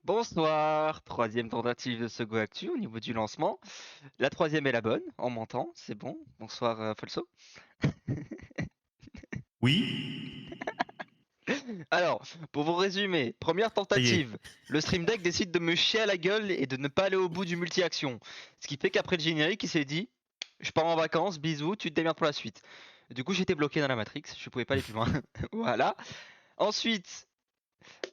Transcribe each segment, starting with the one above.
Bonsoir, troisième tentative de ce Go Actu au niveau du lancement. La troisième est la bonne, en montant, c'est bon. Bonsoir Folso. Oui, Alors, pour vous résumer, première ça y est. tentative, le Stream Deck décide de me chier à la gueule et de ne pas aller au bout du multi-action. Ce qui fait qu'après le générique, il s'est dit, je pars en vacances, bisous, tu te démerdes pour la suite. Du coup, j'étais bloqué dans la Matrix, je pouvais pas aller plus loin. Voilà. Ensuite,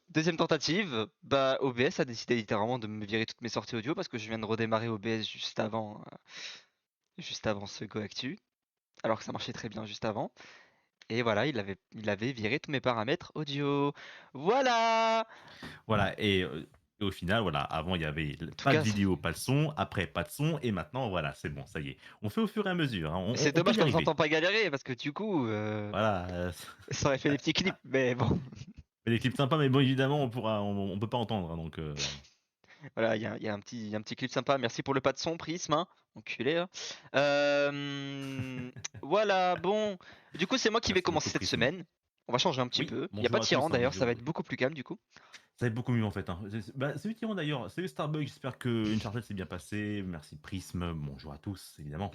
deuxième tentative, bah OBS a décidé littéralement de me virer toutes mes sorties audio parce que je viens de redémarrer OBS juste avant ce Go Actu, alors que ça marchait très bien juste avant. Et voilà, il avait viré tous mes paramètres audio. Voilà. Voilà, et au final, voilà, avant il y avait En tout pas de cas, vidéo, pas de son, après pas de son, et maintenant, voilà, c'est bon, ça y est. On fait au fur et à mesure, hein, c'est on peut dommage y qu'on ne arriver. s'entend pas galérer parce que du coup, Voilà, ça aurait fait des petits clips, mais bon. des clips sympas, mais bon, évidemment, on peut pas entendre, hein, donc Voilà, il y a un petit clip sympa. Merci pour le pas de son, Prisme, hein. Enculé, hein. Voilà, bon. Du coup, c'est moi qui vais merci commencer beaucoup, cette Prism. semaine. On va changer un petit Oui, peu. Il n'y a pas bonjour de à tyran tous, hein, d'ailleurs, ça va être beaucoup plus calme du coup. ça va être beaucoup mieux en fait. Hein. Bah, salut Tyron d'ailleurs, salut Starbucks, j'espère que Uncharted s'est bien passé. Merci Prism, bonjour à tous, évidemment.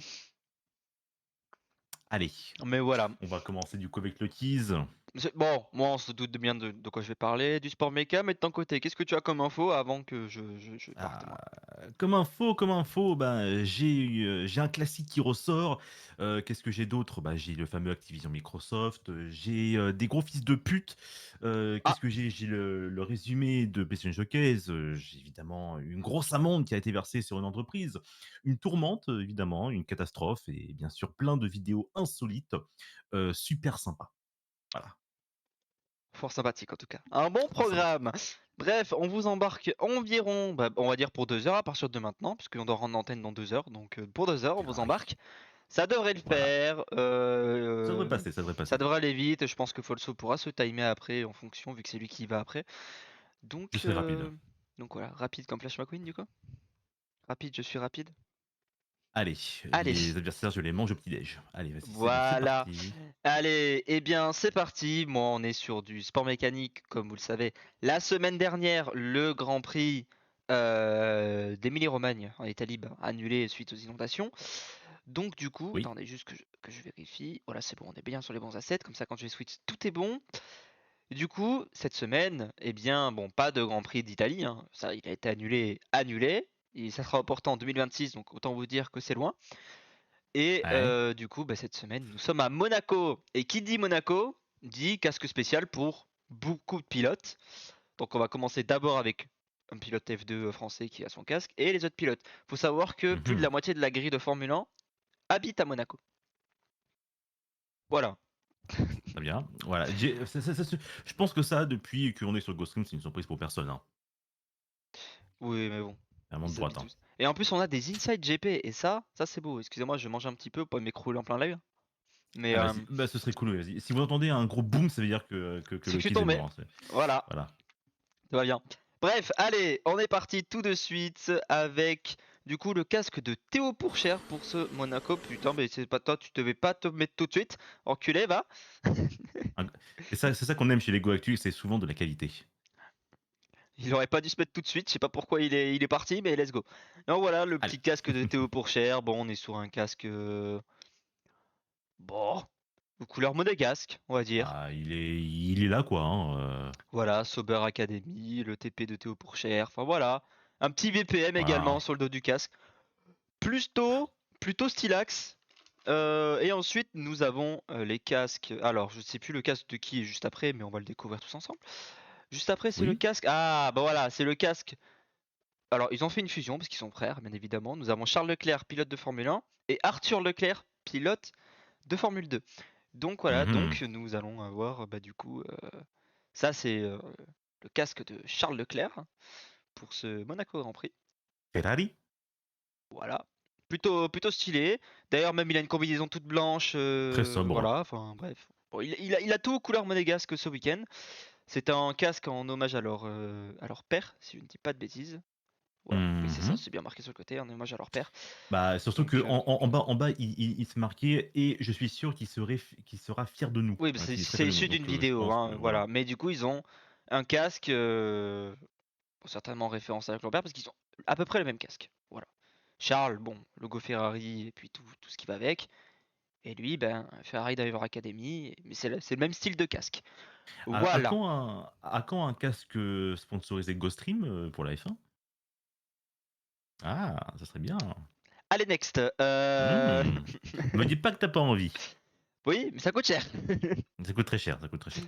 Allez, Mais voilà. on va commencer du coup avec le tease. Bon, moi on se doute bien de quoi je vais parler. Du sport méca, mais de ton côté, qu'est-ce que tu as comme info avant que je parte moi? Comme info, ben, j'ai un classique qui ressort. Qu'est-ce que j'ai d'autre? Bah, j'ai le fameux Activision Microsoft. J'ai des gros fils de pute. Ah, Qu'est-ce que j'ai? J'ai le résumé de PlayStation Showcase. J'ai évidemment une grosse amende qui a été versée sur une entreprise. Une tourmente, évidemment, une catastrophe. Et bien sûr, plein de vidéos insolites. Super sympa. Voilà. fort sympathique en tout cas. Un bon Fort programme. sympathique. Bref, on vous embarque environ, bah, on va dire pour 2 heures à partir de maintenant, puisqu'on doit rendre l'antenne dans 2 heures. Donc pour 2 heures, on vous Ferrari. embarque. Ça devrait le Voilà. faire. Ça devrait passer, ça devrait Ça passer. devrait aller vite. Je pense que Folso pourra se timer après en fonction, vu que c'est lui qui y va après. Je Donc, serai rapide. voilà, rapide comme Flash McQueen du coup. Rapide, je suis rapide. Allez, les Allez, adversaires, je les mange au petit-déj. Allez, vas-y, c'est bon, c'est voilà. parti. Allez, eh bien, c'est parti. Moi, on est sur du sport mécanique, comme vous le savez. La semaine dernière, le Grand Prix d'Émilie-Romagne en Italie, bah, annulé suite aux inondations. Donc, du coup, Oui. attendez juste que je vérifie. Voilà, c'est bon, on est bien sur les bons assets. Comme ça, quand je vais switch, tout est bon. Du coup, cette semaine, eh bien, bon, pas de Grand Prix d'Italie, hein. Ça, il a été annulé, annulé. Et ça sera reporté en 2026, donc autant vous dire que c'est loin. Et Ouais. du coup, bah, cette semaine, nous sommes à Monaco. Et qui dit Monaco dit casque spécial pour beaucoup de pilotes. Donc on va commencer d'abord avec un pilote F2 français qui a son casque et les autres pilotes. Faut savoir que plus de Mhm. la moitié de la grille de Formule 1 habite à Monaco. Voilà. Très bien. Voilà. Je pense que ça, depuis qu'on est sur Ghost Stream, c'est une surprise pour personne. Hein. Oui, mais bon, Vraiment de ils droite. habitent Hein. tous. Et en plus, on a des inside GP et ça c'est beau. Excusez-moi, je mange un petit peu pour pas m'écrouler en plein live. Mais Ah, vas-y. Bah, ce serait cool, vas-y. Si vous entendez un gros boom, ça veut dire que c'est que le je suis tease est tombé. mort. Hein. Voilà. Voilà. Ça va bien. Bref, allez, on est parti tout de suite avec du coup le casque de Théo Pourchère pour ce Monaco. Putain, mais c'est pas toi, tu devais pas te mettre tout de suite. Enculé, va. Un- c'est ça qu'on aime chez les Go Actu, c'est souvent de la qualité. Il aurait pas dû se mettre tout de suite. Je sais pas pourquoi il est parti, mais let's go. Donc voilà, le Allez. petit casque de Théo Pourchère. Bon, on est sur un casque. Bon, de couleur monégasque, on va dire. Bah, il est là, quoi. Hein. Voilà, Sober Academy, le TP de Théo Pourchère. Enfin voilà. Un petit BPM également Voilà. sur le dos du casque. Plutôt stylax. Et ensuite, nous avons les casques. Alors, je ne sais plus le casque de qui est juste après, mais on va le découvrir tous ensemble. Juste après, c'est le Oui. casque. Ah, bah voilà, c'est le casque. Alors, ils ont fait une fusion parce qu'ils sont frères, bien évidemment. Nous avons Charles Leclerc, pilote de Formule 1, et Arthur Leclerc, pilote de Formule 2. Donc voilà, Mhm. donc nous allons avoir, bah du coup, ça c'est le casque de Charles Leclerc pour ce Monaco Grand Prix. Ferrari. Voilà. Plutôt stylé. D'ailleurs, même il a une combinaison toute blanche. Très sobre. Voilà, enfin bref. Bon, il a tout couleur monégasque ce week-end. C'est un casque en hommage à leur père, si je ne dis pas de bêtises. Voilà, oui, c'est ça, Mhm. c'est bien marqué sur le côté, en hommage à leur père. Bah, surtout que Donc, en bas, il se marquait et je suis sûr qu'il sera fier de nous, oui, bah, hein, c'est qu'il est très c'est fier de nous. issu d'une Donc, je vidéo, pense que hein, voilà. voilà. Mais du coup, ils ont un casque. Bon, certainement en référence avec Lambert parce qu'ils ont à peu près le même casque. Voilà. Charles, bon, logo Ferrari et puis tout ce qui va avec. Et lui, ben, Ferrari Driver Academy, mais c'est le même style de casque. Voilà. À quand un casque sponsorisé Gulfstream pour la F1? Ah, ça serait bien. Allez, next. Hmm. Me dis pas que t'as pas envie. Oui, mais ça coûte cher. Ça coûte très cher, ça coûte très cher.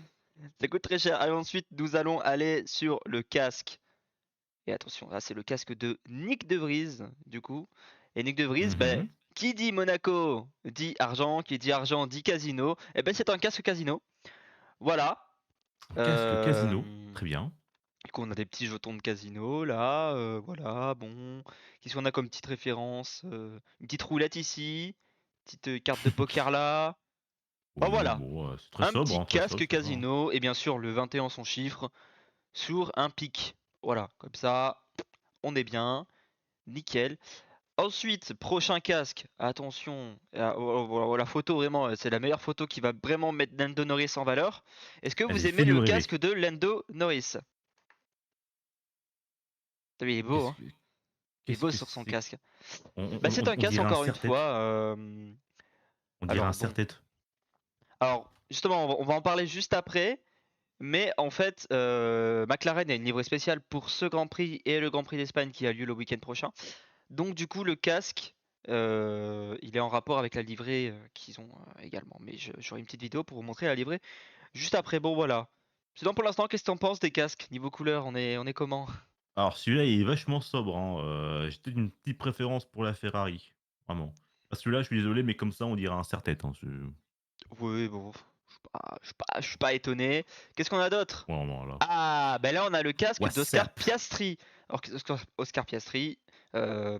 Ça coûte très cher. Allez, ensuite, nous allons aller sur le casque. Et attention, là, c'est le casque de Nick De Vries, du coup. Et Nick De Vries, ben, Mhm. qui dit Monaco dit argent, qui dit argent dit casino. Et ben, c'est un casque casino. Voilà. Casque Euh, casino, très bien. Du coup, on a des petits jetons de casino là, voilà, bon. Qu'est-ce qu'on a comme petite référence? Une petite roulette ici, petite carte de poker là. Oh Oui, voilà, bon, c'est très un sobre, petit hein, très sobre, casque ça va, hein. casino et bien sûr le 21 son chiffre sur un pic. Voilà, comme ça, on est bien, nickel. Ensuite, prochain casque, attention, la photo vraiment, c'est la meilleure photo qui va vraiment mettre Lando Norris en valeur. Est-ce que vous Allez, aimez fais-nous le rêver. casque de Lando Norris? T'as vu, il est beau, Qu'est-ce hein? que Il est qu'est-ce beau que sur son c'est? casque. Bah, c'est un On casque dirait un encore une serre-tête. fois. On dirait Alors un bon, serre-tête. alors justement, on va en parler juste après. Mais en fait, McLaren a une livrée spéciale pour ce Grand Prix et le Grand Prix d'Espagne qui a lieu le week-end prochain. Donc du coup, le casque, il est en rapport avec la livrée qu'ils ont également. Mais j'aurai une petite vidéo pour vous montrer la livrée juste après. Bon voilà. Sinon pour l'instant, qu'est-ce que t'en penses des casques? Niveau couleur, on est comment? Alors celui-là, il est vachement sobre, hein, j'ai peut-être une petite préférence pour la Ferrari, vraiment. Parce que là, je suis désolé, mais comme ça, on dirait un serre-tête, hein, c'est Oui, bon, je suis pas étonné. Qu'est-ce qu'on a d'autre? vraiment là. Ah, ben là on a le casque d'Oscar Wasserp. Piastri. Alors Oscar Piastri, euh,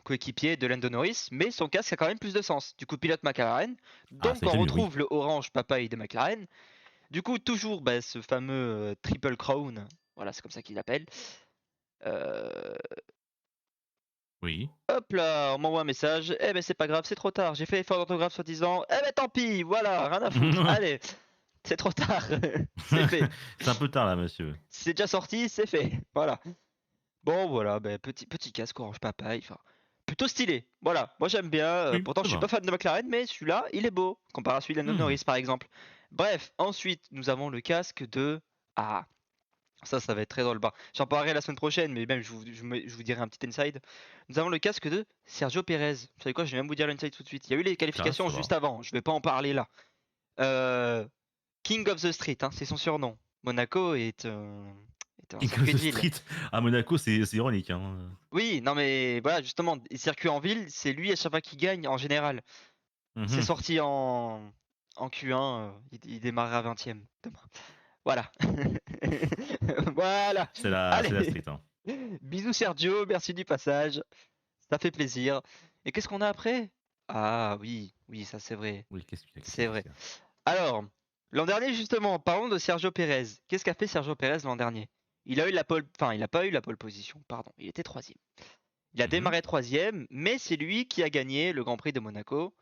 coéquipier de Lando Norris, mais son casque a quand même plus de sens. Du coup, pilote McLaren. Ah, Donc ça a on été mieux, oui. retrouve le orange papaye de McLaren. Du coup, toujours bah, ce fameux Triple Crown. Voilà, c'est comme ça qu'il l'appelle. Euh, Oui. Hop là, on m'envoie un message. Eh ben c'est pas grave, c'est trop tard. J'ai fait l'effort d'orthographe soi-disant. Eh ben tant pis, voilà, rien à foutre. Allez, c'est trop tard. C'est fait. C'est un peu tard là, monsieur. C'est déjà sorti, c'est fait. Voilà. Bon, voilà, ben, petit casque orange papaye. Enfin, plutôt stylé. Voilà, moi j'aime bien. Oui, Pourtant, ça je suis pas va. fan de McLaren, mais celui-là, il est beau. Comparé à celui de Lando Mmh. Norris, par exemple. Bref, ensuite, nous avons le casque de. Ah, ça va être très drôle. Bah, j'en parlerai la semaine prochaine, mais même je vous dirai un petit inside. Nous avons le casque de Sergio Perez. Vous savez quoi, je vais même vous dire l'inside tout de suite. Il y a eu les Ça, qualifications ça juste va. avant. Je vais pas en parler là. Euh, King of the Street, hein, c'est son surnom. Monaco est un King of circuit the de ville. Street à Monaco, c'est ironique, hein. Oui, non mais voilà, justement, les circuits en ville, c'est lui à chaque fois qui gagne en général. C'est Mmh. sorti en Q1, il démarrera 20ème demain. Voilà. Voilà. C'est la Allez. street, hein. Bisous Sergio, merci du passage. Ça fait plaisir. Et qu'est-ce qu'on a après? Ah oui, oui, ça c'est vrai. Oui, qu'est-ce qu'il y a? Qu'est-ce qu'il C'est y a? Qu'est-ce vrai. qu'il y a? Alors, l'an dernier justement, parlons de Sergio Pérez. Qu'est-ce qu'a fait Sergio Pérez l'an dernier? Il a eu la pole, enfin, il n'a pas eu la pole position, pardon. Il était troisième. Il a Mmh. démarré troisième, mais c'est lui qui a gagné le Grand Prix de Monaco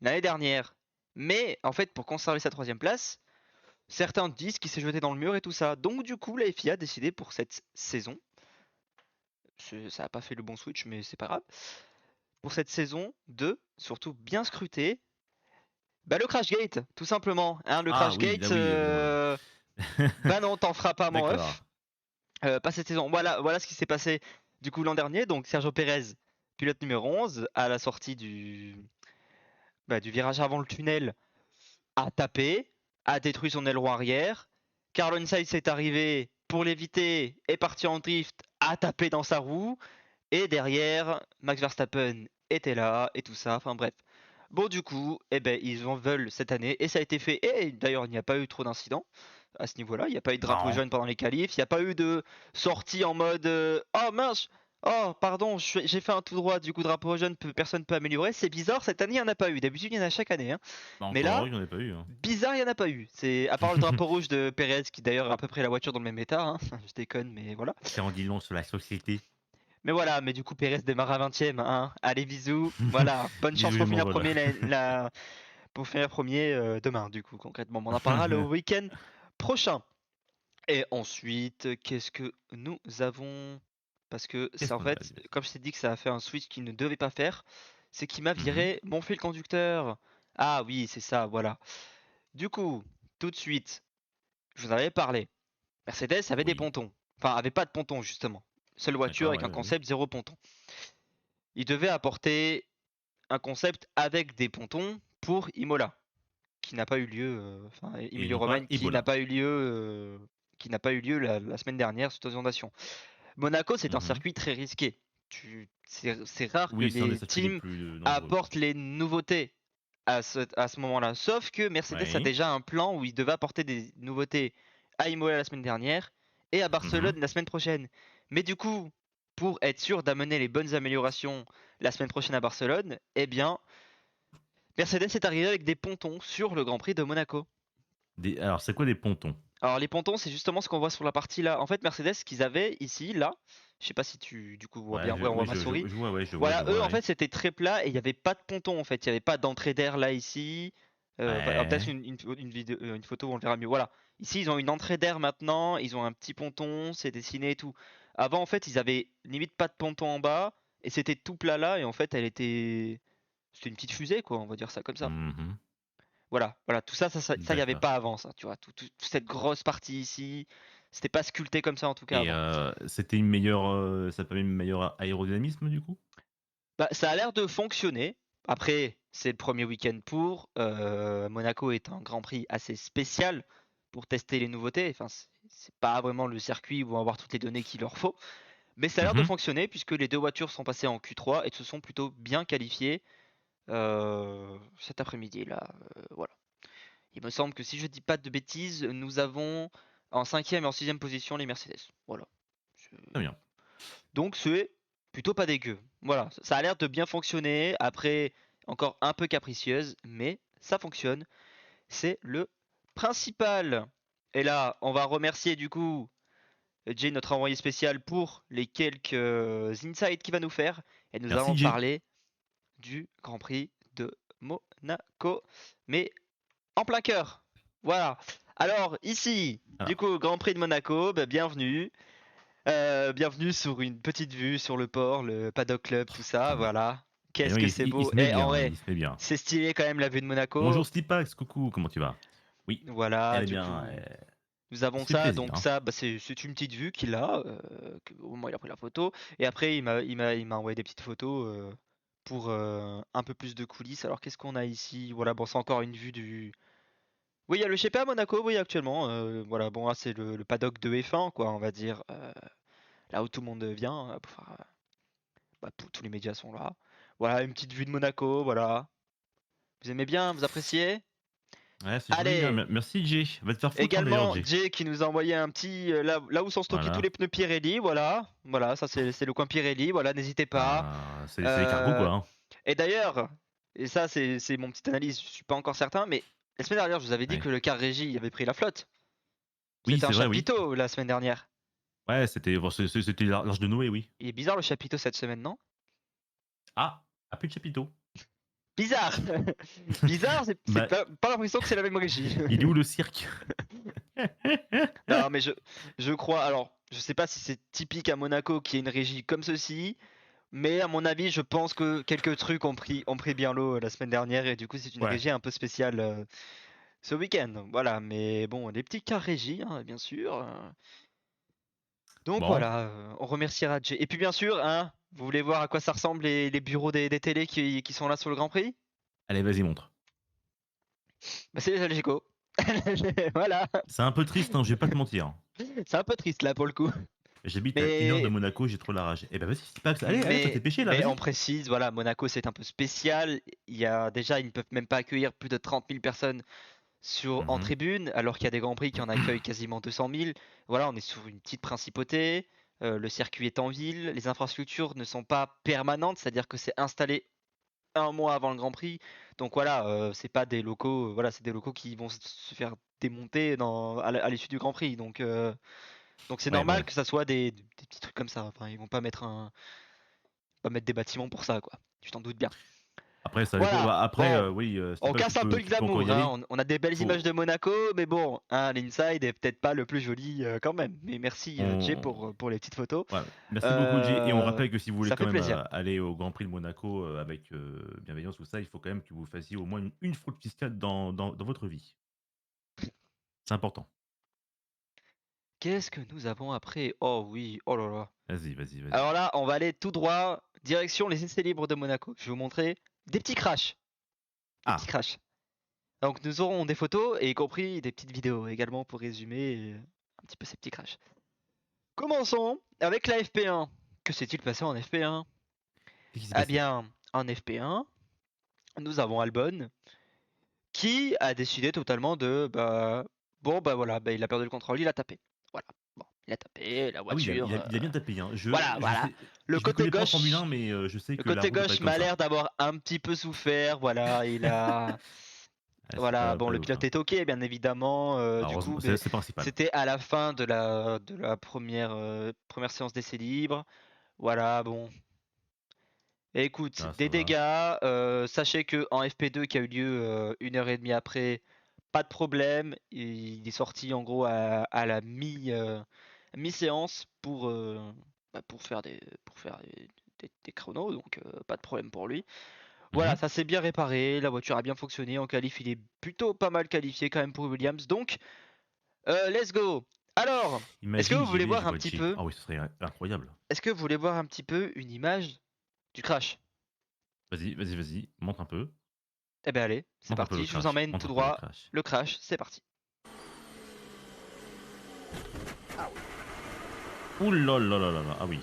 l'année dernière. Mais en fait, pour conserver sa troisième place, certains disent qu'il s'est jeté dans le mur et tout ça. Donc du coup, la FIA a décidé pour cette saison, ça n'a pas fait le bon switch, mais c'est pas grave, pour cette saison de surtout bien scruter bah, le Crashgate, tout simplement. Hein, le Ah oui, là Crashgate, oui, bah non, t'en feras pas mon d'accord. œuf. Pas cette saison. Voilà ce qui s'est passé du coup l'an dernier. Donc Sergio Pérez, pilote numéro 11, à la sortie du virage avant le tunnel, a tapé, a détruit son aileron arrière. Carlon Sainz est arrivé pour l'éviter, est parti en drift, a tapé dans sa roue. Et derrière, Max Verstappen était là et tout ça. Enfin bref. Bon, du coup, eh ben, ils en veulent cette année et ça a été fait. Et d'ailleurs, il n'y a pas eu trop d'incidents à ce niveau-là. Il n'y a pas eu de drapeau Non. jaune pendant les qualifs. Il n'y a pas eu de sortie en mode oh mince, oh pardon, j'ai fait un tout droit. Du coup, drapeau jaune, personne peut améliorer. C'est bizarre, cette année, il n'y en a pas eu. D'habitude, il y en a chaque année, hein. Bah, Mais encore là, heureux qu'il y en ait pas eu, hein. bizarre, il n'y en a pas eu. C'est à part le drapeau rouge de Perez qui d'ailleurs a à peu près la voiture dans le même état, hein. Je déconne, mais voilà. Ça en dit long sur la société. Mais voilà, mais du coup, Pérez démarre à 20ème, hein. Allez, bisous. Voilà, bonne chance Bisous pour les finir Mongols. premier pour finir premier demain, du coup, concrètement. On en parlera le week-end prochain. Et ensuite, qu'est-ce que nous avons? Parce que Qu'est-ce ça, en qu'on a? fait, comme je t'ai dit que ça a fait un switch qu'il ne devait pas faire, c'est qu'il m'a Mmh. viré mon fil conducteur. Ah oui, c'est ça, voilà. Du coup, tout de suite, je vous en avais parlé. Mercedes avait des Oui, pontons. Enfin, avait pas de pontons, justement. Seule voiture d'accord, avec ouais, un ouais, ouais. concept zéro ponton. Il devait apporter un concept avec des pontons pour Imola, qui n'a pas eu lieu, enfin, Et non pas Emilie-Romagne, Ebola. qui n'a pas eu lieu la semaine dernière suite aux inondations. Monaco, c'est un Mmh. circuit très risqué. C'est rare que Oui, c'est un des les circuits les teams plus, dangereux, quoi. apportent les nouveautés à ce moment-là. Sauf que Mercedes a Ouais. déjà un plan où il devait apporter des nouveautés à Imola la semaine dernière et à Mmh. Barcelone la semaine prochaine. Mais du coup, pour être sûr d'amener les bonnes améliorations la semaine prochaine à Barcelone, eh bien, Mercedes est arrivé avec des pontons sur le Grand Prix de Monaco. Alors c'est quoi des pontons? Alors les pontons, c'est justement ce qu'on voit sur la partie là. En fait, Mercedes, ce qu'ils avaient ici, là, je sais pas si tu du coup vois Ouais, bien, ouais, on voit oui, ma souris. je vois, ouais, Voilà, je eux vois, en ouais. fait c'était très plat et il n'y avait pas de ponton en fait, il n'y avait pas d'entrée d'air là ici. Peut-être Ouais. une vidéo, une photo où on le verra mieux. Voilà. Ici ils ont une entrée d'air maintenant, ils ont un petit ponton, c'est dessiné et tout. Avant en fait ils avaient limite pas de ponton en bas et c'était tout plat là et en fait c'était une petite fusée quoi, on va dire ça comme ça. Mmh. Voilà, voilà, tout ça, il y avait D'accord. pas avant ça, tu vois, toute cette grosse partie ici, c'était pas sculpté comme ça en tout cas Et avant. c'était une meilleure, ça permet une meilleure aérodynamisme, du coup? Bah, ça a l'air de fonctionner. Après, c'est le premier week-end pour. Monaco est un Grand Prix assez spécial pour tester les nouveautés. Enfin, c'est pas vraiment le circuit où on va avoir toutes les données qu'il leur faut. Mais ça a l'air de Mmh. fonctionner puisque les deux voitures sont passées en Q3 et se sont plutôt bien qualifiées cet après-midi là. Voilà. Il me semble que si je dis pas de bêtises, nous avons en cinquième et en sixième position les Mercedes. Voilà. C'est- Très bien. Donc c'est plutôt pas dégueu. Voilà, ça a l'air de bien fonctionner. Après, encore un peu capricieuse, mais ça fonctionne. C'est le principal. Et là, on va remercier du coup Jay, notre envoyé spécial, pour les quelques insights qu'il va nous faire. Et nous Merci allons J. parler du Grand Prix de Monaco. Mais en plein cœur. Voilà. Alors, ici, du Alors, coup, Grand Prix de Monaco, bah, bienvenue. Bienvenue sur une petite vue sur le port, le Paddock Club, tout ça, putain. voilà. Et Qu'est-ce oui, que c'est il beau. se met Et en bien, hein, vrai, il se met bien. c'est stylé quand même la vue de Bonjour Monaco. Stipax, coucou, comment tu vas? Oui, Voilà, elle est du bien, coup, nous il avons se fait ça. plaisir, Donc hein. ça, bah, c'est une petite vue qu'il a, au moment où il a pris la photo. Et après, il m'a envoyé des petites photos pour un peu plus de coulisses. Alors qu'est-ce qu'on a ici? Voilà, bon, c'est encore une vue du. Oui, il y a le GP à Monaco, oui, actuellement. Voilà, bon, là, c'est le paddock de F1, quoi, on va dire. Là où tout le monde vient. Bah, tous les médias sont là. Voilà, une petite vue de Monaco, voilà. Vous aimez bien, vous appréciez? Ouais, c'est joli, hein. Allez, Merci J. Va te faire foutre, hein, d'ailleurs également J. Jay qui nous a envoyé un petit là où sont stockés tous Voilà. les pneus Pirelli, voilà. Voilà, ça c'est le coin Pirelli, voilà, n'hésitez pas. C'est les cargos, Euh, quoi, hein. et d'ailleurs, et ça c'est mon petite analyse, je suis pas encore certain, mais la semaine dernière je vous avais dit Ouais. que le car régie avait pris la flotte. Oui, C'était un c'est vrai, oui. chapiteau la semaine dernière. Ouais, c'était bon, c'était l'Arche de Noé, oui. Il est bizarre le chapiteau cette semaine, non? Ah! À plus de chapiteau. Bizarre! Bizarre, c'est Bah, pas l'impression que c'est la même régie. il est où le cirque? Non, mais je crois. Alors, je sais pas si c'est typique à Monaco qui ait une régie comme ceci, mais à mon avis, je pense que quelques trucs ont pris bien l'eau la semaine dernière et du coup, c'est une Ouais. régie un peu spéciale ce week-end. Voilà, mais bon, des petits cas régie, hein, bien sûr. Donc Bon, voilà, on remerciera Jay. Et puis bien sûr, hein, vous voulez voir à quoi ça ressemble les bureaux des télés qui sont là sur le Grand Prix? allez, vas-y, montre. Bah, c'est les Algeco. Voilà, C'est un peu triste, hein, je vais pas te mentir. c'est un peu triste là pour le coup. J'habite à 1 heure de Mais Monaco, j'ai trop la rage. Eh ben vas-y, Stipax, allez, toi t'es Mais, pêché là, mais on vas-y. précise, voilà, Monaco c'est un peu spécial. Il y a déjà, ils ne peuvent même pas accueillir plus de 30 000 personnes en Mhm. tribune, alors qu'il y a des grands prix qui en accueillent quasiment 200 000. Voilà, on est sur une petite principauté. Le circuit est en ville. Les infrastructures ne sont pas permanentes, c'est-à-dire que c'est installé un mois avant le Grand Prix. Donc voilà, c'est pas des locaux, voilà, c'est des locaux qui vont se faire démonter à l'issue du Grand Prix. Donc c'est Ouais, normal bon. que ça soit des petits trucs comme ça. Enfin, ils vont pas mettre des bâtiments pour ça, quoi. Tu t'en doutes bien. Après, ça dépend. Voilà, Bah, après, bon, oui, on Stéphane, casse un peu le tu peux encore y glamour, hein. aller. On a des belles Faut, images de Monaco, mais bon, hein, l'inside est peut-être pas le plus joli quand même. Mais merci Jay on, pour les petites photos. ouais, merci beaucoup, Jay. Et on rappelle que si vous voulez Ça quand fait même plaisir. aller au Grand Prix de Monaco avec bienveillance, tout ça, il faut quand même que vous fassiez au moins une fraude fiscale dans votre vie. C'est important. Qu'est-ce que nous avons après? Oh oui, oh là là. Vas-y, vas-y, vas-y. Alors là, on va aller tout droit, direction les essais libres de Monaco. Je vais vous montrer des petits crashs. Des petits Ah, crashs. Donc nous aurons des photos et y compris des petites vidéos également pour résumer un petit peu ces petits crashs. Commençons avec la FP1. Que s'est-il passé en FP1? qu'est-ce qui s'est Eh passé? bien, en FP1, nous avons Albon qui a décidé totalement de bon bah voilà, bah, il a perdu le contrôle, il a tapé. Voilà. Bon, il a tapé la Ah oui, voiture. il a bien tapé, hein. Voilà. Le Je ne côté connais pas en Formule gauche, 1, mais je sais le que la côté route doit pas gauche être comme m'a ça. l'air d'avoir un petit peu souffert. Voilà, il a Ah, c'est voilà, bon pas le ouf, pilote hein. est OK bien évidemment, Bah, du heureusement, coup, c'est mais le principal. c'était à la fin de la première séance d'essais libres. Voilà, bon. Écoute, Ah, ça des va. dégâts, sachez qu'en FP2 qui a eu lieu 1 heure et demie après, pas de problème. Il est sorti en gros à la mi-séance pour faire des chronos, donc pas de problème pour lui. Voilà, Mhm. ça s'est bien réparé, la voiture a bien fonctionné. En qualif, il est plutôt pas mal qualifié quand même pour Williams. Donc, let's go. Alors, est-ce que Imagine, vous j'y voulez vais, voir je un vois petit Jay. peu, Ah oui, ce serait incroyable. est-ce que vous voulez voir un petit peu une image du crash? Vas-y, vas-y, vas-y. Montre un peu. Eh ben allez, c'est Montre un peu le parti, je vous crash. emmène Montre tout un peu le droit. crash. Le crash, c'est parti. Ouh là là là là là. Ah oui.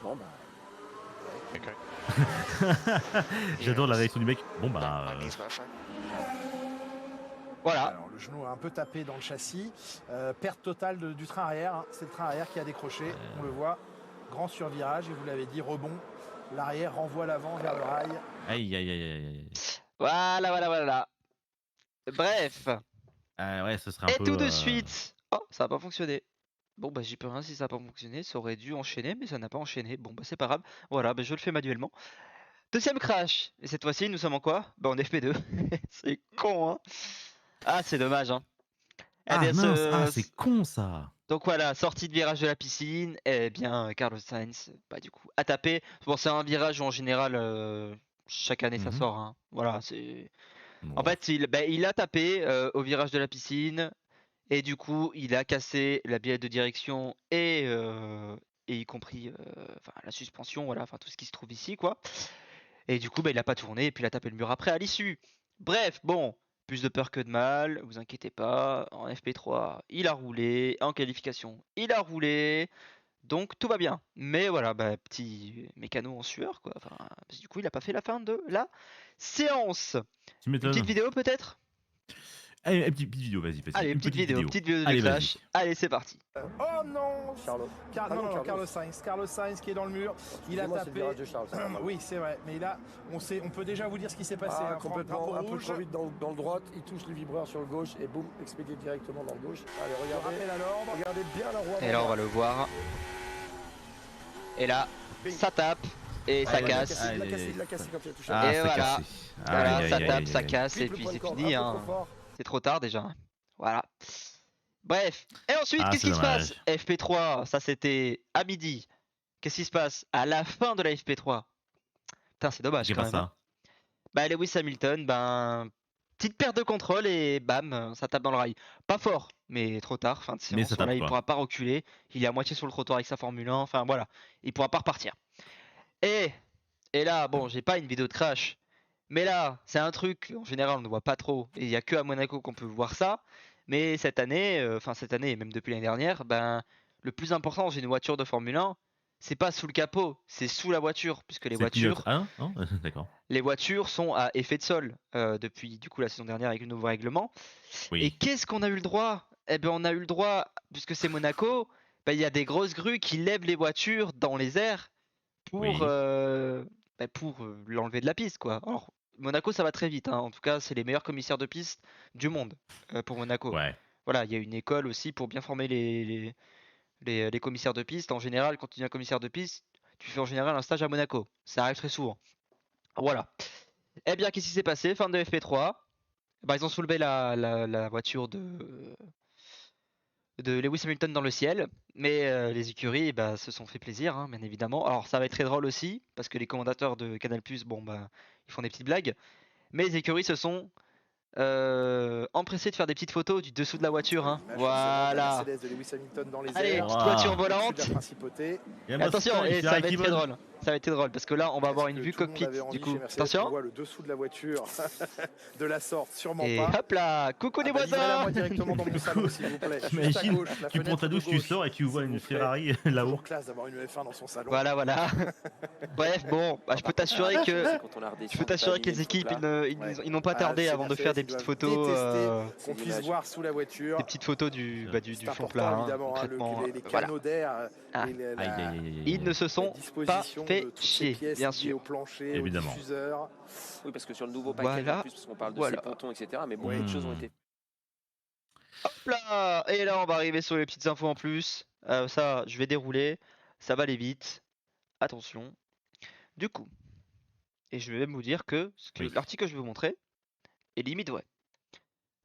Bon bah. Okay. J'adore la réaction du mec. Bon bah. Voilà. Alors le genou a un peu tapé dans le châssis. Perte totale du train arrière. Hein. C'est le train arrière qui a décroché. On le voit. Grand survirage et vous l'avez dit, rebond. L'arrière renvoie l'avant vers le rail. Aïe aïe aïe aïe aïe. Voilà. Bref. Ouais, ce serait un Et peu. tout de suite. Oh, ça a pas fonctionné. Bon bah j'y peux rien si ça a pas fonctionné. Ça aurait dû enchaîner, mais ça n'a pas enchaîné. Bon bah c'est pas grave. Voilà, bah, je le fais manuellement. Deuxième crash. Et cette fois-ci, nous sommes en quoi? Bah en FP2. C'est con, hein. Ah, c'est dommage, hein. Eh Ah bien, mince, ah c'est con ça. donc voilà, sortie de virage de la piscine, eh bien Carlos Sainz, bah du coup, a tapé. Bon, c'est un virage où en général, chaque année ça Mhm. sort, hein. Voilà, c'est. En Bon, fait, il a tapé au virage de la piscine et du coup, il a cassé la bielle de direction et y compris enfin, la suspension, voilà, enfin tout ce qui se trouve ici, quoi. Et du coup, bah, il a pas tourné et puis il a tapé le mur après à l'issue. Bref, bon, plus de peur que de mal, vous inquiétez pas. En FP3, il a roulé. En qualification, il a roulé. Donc tout va bien. Mais voilà, bah, petit mécano en sueur, quoi. Enfin, parce que du coup, il a pas fait la fin de la séance. tu Une petite m'étonnes. vidéo peut-être? Allez, une petite vidéo, vas-y, vas-y. Allez, Une petite vidéo du Allez, vas-y. crash. Allez, c'est parti. Oh non Carlos. Non, Carlos Sainz. Carlos Sainz qui est dans le mur. Il a Excusez-moi, c'est le tapé. virage de Charles. Oui, c'est vrai. Mais là, on peut déjà vous dire ce qui s'est passé. Ah, hein. complètement, Drapeau un peu rouge. trop vite dans le droite, il touche le vibreur sur le gauche et boum, expédié directement dans le gauche. Allez, Je regardez, rappelle à l'ordre. regardez bien la roue Et là, on va le voir. Et là, ça tape et ça Aïe, aïe, casse. aïe. Il l'a cassé quand il a touché. Ah, Et c'est voilà. cassé. Voilà, Aïe, ça aïe, tape, aïe, ça aïe. casse et Triple puis point de c'est corde, fini, un peu hein. trop fort. C'est trop tard déjà. Voilà. Bref. Et ensuite, Ah, qu'est-ce c'est qui se passe? dommage. FP3, ça c'était à midi. Qu'est-ce qui se passe à la fin de la FP3? Putain, c'est dommage C'est quand pas même, hein. ça. Bah, Lewis Hamilton, ben, petite perte de contrôle et bam, ça tape dans le rail. Pas fort, mais trop tard, fin de Mais séance. ça Voilà, tape il quoi. pourra pas reculer. Il est à moitié sur le trottoir avec sa Formule 1. Enfin voilà, il pourra pas repartir. Et, et là, bon, j'ai pas une vidéo de crash. Mais là, c'est un truc, en général, on ne voit pas trop. Et il y a que à Monaco qu'on peut voir ça. Mais cette année, enfin cette année, et même depuis l'année dernière, ben, le plus important dans une voiture de Formule 1, c'est pas sous le capot, c'est sous la voiture. Puisque C'est le pilote. Ah non? D'accord. les voitures sont à effet de sol depuis du coup la saison dernière avec le nouveau règlement. Et Oui. qu'est-ce qu'on a eu le droit? Eh bien, on a eu le droit, puisque c'est Monaco, ben, il y a des grosses grues qui lèvent les voitures dans les airs pour, Oui. l'enlever de la piste, quoi. Alors, Monaco, ça va très vite, hein. En tout cas, c'est les meilleurs commissaires de piste du monde pour Monaco. Ouais. Voilà, il y a une école aussi pour bien former les commissaires de piste. En général, quand tu deviens commissaire de piste, tu fais en général un stage à Monaco. Ça arrive très souvent. Voilà. Eh bien, qu'est-ce qui s'est passé? Fin de FP3. Bah, ils ont soulevé la voiture de Lewis Hamilton dans le ciel, mais les écuries bah, se sont fait plaisir, hein, bien évidemment. Alors ça va être très drôle aussi, parce que les commentateurs de Canal+, bon bah, ils font des petites blagues, mais les écuries se sont empressés de faire des petites photos du dessous de la voiture, hein. L'image forcément de la Voilà. Mercedes de Lewis Hamilton dans les Allez, airs, petite voiture Waouh. au-dessus de la volante. principauté. Il y a Et attention, Mustang, et ça Ferrari va qui être très vole. drôle. Ça va être très drôle, parce que là, on va avoir Est-ce une que vue tout le monde cockpit, avait envie du coup. chez Mercedes qu'on Attention. voit le dessous de la voiture de la sorte? Sûrement Et pas. hop là, coucou les Ah bah, livrez-la moi voisins. directement dans mon Du salon, coup, s'il vous plaît. Juste à T'imagines, gauche, la tu prends fenêtre ta de douche, tu gauche, sors et tu vois s'il une vous plaît. Ferrari là-haut. Toujours classe d'avoir une F1 dans son salon. Voilà, voilà. Bref, bon, bah, je peux t'assurer que C'est quand on la redescend, je peux on peut t'assurer que aligner les le truc équipes, là. ils n'ont pas Ah, tardé c'est avant de faire des Mercedes, petites ils doivent photos, détester C'est qu'on puisse l'image. voir sous la voiture. des petites photos du, bah, du C'est fond important plat, hein, évidemment, hein, concrètement. les Voilà. canaux d'air, Ah. et Aïe, aïe, aïe, aïe, aïe, Ils ne aïe. se la sont pas disposition fait de toutes ces chier, pièces bien liées sûr. au plancher, Évidemment. au diffuseur. Oui, parce que sur le nouveau package, Voilà, en plus, parce qu'on parle de voilà. ces pontons, etc. Mais beaucoup de choses ont été. Hop là! Et là, on va arriver sur les petites infos en plus. Ça, je vais dérouler. Ça va aller vite. Attention. Du coup, et je vais même vous dire que, Oui. l'article que je vais vous montrer est limite vrai.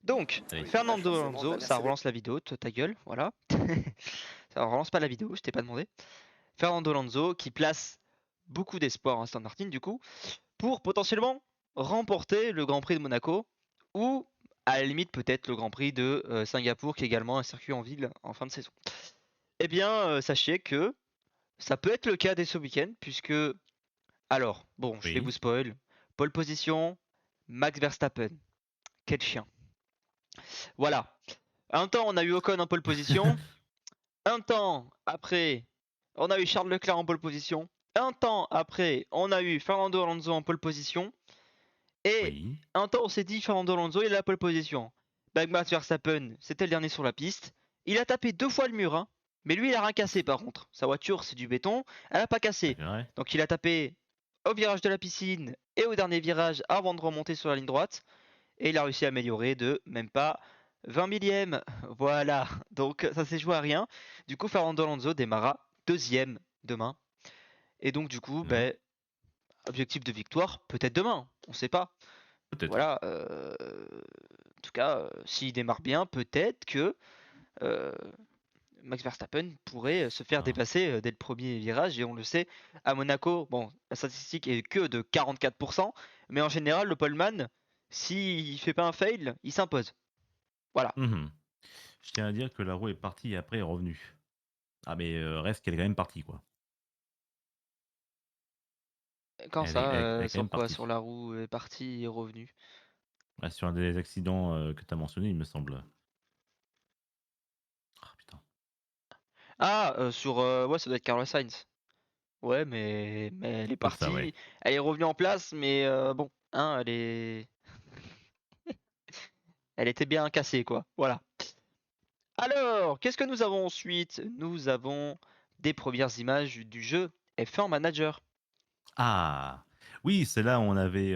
Donc, Oui. Fernando L'image, forcément, de Alonso, la ça Mercedes. relance la vidéo, ta gueule, voilà. Ça relance pas la vidéo, je t'ai pas demandé. Fernando Alonso qui place beaucoup d'espoir en Aston Martin du coup, pour potentiellement remporter le Grand Prix de Monaco, ou à la limite peut-être le Grand Prix de Singapour, qui est également un circuit en ville en fin de saison. Eh bien, sachez que ça peut être le cas dès ce week-end, puisque... Alors, bon, je vais Oui. vous spoil. Pole position, Max Verstappen. Quel chien. Voilà. Un temps, on a eu Ocon en pole position. Un temps après, on a eu Charles Leclerc en pole position. Un temps après, on a eu Fernando Alonso en pole position. Et Oui. un temps, on s'est dit Fernando Alonso, il a la pole position. Max Verstappen, c'était le dernier sur la piste. Il a tapé 2 fois le mur, hein. Mais lui, il a rien cassé par contre. Sa voiture, c'est du béton. Elle a pas cassé. C'est vrai. Donc il a tapé au virage de la piscine et au dernier virage avant de remonter sur la ligne droite. Et il a réussi à améliorer de même pas 20 millièmes. Voilà. Donc ça s'est joué à rien. Du coup, Fernando Alonso démarra deuxième demain. Et donc du coup, Non. ben, objectif de victoire, peut-être demain. On sait pas. Peut-être. Voilà. En tout cas, s'il démarre bien, peut-être que Max Verstappen pourrait se faire Ah. dépasser dès le premier virage. Et on le sait, à Monaco, bon, la statistique est que de 44%. Mais en général, le poleman, s'il fait pas un fail, il s'impose. Voilà. Mhm. Je tiens à dire que la roue est partie et après est revenue. Ah, mais reste qu'elle est quand même partie, quoi. Quand Elle est, ça, elle est quand même sur quoi? partie. Sur la roue est partie et revenue. Ah, sur un des accidents que tu as mentionné, il me semble. Ah, putain. Ah, ouais, ça doit être Carlos Sainz. Ouais, mais elle est Peut-être ça, partie, ouais. elle est revenue en place, mais bon, hein, elle était bien cassée, quoi. Voilà. Alors, qu'est-ce que nous avons ensuite? Nous avons des premières images du jeu F1 Manager. Ah, oui, c'est là où on avait.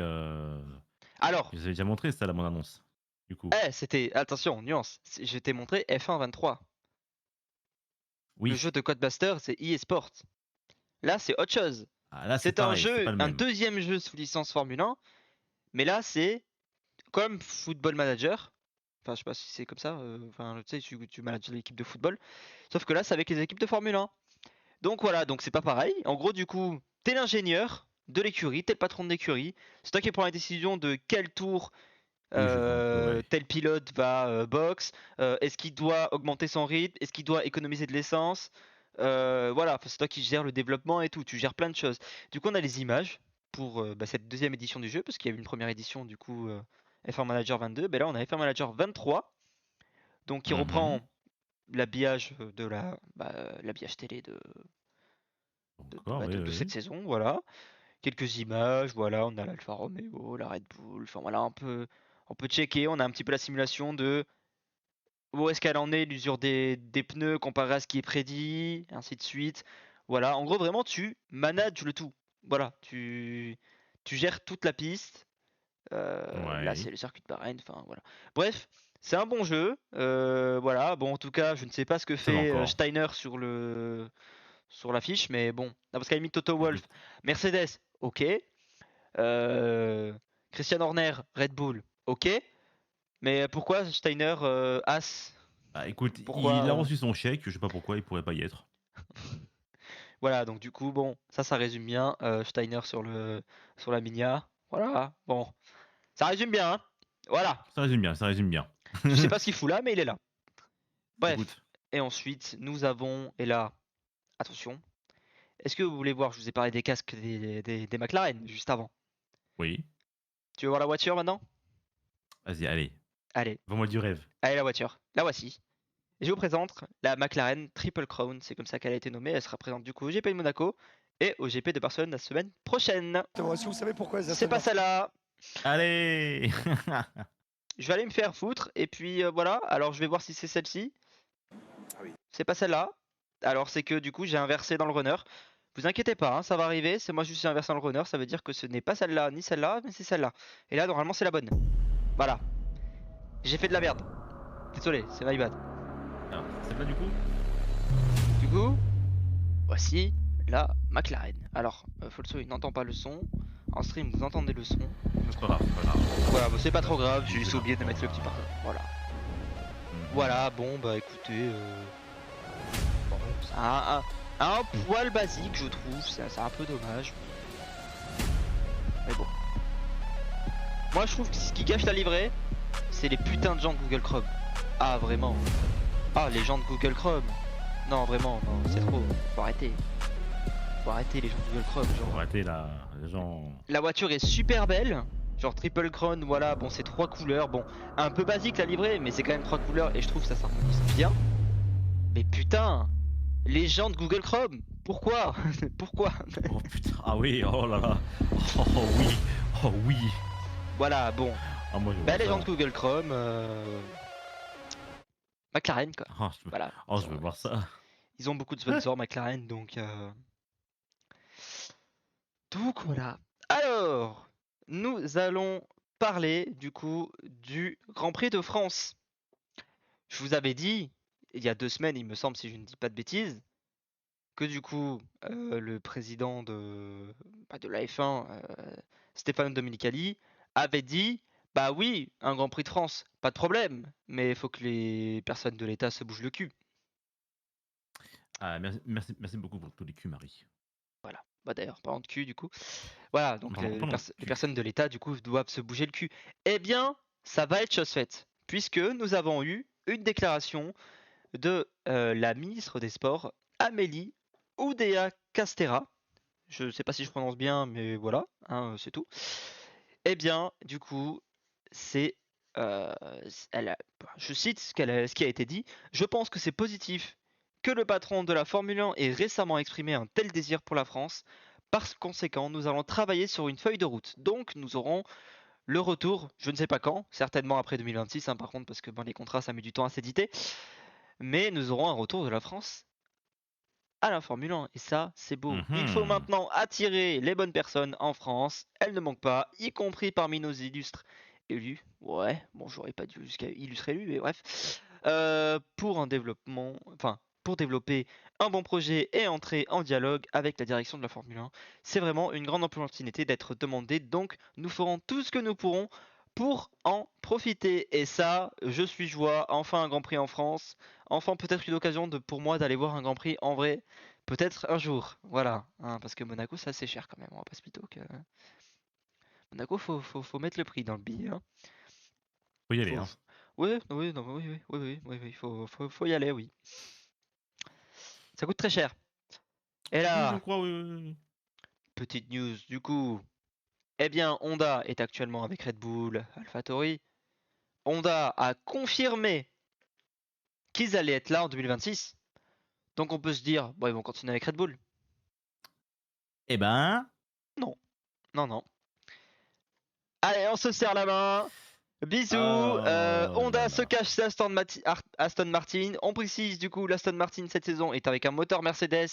Alors, Je vous avais déjà montré ça, la bande-annonce. Du coup. c'était, attention, nuance, je t'ai montré F1 23. Le Oui. jeu de Codemaster, c'est EA Sport. Là, c'est autre chose. Ah, là, c'est C'est un pareil, c'est jeu, pas le un même. deuxième jeu sous licence Formule 1, mais là, c'est comme Football Manager. Enfin, je sais pas si c'est comme ça. Enfin, tu sais, tu manages l'équipe de football. Sauf que là, c'est avec les équipes de Formule 1. Donc voilà, donc c'est pas pareil. En gros, du coup, t'es l'ingénieur de l'écurie, t'es le patron de l'écurie. C'est toi qui prends la décision de quel tour Oui, je vois un peu, ouais. tel pilote va box. Est-ce qu'il doit augmenter son rythme? Est-ce qu'il doit économiser de l'essence? Voilà, enfin, c'est toi qui gères le développement et tout. Tu gères plein de choses. Du coup, on a les images pour cette deuxième édition du jeu, parce qu'il y a eu une première édition, du coup, F1 Manager 22. Ben là, on a F1 Manager 23, donc qui Mhm. reprend l'habillage de l'habillage télé Encore, oui, de cette saison, voilà. Quelques images, voilà, on a l'Alfa Romeo, la Red Bull, enfin voilà, on peut checker, on a un petit peu la simulation de où est-ce qu'elle en est, l'usure des pneus comparé à ce qui est prédit, et ainsi de suite. Voilà, en gros, vraiment, tu manages le tout. Voilà, tu gères toute la piste. Là, Ouais. c'est le circuit de Bahreïn, enfin voilà. Bref, c'est un bon jeu. Voilà, bon, en tout cas, je ne sais pas ce que Ça va fait encore. Steiner sur l'affiche, mais bon. Non, parce qu'à la limite, Toto Wolff, Écoute. Mercedes, ok. Christian Horner, Red Bull, ok. Mais pourquoi Steiner, As? Ah, écoute, Pourquoi il a reçu son chèque, je sais pas pourquoi il pourrait pas y être. Voilà, donc du coup, bon, ça résume bien. Steiner sur la Minia. Voilà, bon. Ça résume bien, hein. Voilà. Ça résume bien, ça résume bien. Je sais pas ce qu'il fout là, mais il est là. Bref. Écoute, Et ensuite, nous avons, et là, attention. Est-ce que vous voulez voir, je vous ai parlé des casques des McLaren juste avant. oui, Tu veux voir la voiture maintenant? vas-y, allez, Allez, vends-moi du rêve. allez la voiture. La voici. Et je vous présente la McLaren Triple Crown, c'est comme ça qu'elle a été nommée. Elle sera présente du coup au GP de Monaco et au GP de Barcelone la semaine prochaine. Est-ce que vous savez pourquoi les C'est Aston pas Martin- celle-là. Allez. Je vais aller me faire foutre et puis voilà. Alors je vais voir si c'est celle-ci. C'est pas celle-là. Alors c'est que du coup j'ai inversé dans le runner. Vous inquiétez pas, hein, ça va arriver. C'est moi juste j'ai inversé dans le runner. Ça veut dire que ce n'est pas celle-là ni celle-là, mais c'est celle-là. Et là normalement c'est la bonne. Voilà. J'ai fait de la merde. Désolé, c'est my bad. Alors, c'est pas du coup. Du coup, voici la McLaren. Alors, Folso il n'entend pas le son. En stream vous entendez le son. C'est pas grave, c'est pas grave. Voilà, bah, c'est pas trop grave, j'ai C'est juste pas oublié de grave. mettre le petit parfum. Voilà. Mhm. Voilà, bon bah écoutez, bon, c'est un poil basique je trouve, c'est un peu dommage. Mais bon. Moi je trouve que ce qui gâche la livrée, c'est les putains de gens de Google Chrome. Ah vraiment. Ah les gens de Google Chrome. Non vraiment, non, c'est trop. Faut arrêter. Faut arrêter les gens de Google Chrome, genre. Faut arrêter là, les gens. La voiture est super belle. Genre triple crown, voilà, bon c'est 3 couleurs, bon un peu basique la livrée, mais c'est quand même 3 couleurs et je trouve que ça s'harmonise bien. Mais putain, les gens de Google Chrome, pourquoi? Pourquoi? Oh putain, ah oui, oh là là. Oh oui, oh oui. Voilà, bon, Ah moi je bah vois les ça. gens de Google Chrome, McLaren quoi, Oh, voilà. oh, je veux voir ça. Ils ont beaucoup de sponsors McLaren, donc voilà. Alors, nous allons parler du coup du Grand Prix de France. Je vous avais dit, il y a 2 semaines, il me semble, si je ne dis pas de bêtises, que du coup, le président de la F1, Stefano Domenicali, avait dit, bah oui, un Grand Prix de France, pas de problème, mais il faut que les personnes de l'État se bougent le cul. Ah, merci beaucoup pour tous les culs, Marie. Voilà. Bah d'ailleurs, parlant de cul, du coup. Voilà, donc Parlons de les cul. personnes de l'État, du coup, doivent se bouger le cul. Eh bien, ça va être chose faite, puisque nous avons eu une déclaration de la ministre des Sports, Amélie Oudéa Castéra. Je sais pas si je prononce bien, mais voilà, hein, c'est tout. Eh bien, du coup, c'est, je cite ce qui a été dit. Je pense que c'est positif que le patron de la Formule 1 ait récemment exprimé un tel désir pour la France. Par conséquent, nous allons travailler sur une feuille de route. Donc, nous aurons le retour, je ne sais pas quand, certainement après 2026, hein, par contre, parce que bon, les contrats, ça met du temps à s'éditer. Mais nous aurons un retour de la France à la Formule 1. Et ça, c'est beau. Il faut Mhm. maintenant attirer les bonnes personnes en France. Elles ne manquent pas, y compris parmi nos illustres élus. Ouais, bon, j'aurais pas dû jusqu'à illustre élu, mais bref. Pour un développement, enfin, pour développer un bon projet et entrer en dialogue avec la direction de la Formule 1. C'est vraiment une grande opportunité d'être demandé. Donc, nous ferons tout ce que nous pourrons pour en profiter. Et ça, je suis joie. Enfin, un Grand Prix en France. Enfin, peut-être une occasion pour moi d'aller voir un Grand Prix en vrai. Peut-être un jour. Voilà. Hein, parce que Monaco, ça c'est cher quand même. On va pas se mytho que. Monaco, faut mettre le prix dans le billet. Hein. Faut y aller, Faut- hein. Ouais, oui, non, oui, faut y aller, oui. Ça coûte très cher. Et Oui, je là, crois, oui, oui, oui. petite news du coup. Eh bien, Honda est actuellement avec Red Bull, AlphaTauri. Honda a confirmé qu'ils allaient être là en 2026. Donc on peut se dire, bon, ils vont continuer avec Red Bull. Eh ben, Non, non. Allez, on se serre la main. Bisous. Honda là se là. cache chez Aston Martin. On précise du coup, l'Aston Martin cette saison est avec un moteur Mercedes,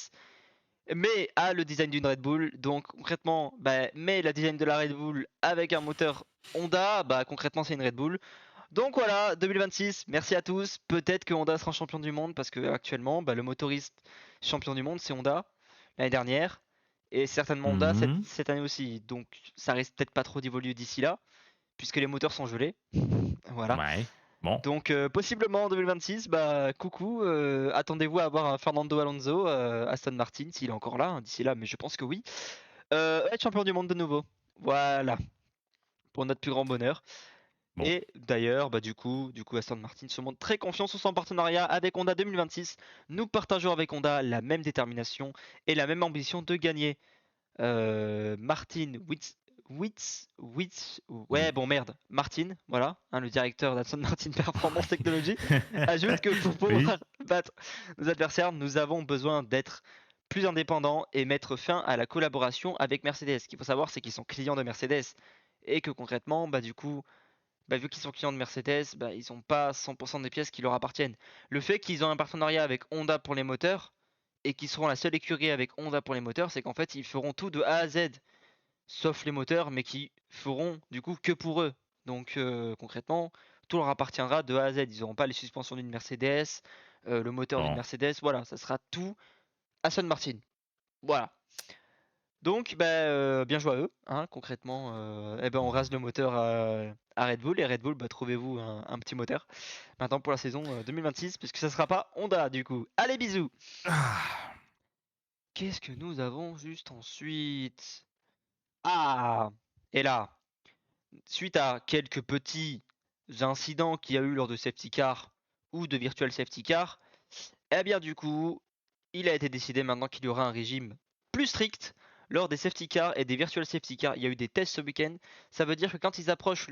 mais a le design d'une Red Bull. Donc concrètement, mais la design de la Red Bull avec un moteur Honda, concrètement c'est une Red Bull. Donc voilà, 2026, merci à tous. Peut-être que Honda sera champion du monde parce que actuellement, le motoriste champion du monde c'est Honda l'année dernière. et certainement Honda Mhm. cette année aussi. Donc ça risque peut-être pas trop d'évoluer d'ici là, puisque les moteurs sont gelés. Voilà. Ouais. Bon. Donc possiblement en 2026, bah coucou, attendez-vous à avoir un Fernando Alonso, Aston Martin, s'il est encore là, hein, d'ici là, mais je pense que oui. Être champion du monde de nouveau. Voilà, pour notre plus grand bonheur. Bon. Et d'ailleurs, bah du coup, Aston Martin se montre très confiant sur son partenariat avec Honda 2026. Nous partageons avec Honda la même détermination et la même ambition de gagner. Martin ouais bon merde, Martin, voilà, hein, le directeur d'Aston Martin Performance Technology, ajoute que pour Oui. pouvoir battre nos adversaires, nous avons besoin d'être plus indépendants et mettre fin à la collaboration avec Mercedes. Ce qu'il faut savoir, c'est qu'ils sont clients de Mercedes et que concrètement, bah du coup, bah, vu qu'ils sont clients de Mercedes, bah, ils n'ont pas 100% des pièces qui leur appartiennent. Le fait qu'ils ont un partenariat avec Honda pour les moteurs et qu'ils seront la seule écurie avec Honda pour les moteurs, c'est qu'en fait ils feront tout de A à Z, sauf les moteurs, mais qui feront du coup que pour eux. Donc concrètement, tout leur appartiendra de A à Z. Ils n'auront pas les suspensions d'une Mercedes, le moteur d'une Bon. Mercedes, voilà, ça sera tout Aston Martin. Voilà. Donc, bah, bien joué à eux, hein, concrètement. Eh ben, on rase le moteur à Red Bull et Red Bull, bah, trouvez-vous un petit moteur maintenant pour la saison 2026, puisque ça sera pas Honda du coup. Allez, bisous! Ah. Qu'est-ce que nous avons juste ensuite? Ah! Et là, suite à quelques petits incidents qu'il y a eu lors de safety car ou de virtual safety car, eh bien, du coup, il a été décidé maintenant qu'il y aura un régime plus strict lors des safety cars et des virtual safety cars. Il y a eu des tests ce week-end. Ça veut dire que quand ils approchent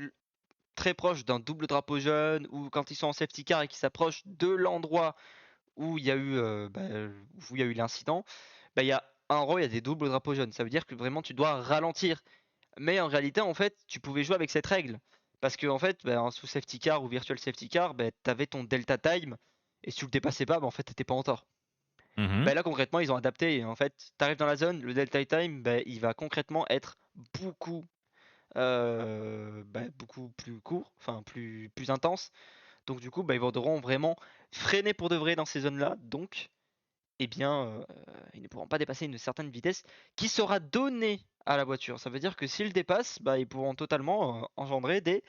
très proche d'un double drapeau jaune ou quand ils sont en safety car et qu'ils s'approchent de l'endroit où il y a eu, où il y a eu l'incident, bah, il y a il y a des doubles drapeaux jaunes. Ça veut dire que vraiment tu dois ralentir. Mais en réalité, en fait, tu pouvais jouer avec cette règle. Parce que en fait, bah, sous safety car ou virtual safety car, bah, tu avais ton delta time. Et si tu le dépassais pas, bah, en fait, t'étais pas en tort. Mhm. Bah là concrètement ils ont adapté et en fait tu arrives dans la zone, le delta time bah, il va concrètement être beaucoup beaucoup plus court, enfin plus intense. Donc du coup bah, ils devront vraiment freiner pour de vrai dans ces zones là. Donc eh bien ils ne pourront pas dépasser une certaine vitesse qui sera donnée à la voiture. Ça veut dire que s'ils dépassent, bah, ils pourront totalement engendrer des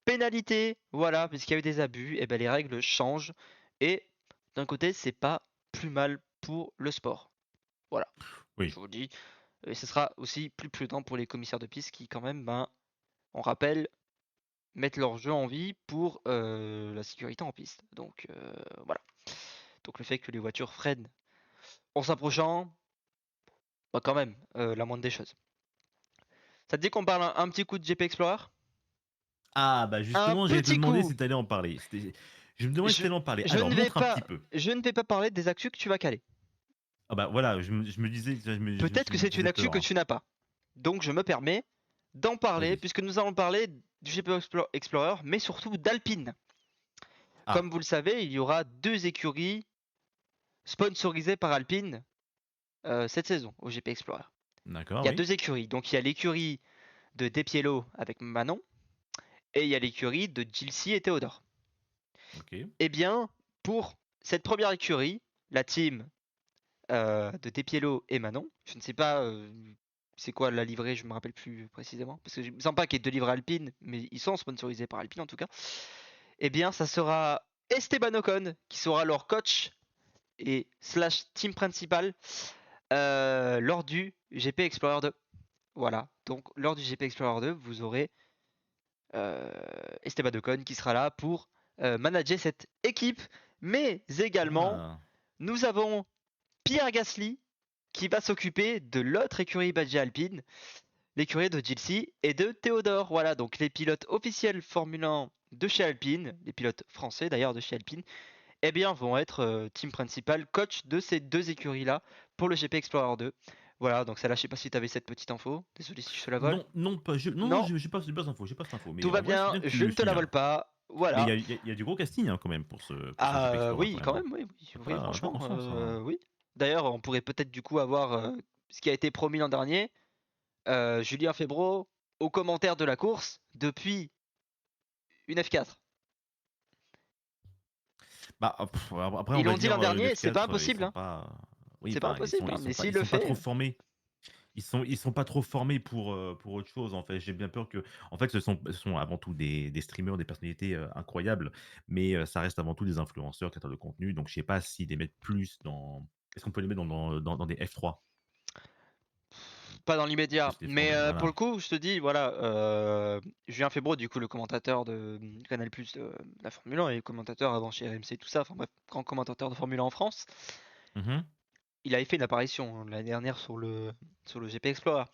pénalités. Voilà, puisqu'il y a eu des abus, et ben les règles changent. Et d'un côté c'est pas plus mal pour le sport. Voilà, je Oui. vous le dis. Et ce sera aussi plus prudent pour les commissaires de piste qui, quand même, ben, on rappelle, mettent leur jeu en vie pour la sécurité en piste. Donc voilà. Donc le fait que les voitures freinent en s'approchant, bah quand même, la moindre des choses. Ça te dit qu'on parle un petit coup de GP Explorer? Ah, bah Un justement, j'allais te petit demander coup! si t'allais en parler. Je me demandais si Je, t'allais en parler. je Alors, ne vais montre un pas, petit peu. je ne vais pas parler des actus que tu vas caler. Ah bah voilà, je me disais, Peut-être que je me c'est une faisais actu peur, que hein. tu n'as pas. Donc je me permets d'en parler, Vas-y. puisque nous allons parler du GP Explorer, mais surtout d'Alpine. Comme Ah, vous le savez, il y aura deux écuries sponsorisées par Alpine cette saison au GP Explorer. d'accord, Il y a oui. deux écuries. Donc il y a l'écurie de Depiello avec Manon et il y a l'écurie de Gilsey et Théodore. Ok. Eh bien, pour cette première écurie, la team de Depiello et Manon, je ne sais pas c'est quoi la livrée, je me rappelle plus précisément, parce que je me sens pas qu'il y ait deux livres Alpine, mais ils sont sponsorisés par Alpine en tout cas. Eh bien, ça sera Esteban Ocon qui sera leur coach et slash team principal lors du GP Explorer 2. Voilà, donc lors du GP Explorer 2, vous aurez Esteban Ocon qui sera là pour manager cette équipe, mais également Ah, nous avons Pierre Gasly qui va s'occuper de l'autre écurie Badge Alpine, l'écurie de Gilsey et de Théodore. Voilà, donc les pilotes officiels Formule 1 de chez Alpine, les pilotes français d'ailleurs de chez Alpine, eh bien, vont être team principal, coach de ces deux écuries-là pour le GP Explorer 2. Voilà, donc ça là, je sais pas si tu avais cette petite info. Désolé si je te la vole. non, non, pas, non, Non, j'ai pas cette info, j'ai pas cette info. tout Mais va en vrai, c'est bien, bien que tu je le ne te la signales. vole pas. Mais Voilà. il y a du gros casting hein, quand même pour ce GP Ah Explorer quand oui, même, quand hein. même, oui, oui, On fait franchement, confiance, hein. oui. D'ailleurs, on pourrait peut-être du coup avoir ce qui a été promis l'an dernier, Julien Febvre aux commentaires de la course depuis une F4. Bah, après, on Ils va l'ont dit dire l'an dernier, c'est pas l'F4, ils impossible, sont hein. pas. Oui, C'est pas enfin, impossible, hein, mais ils s'il le sont pas fait, trop formés. Ils sont pas trop formés pour autre chose, en fait. J'ai bien peur que en fait, ce sont avant tout des streamers, des personnalités, incroyables, mais ça reste avant tout des influenceurs, créateurs de contenu, donc je sais pas s'ils les mettent plus dans est-ce qu'on peut les mettre dans des F3? Pas dans l'immédiat, Plus les mais former, pour le voilà. coup, je te dis, voilà, Julien Febvre, du coup, le commentateur de Canal+ de la Formule 1 et commentateur avant chez RMC, tout ça, enfin bref, grand commentateur de Formule 1 en France, Mmh. il avait fait une apparition l'année dernière sur le GP Explorer.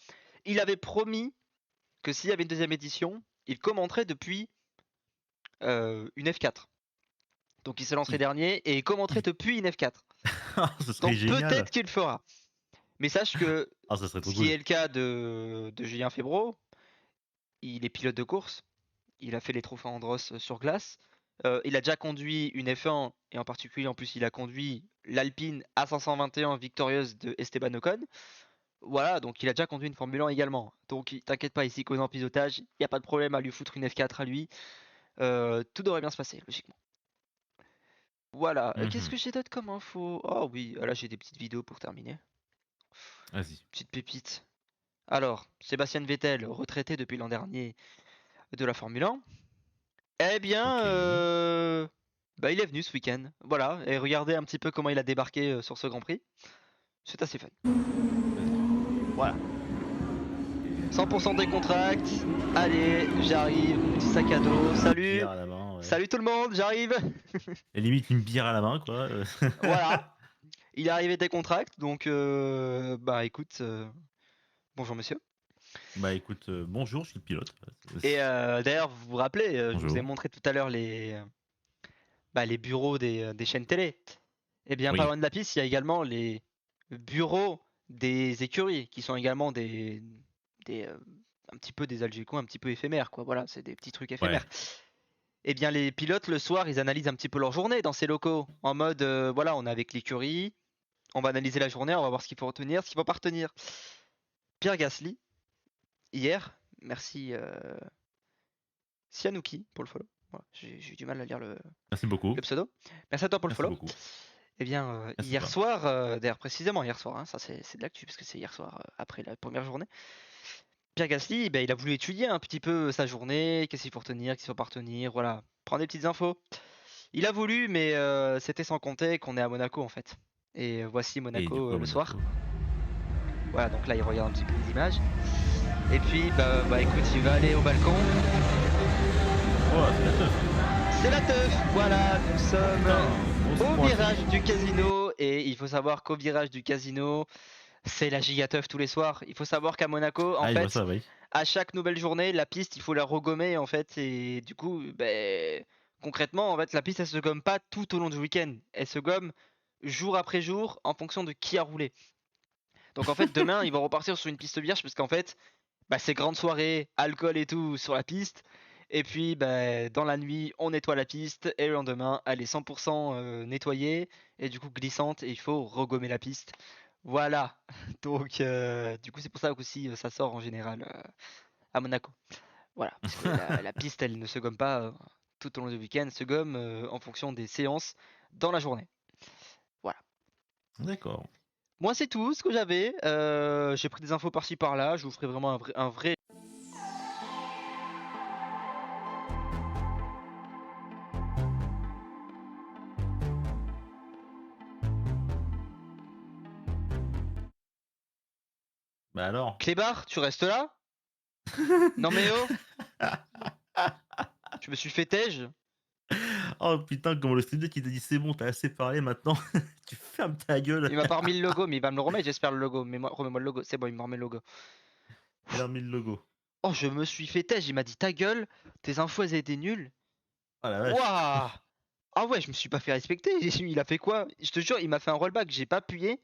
Il avait promis que s'il y avait une deuxième édition, il commenterait depuis une F4. Donc il s'est lancé Il dernier et il commenterait il depuis une F4. ce serait Donc génial! peut-être qu'il le fera. Mais sache que Ah, ça serait trop ce qui cool. est le cas de Julien Febvre, il est pilote de course. Il a fait les trophées Andros sur glace. Il a déjà conduit une F1 et en particulier en plus il a conduit l'Alpine A521 victorieuse de Esteban Ocon. Voilà, donc il a déjà conduit une Formule 1 également. Donc t'inquiète pas, ici connaît en pilotage, il n'y a pas de problème à lui foutre une F4 à lui. Tout devrait bien se passer, logiquement. Voilà, qu'est-ce Mmh. que j'ai d'autre comme info? Oh oui, là j'ai des petites vidéos pour terminer. Vas-y. Petite pépite. Alors, Sébastien Vettel, retraité depuis l'an dernier de la Formule 1. Eh bien, OK. bah, il est venu ce week-end. Voilà, et regardez un petit peu comment il a débarqué sur ce Grand Prix. C'est assez fun. Vas-y. Voilà. 100% des contracts. Allez, j'arrive. Petit sac à dos. Salut. Bière à la main, ouais. Salut tout le monde, j'arrive. Et limite une bière à la main, quoi, Voilà. Il est arrivé des contracts, donc bah écoute, bonjour monsieur. Bah, écoute, bonjour, je suis le pilote. Et d'ailleurs, vous vous rappelez, je vous ai Bonjour. montré tout à l'heure les bureaux des chaînes télé. Eh bien, pas Oui. loin de la piste, il y a également les bureaux des écuries, qui sont également des un petit peu des Algeco, un petit peu éphémères, quoi. Voilà, c'est des petits trucs éphémères. Ouais. Eh bien, les pilotes, le soir, ils analysent un petit peu leur journée dans ces locaux, en mode, voilà, on est avec l'écurie, on va analyser la journée, on va voir ce qu'il faut retenir, ce qu'il faut pas retenir. Pierre Gasly, hier, merci Sianouki pour le follow. Voilà, j'ai eu du mal à lire Merci beaucoup. le pseudo. Merci à toi pour le Merci follow. beaucoup. Eh bien, Merci à hier toi. soir, d'ailleurs précisément hier soir, hein, ça c'est de l'actu parce que c'est hier soir après la première journée. Pierre Gasly, ben, il a voulu étudier un petit peu sa journée, qu'est-ce qu'il faut retenir, qu'est-ce qu'il faut pas retenir, voilà, prendre des petites infos. Il a voulu, mais c'était sans compter qu'on est à Monaco en fait. Et voici Et du Monaco coup, à le soir. Monaco. Voilà, donc là il regarde un petit peu les images. Et puis, bah écoute, il va aller au balcon. Oh, c'est la teuf! C'est la teuf, voilà, nous sommes Putain, grosse au pointure. virage du casino. Et il faut savoir qu'au virage du casino, c'est la giga teuf tous les soirs. Il faut savoir qu'à Monaco, en Ah, je vois fait, ça, oui. à chaque nouvelle journée, la piste, il faut la regommer en fait. Et du coup, ben, concrètement, en fait, la piste, elle se gomme pas tout au long du week-end. Elle se gomme jour après jour en fonction de qui a roulé. Donc en fait, demain, ils vont repartir sur une piste vierge parce qu'en fait, bah, c'est grande soirée, alcool et tout sur la piste. Et puis, bah, dans la nuit, on nettoie la piste et le lendemain, elle est 100% nettoyée et du coup glissante et il faut regommer la piste. Voilà. Donc, du coup, c'est pour ça qu'aussi ça sort en général à Monaco. Voilà, parce que la piste, elle ne se gomme pas tout au long du week-end, elle se gomme en fonction des séances dans la journée. Voilà. D'accord. Moi, c'est tout ce que j'avais. J'ai pris des infos par-ci par-là. Je vous ferai vraiment un vrai. Bah, alors? Clébard, tu restes là? Non mais oh, je me suis fait tège. Oh putain, comment le Stream Deck il t'a dit: «C'est bon, tu assez parlé maintenant, tu fermes ta gueule». Il m'a pas remis le logo, mais il va me le remettre, j'espère le logo. Mais remets-moi le logo, c'est bon, il me remet le logo. Il a remis le logo. Oh, je me suis fait tège, il m'a dit ta gueule, tes infos elles étaient nulles. Oh la vache! Waouh! Ah ouais, je me suis pas fait respecter. Il a fait quoi? Je te jure, il m'a fait un rollback, j'ai pas appuyé.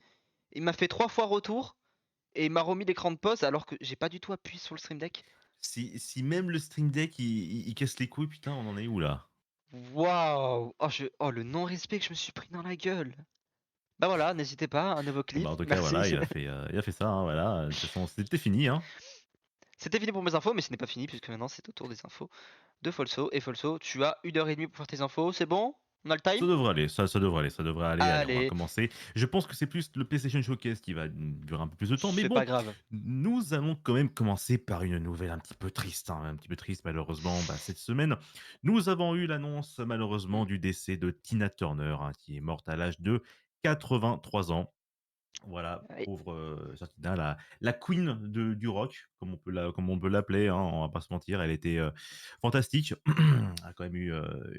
Il m'a fait 3 fois retour et il m'a remis l'écran de pause alors que j'ai pas du tout appuyé sur le stream deck. Si même le Stream Deck il casse les couilles, putain, on en est où là? Waouh! Oh, le non-respect que je me suis pris dans la gueule. Bah voilà, n'hésitez pas, un nouveau Bon clip, bah, en tout cas, merci. voilà, il a fait ça, hein, voilà, de toute façon, c'était fini, hein. C'était fini pour mes infos, mais ce n'est pas fini puisque maintenant c'est au tour des infos de Folso. Et Folso, tu as 1h30 pour faire tes infos, c'est bon? On a le Ça time? devrait aller, ça devrait aller, ça devrait aller. Allez, on va Allez, commencer. Je pense que c'est plus le PlayStation Showcase qui va durer un peu plus de temps, mais c'est bon, pas grave. nous allons quand même commencer par une nouvelle un petit peu triste, hein, un petit peu triste malheureusement. Cette semaine, nous avons eu l'annonce malheureusement du décès de Tina Turner, hein, qui est morte à l'âge de 83 ans. Voilà, Allez. pauvre Tina, la queen du rock, comme on peut l'appeler, hein, on va pas se mentir. Elle était fantastique. Elle a quand même eu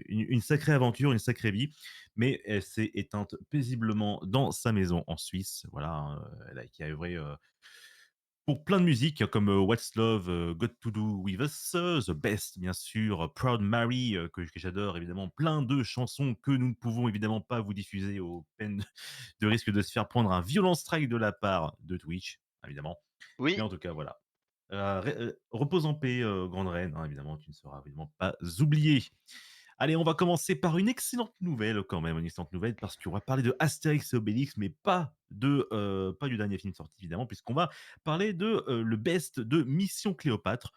une sacrée aventure, une sacrée vie, mais elle s'est éteinte paisiblement dans sa maison en Suisse. Voilà, hein, qui a œuvré pour plein de musiques comme What's Love, Got to Do With Us, The Best, bien sûr, Proud Mary, que j'adore évidemment, plein de chansons que nous ne pouvons évidemment pas vous diffuser aux peines de risque de se faire prendre un violent strike de la part de Twitch, évidemment. Mais Oui, en tout cas, voilà. Repose en paix, grande reine, hein, évidemment, tu ne seras évidemment pas oublié. Allez, on va commencer par une excellente nouvelle quand même, une excellente nouvelle parce qu'on va parler de Astérix et Obélix, mais pas du dernier film sorti évidemment, puisqu'on va parler de le best de Mission Cléopâtre.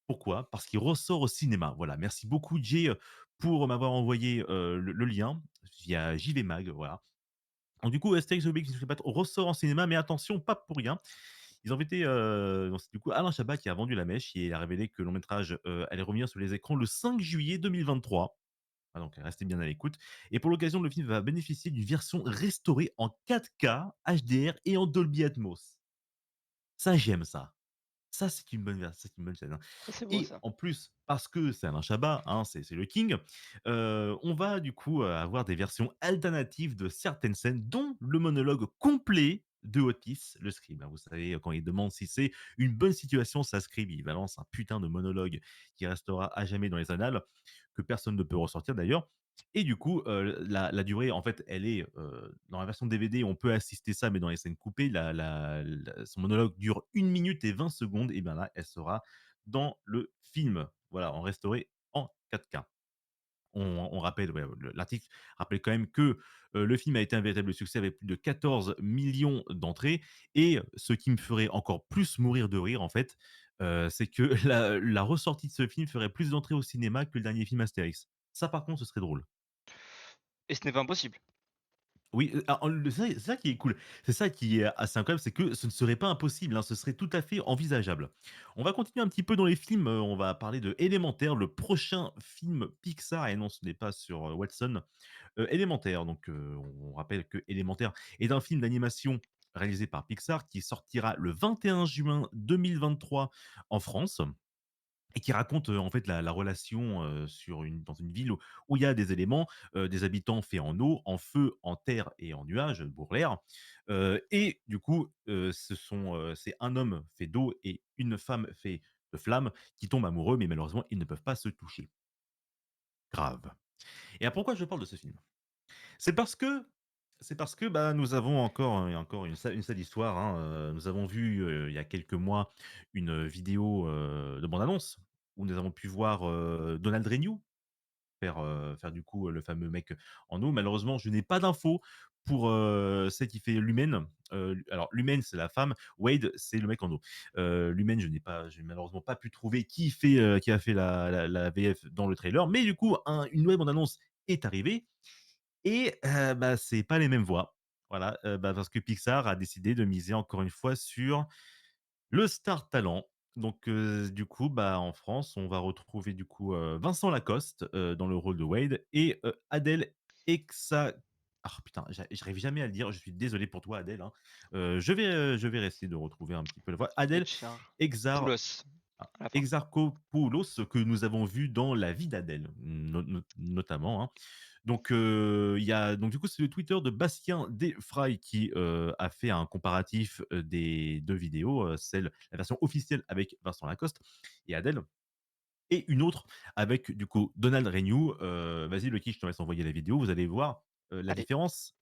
Pourquoi? Parce qu'il ressort au cinéma. Voilà, merci beaucoup Jay pour m'avoir envoyé le lien via JV Mag, voilà. Donc du coup, Astérix et Obélix Mission Cléopâtre ressort en cinéma, mais attention, pas pour rien. Ils ont été, donc c'est du coup Alain Chabat qui a vendu la mèche et il a révélé que le long métrage allait revenir sur les écrans le 5 juillet 2023. Ah, donc restez bien à l'écoute. Et pour l'occasion, le film va bénéficier d'une version restaurée en 4K, HDR et en Dolby Atmos. Ça, j'aime ça. Ça, c'est une bonne version, c'est une bonne scène, hein. ça c'est beau Et ça. en plus, parce que c'est Alain Chabat, hein, c'est le king, on va du coup avoir des versions alternatives de certaines scènes, dont le monologue complet de Otis, le scribe, hein. Vous savez, quand il demande si c'est une bonne situation, ça scribe, il balance un putain de monologue qui restera à jamais dans les annales, que personne ne peut ressortir d'ailleurs. Et du coup, la durée, en fait, elle est dans la version DVD, on peut assister ça, mais dans les scènes coupées, son monologue dure 1 minute et 20 secondes. Et bien là, elle sera dans le film, voilà, en restauré en 4K. On rappelle, ouais, l'article rappelle quand même que le film a été un véritable succès avec plus de 14 millions d'entrées. Et ce qui me ferait encore plus mourir de rire, en fait, c'est que la ressortie de ce film ferait plus d'entrées au cinéma que le dernier film Astérix. Ça, par contre, ce serait drôle. Et ce n'est pas impossible. Oui, alors c'est ça qui est cool. C'est ça qui est assez incroyable, c'est que ce ne serait pas impossible, hein, ce serait tout à fait envisageable. On va continuer un petit peu dans les films, on va parler de Élémentaire, le prochain film Pixar et non, ce n'est pas sur, Watson. Élémentaire, donc on rappelle que Élémentaire est un film d'animation réalisé par Pixar qui sortira le 21 juin 2023 en France. Et qui raconte, en fait la relation, dans une ville où il y a des éléments, des habitants faits en eau, en feu, en terre et en nuages, pour l'air. Et du coup, c'est un homme fait d'eau et une femme fait de flamme qui tombent amoureux, mais malheureusement, ils ne peuvent pas se toucher. Grave. Et alors pourquoi je parle de ce film? C'est parce que bah, nous avons encore une sale histoire, hein, nous avons vu, il y a quelques mois, une vidéo, de bande annonce où nous avons pu voir, Donald Renew faire du coup, le fameux mec en eau. Malheureusement, je n'ai pas d'infos pour, celle qui fait Lumen. Alors Lumen, c'est la femme, Wade, c'est le mec en eau. Lumen, j'ai malheureusement pas pu trouver qui a fait la VF dans le trailer, mais du coup, une nouvelle bande annonce est arrivée et bah, c'est pas les mêmes voix. Voilà, bah, parce que Pixar a décidé de miser encore une fois sur le star talent. Donc du coup, bah, en France, on va retrouver du coup, Vincent Lacoste, dans le rôle de Wade et Adèle Exa ah putain, j'arrive jamais à le dire, je suis désolé pour toi Adèle, hein. Je vais essayer de retrouver un petit peu la voix. Adèle Edgar Exar Poulos ah, à la fin. Exarchopoulos que nous avons vu dans La vie d'Adèle, notamment, hein. Donc, il y a donc du coup, c'est le Twitter de Bastien Desfray qui, a fait un comparatif, des 2 vidéos, la version officielle avec Vincent Lacoste et Adèle et une autre avec du coup Donald Renew. Vas-y Lucky, je te laisse envoyer la vidéo, vous allez voir, la Allez. différence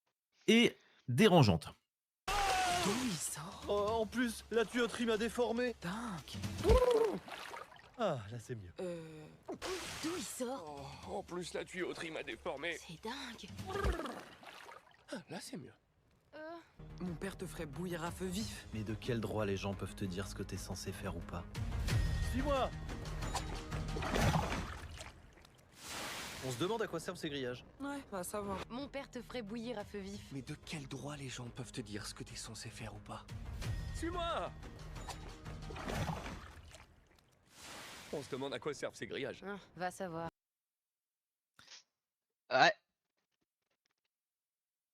est dérangeante. D'où il sort? Oh, en plus, la tuyauterie m'a déformé. Dingue. Ah, là c'est mieux. D'où il sort? Oh, en plus, la tuyauterie m'a déformé. C'est dingue. Ah, là, c'est mieux. Mon père te ferait bouillir à feu vif. Mais de quel droit les gens peuvent te dire ce que t'es censé faire ou pas? Suis-moi. On se demande à quoi servent ces grillages. Ouais, va savoir. Mon père te ferait bouillir à feu vif. Mais de quel droit les gens peuvent te dire ce que t'es censé faire ou pas? Suis-moi! On se demande à quoi servent ces grillages. Va savoir. Ouais,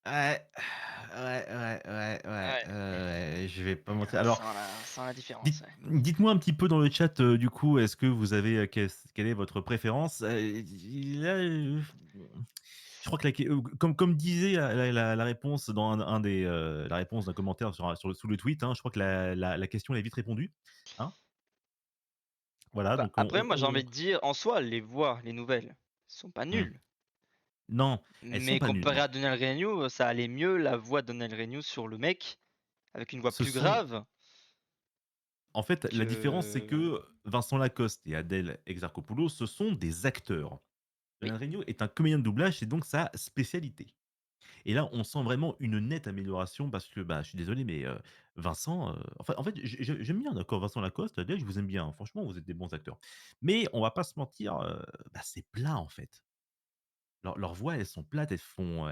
Ouais, ouais, je vais pas mentir. Alors, sans la différence. dites, Ouais. dites-moi un petit peu dans le chat, du coup, est-ce que vous avez, quelle est votre préférence? Là, je crois que comme disait la réponse dans un des, la réponse d'un commentaire sous le tweet, hein, je crois que la question elle est vite répondue, hein. Voilà, Bah, donc après, moi j'ai envie de dire, en soi, les voix, les nouvelles, sont pas Mmh. nulles. Non, elles sont Mais pas nulles, comparé non. à Daniel Reynaud, ça allait mieux la voix de Daniel Reynaud sur le mec, avec une voix Ce plus sont grave En fait, la différence, c'est que. que Vincent Lacoste et Adèle Exarchopoulos, ce sont des acteurs. Oui. Daniel Reynaud est un comédien de doublage, c'est donc sa spécialité. Et là, on sent vraiment une nette amélioration parce que, bah, je suis désolé, mais Vincent, en fait, j'aime bien, d'accord, Vincent Lacoste, Adèle, je vous aime bien, hein, franchement, vous êtes des bons acteurs. Mais on va pas se mentir, bah, c'est plat, en fait. Leurs voix, elles sont plates, elles font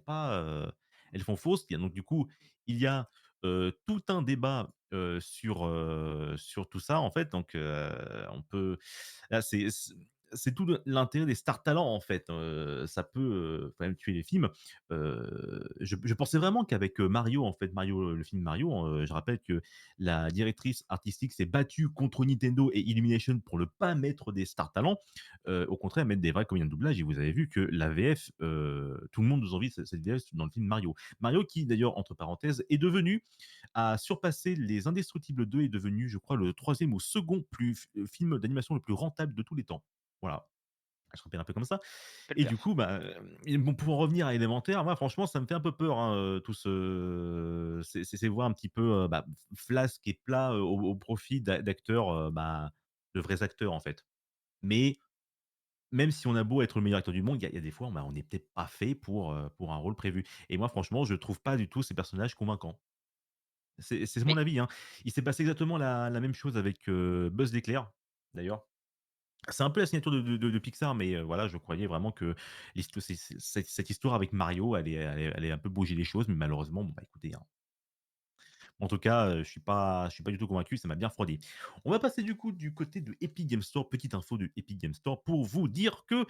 pas, elles font fausses. Il y a donc du coup, il y a, tout un débat, sur tout ça, en fait, donc on peut là, c'est tout l'intérêt des stars talents, en fait, ça peut, quand même tuer les films. Je pensais vraiment qu'avec, Mario, en fait, Mario, le film Mario, je rappelle que la directrice artistique s'est battue contre Nintendo et Illumination pour ne pas mettre des stars talents. Au contraire, mettre des vrais comédiens de doublage et vous avez vu que la VF, tout le monde nous envie cette VF dans le film Mario. Mario qui d'ailleurs, entre parenthèses, a surpassé Les Indestructibles 2, est devenu, je crois, le troisième ou second film d'animation le plus rentable de tous les temps. Voilà, je rappelle un peu comme ça. Belle Et du perf. coup, bah, bon, pour en revenir à Élémentaire, moi franchement, ça me fait un peu peur, hein, tout ces voix un petit peu, bah, flasques et plats, au profit d'acteurs, bah, de vrais acteurs, en fait. Mais même si on a beau être le meilleur acteur du monde, il y a des fois, bah, on n'est peut-être pas fait pour un rôle prévu. Et moi, franchement, je trouve pas du tout ces personnages convaincants. C'est mon Oui, avis, hein. Il s'est passé exactement la même chose avec, Buzz l'éclair, d'ailleurs. C'est un peu la signature de Pixar, mais voilà, je croyais vraiment que cette histoire avec Mario allait un peu bouger les choses, mais malheureusement, bon, bah, écoutez, hein. En tout cas, je suis pas du tout convaincu, ça m'a bien refroidi. On va passer du coup du côté de Epic Game Store, petite info de Epic Game Store pour vous dire que,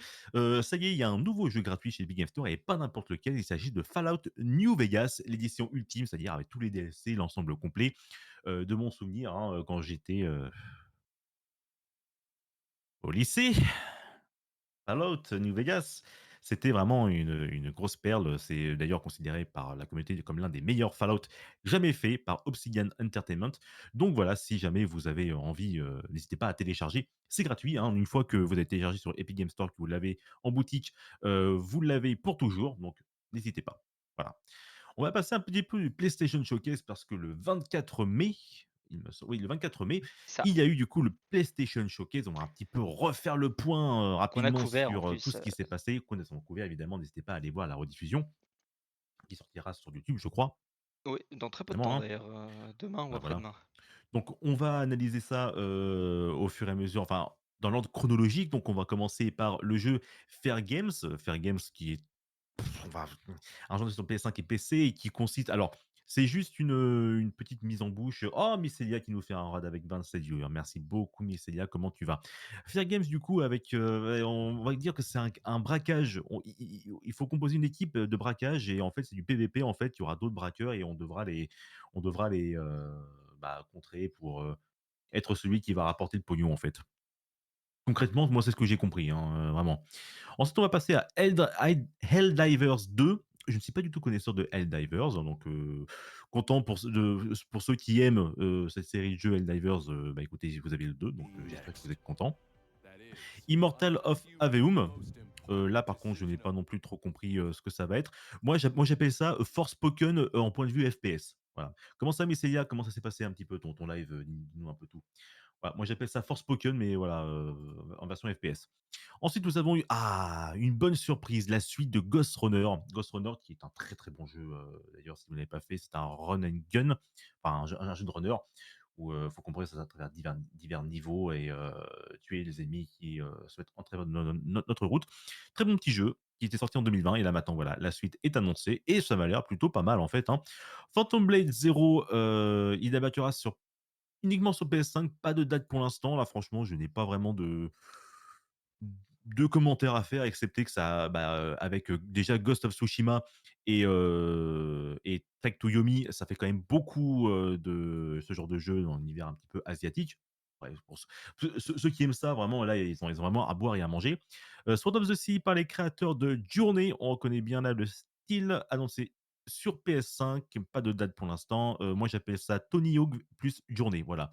ça y est, il y a un nouveau jeu gratuit chez Epic Game Store et pas n'importe lequel, il s'agit de Fallout New Vegas, l'édition ultime, c'est-à-dire avec tous les DLC, l'ensemble complet. De mon souvenir, hein, quand j'étais, au lycée, Fallout New Vegas, c'était vraiment une grosse perle. C'est d'ailleurs considéré par la communauté comme l'un des meilleurs Fallout jamais fait par Obsidian Entertainment. Donc voilà, si jamais vous avez envie, n'hésitez pas à télécharger. C'est gratuit, hein. Une fois que vous avez téléchargé sur Epic Game Store, que vous l'avez en boutique, vous l'avez pour toujours. Donc n'hésitez pas. Voilà. On va passer un petit peu du PlayStation Showcase parce que le 24 mai, oui, le 24 mai, ça. il y a eu du coup le PlayStation Showcase. On va un petit peu refaire le point Qu'on a rapidement couvert en sur tout plus. ce qui s'est passé. Qu'on a couvert évidemment, n'hésitez pas à aller voir la rediffusion qui sortira sur YouTube, je crois. Oui, dans très peu de Évidemment, temps hein. d'ailleurs. Demain ou Bah, voilà. après-demain. Donc, on va analyser ça au fur et à mesure, enfin, dans l'ordre chronologique. Donc, on va commencer par le jeu Fair Games. Fair Games qui est on va un jeu sur PS5 et PC et qui consiste alors, c'est juste une petite mise en bouche. Oh, Mycelia qui nous fait un raid avec 27 viewers. Merci beaucoup Mycelia, comment tu vas? Fair Games du coup avec, on va dire que c'est un braquage. Il faut composer une équipe de braquage et en fait, c'est du PVP en fait. Il y aura d'autres braqueurs et on devra les, bah, contrer pour, être celui qui va rapporter le pognon en fait. Concrètement, moi, c'est ce que j'ai compris, hein, vraiment. Ensuite, on va passer à Helldivers 2. Je ne suis pas du tout connaisseur de Helldivers, hein, donc content pour ceux qui aiment, cette série de jeux Helldivers, bah, écoutez, vous avez le 2, donc j'espère que vous êtes contents. Immortal of Aveum, là, par contre, je n'ai pas non plus trop compris, ce que ça va être. Moi, j'appelle ça, Forspoken, en point de vue FPS. Voilà. Comment ça, Messelia? Comment ça s'est passé un petit peu ton live? Dis-nous un peu tout. Voilà, moi j'appelle ça Forspoken, mais voilà, en version FPS. Ensuite, nous avons eu une bonne surprise, la suite de Ghost Runner. Ghost Runner qui est un très, très bon jeu, d'ailleurs si vous ne l'avez pas fait, c'est un run and gun, enfin un jeu de runner où il faut composer ça à travers divers niveaux et tuer les ennemis qui se mettent en travers de notre route. Très bon petit jeu qui était sorti en 2020 et là maintenant voilà, la suite est annoncée et ça m'a l'air plutôt pas mal en fait, hein. Phantom Blade 0, il débattra uniquement sur PS5, pas de date pour l'instant. Là franchement, je n'ai pas vraiment de commentaires à faire, excepté que ça, avec déjà Ghost of Tsushima et Trek to Yomi, ça fait quand même beaucoup de ce genre de jeu dans l'univers un petit peu asiatique. Ouais, pour ceux qui aiment ça, vraiment, là, ils ont vraiment à boire et à manger. Sword of the Sea par les créateurs de Journey, on reconnaît bien là le style, annoncé sur PS5, pas de date pour l'instant. Moi, j'appelle ça Tony Hawk plus Journey, voilà.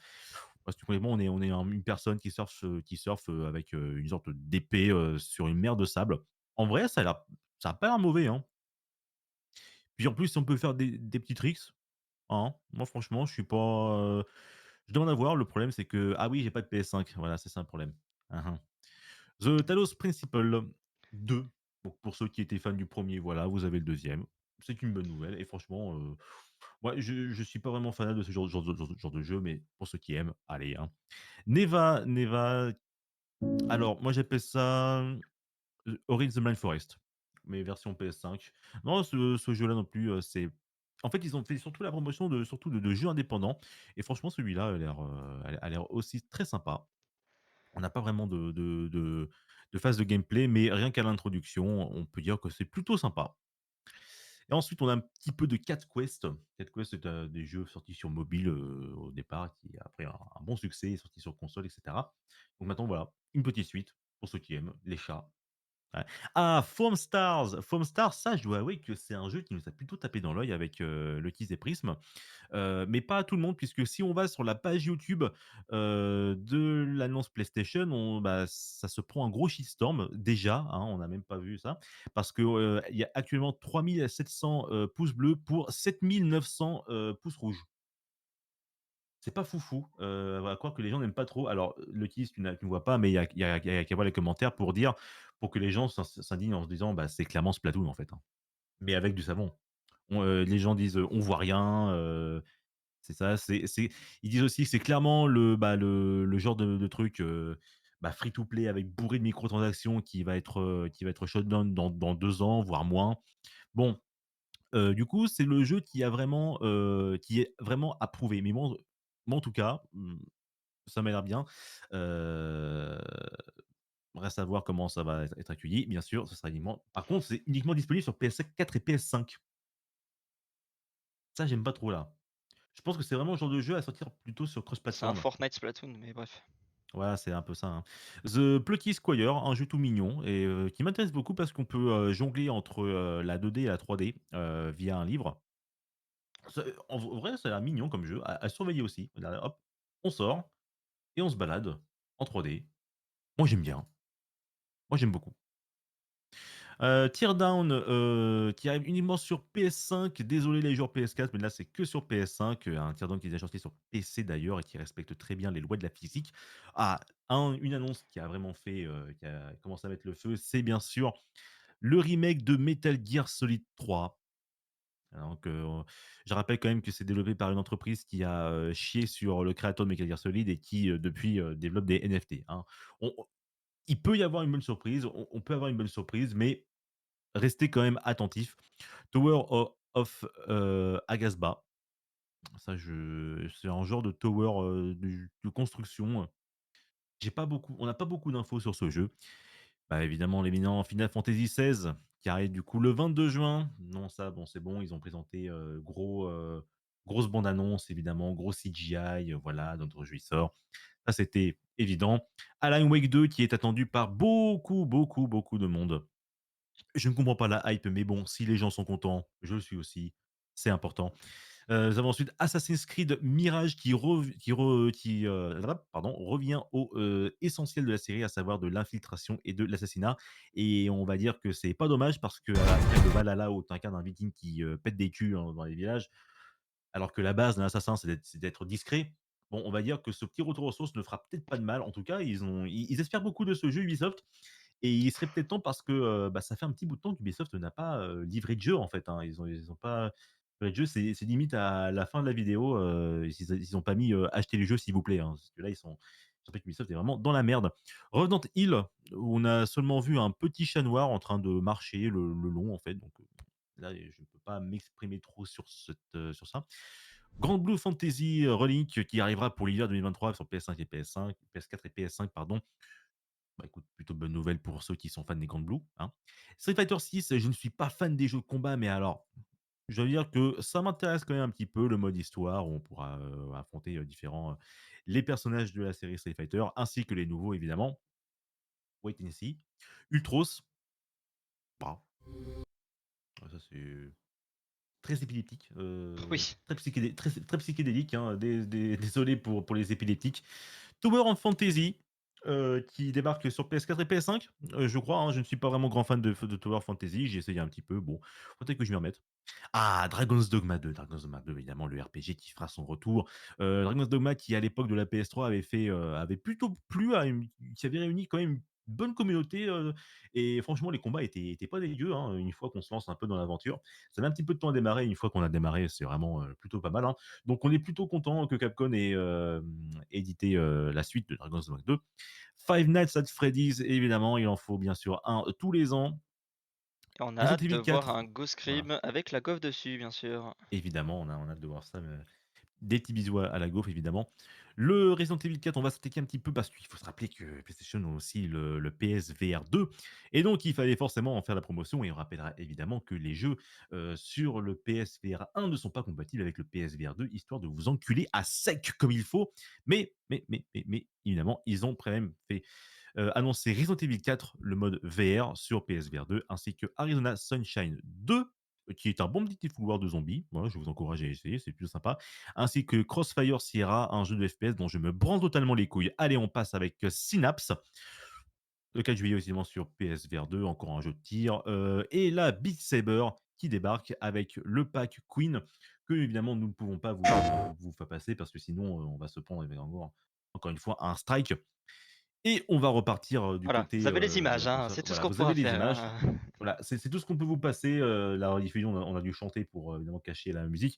Parce que concrètement, une personne qui surfe avec une sorte d'épée sur une mer de sable. En vrai, ça a pas l'air mauvais, hein. Puis en plus, si on peut faire des petits tricks, hein, moi franchement, je suis pas, je dois en avoir. Le problème, c'est que ah oui, j'ai pas de PS5. Voilà, c'est ça le problème. Hein, hein. The Talos Principle 2. Donc pour ceux qui étaient fans du premier, voilà, vous avez le deuxième. C'est une bonne nouvelle et franchement, moi je suis pas vraiment fanat de ce genre de jeu, mais pour ceux qui aiment, allez, hein. Neva, alors moi j'appelle ça, Ori the Blind Forest, mais version PS5. Non, ce jeu-là non plus, c'est en fait, ils ont fait surtout la promotion de jeux indépendants et franchement celui-là a l'air aussi très sympa. On n'a pas vraiment de phase de gameplay, mais rien qu'à l'introduction, on peut dire que c'est plutôt sympa. Et ensuite, on a un petit peu de Cat Quest. Cat Quest, c'est des jeux sortis sur mobile au départ, qui après un bon succès, est sorti sur console, etc. Donc maintenant, voilà, une petite suite pour ceux qui aiment les chats. Ouais. Ah, Foam Stars! Foam Stars, ça, je dois avouer que c'est un jeu qui nous a plutôt tapé dans l'œil avec le Keys et Prism. Mais pas à tout le monde, puisque si on va sur la page YouTube de l'annonce PlayStation, ça se prend un gros shitstorm déjà, hein, on n'a même pas vu ça, parce que il y a actuellement 3700 pouces bleus pour 7900 pouces rouges. C'est pas foufou, à croire que les gens n'aiment pas trop. Alors, le Kiss, tu ne vois pas, mais il y a qu'à voir les commentaires pour que les gens s'indignent en se disant: «Bah, c'est clairement Splatoon, en fait, hein». Mais avec du savon. Les gens disent, «On voit rien», c'est ça, ils disent aussi que c'est clairement le genre de truc, free to play avec bourré de microtransactions qui va être shut down dans 2 ans, voire moins. Bon, du coup, c'est le jeu qui est vraiment approuvé. Mais moi en tout cas, ça m'a l'air bien. Heu, Reste à voir comment ça va être accueilli. Bien sûr, ce sera uniquement par contre, c'est uniquement disponible sur PS4 et PS5. Ça, j'aime pas trop là. Je pense que c'est vraiment le genre de jeu à sortir plutôt sur C'est un cross-platform. Fortnite Splatoon, mais bref. Voilà, c'est un peu ça, hein. The Plucky Squire, un jeu tout mignon et qui m'intéresse beaucoup parce qu'on peut, jongler entre, la 2D et la 3D, via un livre. En vrai, ça a l'air mignon comme jeu, à surveiller aussi. Là, hop, on sort et on se balade en 3D. Moi, j'aime bien. Moi, j'aime beaucoup. Teardown, qui arrive uniquement sur PS5. Désolé les joueurs PS4, mais là, c'est que sur PS5. Un Teardown qui est déjà sorti sur PC d'ailleurs et qui respecte très bien les lois de la physique. Ah, une annonce qui a vraiment qui a commencé à mettre le feu, c'est bien sûr le remake de Metal Gear Solid 3. Donc, je rappelle quand même que c'est développé par une entreprise qui a chié sur le créateur de Metal Gear Solid et qui, depuis, développe des NFT, hein. Il peut y avoir une bonne surprise, on peut avoir une bonne surprise, mais restez quand même attentifs. Tower of Agasba, c'est un genre de tower, de construction. On n'a pas beaucoup d'infos sur ce jeu. Bah, évidemment, l'éminent Final Fantasy XVI qui arrive du coup le 22 juin. Non, ça, bon, c'est bon, ils ont présenté, grosse bande annonce évidemment, gros CGI, voilà, notre jeu il sort. Ça, c'était évident. Alan Wake 2 qui est attendu par beaucoup, beaucoup, beaucoup de monde. Je ne comprends pas la hype, mais bon, si les gens sont contents, je le suis aussi, c'est important. Nous avons ensuite Assassin's Creed Mirage pardon, revient au, essentiel de la série, à savoir de l'infiltration et de l'assassinat et on va dire que c'est pas dommage parce qu'après le Valhalla où tu incarnes un viking qui, pète des culs dans les villages, alors que la base d'un assassin, c'est d'être discret. Bon, on va dire que ce petit retour aux sources ne fera peut-être pas de mal. En tout cas, ils espèrent beaucoup de ce jeu Ubisoft et il serait peut-être temps parce que, ça fait un petit bout de temps qu'Ubisoft n'a pas, livré de jeu en fait, hein. Ils ont pas Le jeu, c'est limite à la fin de la vidéo, ils ont pas mis, «Achetez le jeu s'il vous plaît», hein, parce que là, ils ont fait qu'Ubisoft est vraiment dans la merde. Revenant Hill, où on a seulement vu un petit chat noir en train de marcher le long, en fait, donc là, je ne peux pas m'exprimer trop sur ça. Grand Blue Fantasy Relic qui arrivera pour l'hiver 2023 sur PS5 et PS4 et PS5, pardon. Bah, écoute, plutôt bonne nouvelle pour ceux qui sont fans des Grand Blue, hein. Street Fighter 6, je ne suis pas fan des jeux de combat, mais alors je veux dire que ça m'intéresse quand même un petit peu, le mode histoire où on pourra, affronter, les personnages de la série Street Fighter, ainsi que les nouveaux évidemment. Wait and see. Ultros, bah, ça c'est très épileptique, Oui. très psychédélique, hein, désolé pour les épileptiques. Tower of Fantasy, qui débarque sur PS4 et PS5, je crois, hein. Je ne suis pas vraiment grand fan de Tower of Fantasy, j'ai essayé un petit peu, bon, faudrait que je m'y remette. Ah, Dragon's Dogma 2 évidemment, le RPG qui fera son retour. Dragon's Dogma qui à l'époque de la PS3 avait plutôt plu à une qui avait réuni quand même une bonne communauté, et franchement les combats étaient pas dégueux, hein, une fois qu'on se lance un peu dans l'aventure. Ça met un petit peu de temps à démarrer, une fois qu'on a démarré, c'est vraiment, plutôt pas mal, hein. Donc on est plutôt content que Capcom ait, édité, la suite de Dragon's Dogma 2. Five Nights at Freddy's évidemment, il en faut bien sûr un, tous les ans. Et on a Resident hâte de Evil voir 4, un Ghost voilà. Scream avec la gauve dessus, bien sûr. Évidemment, on a hâte de voir ça, des petits bisous à la gaufre, évidemment. Le Resident Evil 4, on va s'attaquer un petit peu parce qu'il faut se rappeler que PlayStation a aussi le PSVR 2 et donc il fallait forcément en faire la promotion et on rappellera évidemment que les jeux, sur le PSVR 1 ne sont pas compatibles avec le PSVR 2, histoire de vous enculer à sec comme il faut. Mais évidemment, ils ont quand même fait, annoncer Resident Evil 4, le mode VR sur PSVR 2 ainsi que Arizona Sunshine 2, qui est un bon petit défouloir de zombies. Voilà, je vous encourage à essayer, c'est plutôt sympa. Ainsi que Crossfire Sierra, un jeu de FPS dont je me branle totalement les couilles. Allez, on passe avec Synapse. Le 4 juillet, évidemment, sur PSVR 2, encore un jeu de tir. Et la Beat Saber qui débarque avec le pack Queen, que évidemment nous ne pouvons pas vous faire passer parce que sinon on va se prendre encore une fois un strike. Et on va repartir, du Voilà, vous côté, avez les de images, la hein, console. c'est tout ce Voilà, qu'on vous pourra avez les faire, images. hein. Voilà, c'est tout ce qu'on peut vous passer. La rediffusion, on a dû chanter pour, évidemment cacher la musique.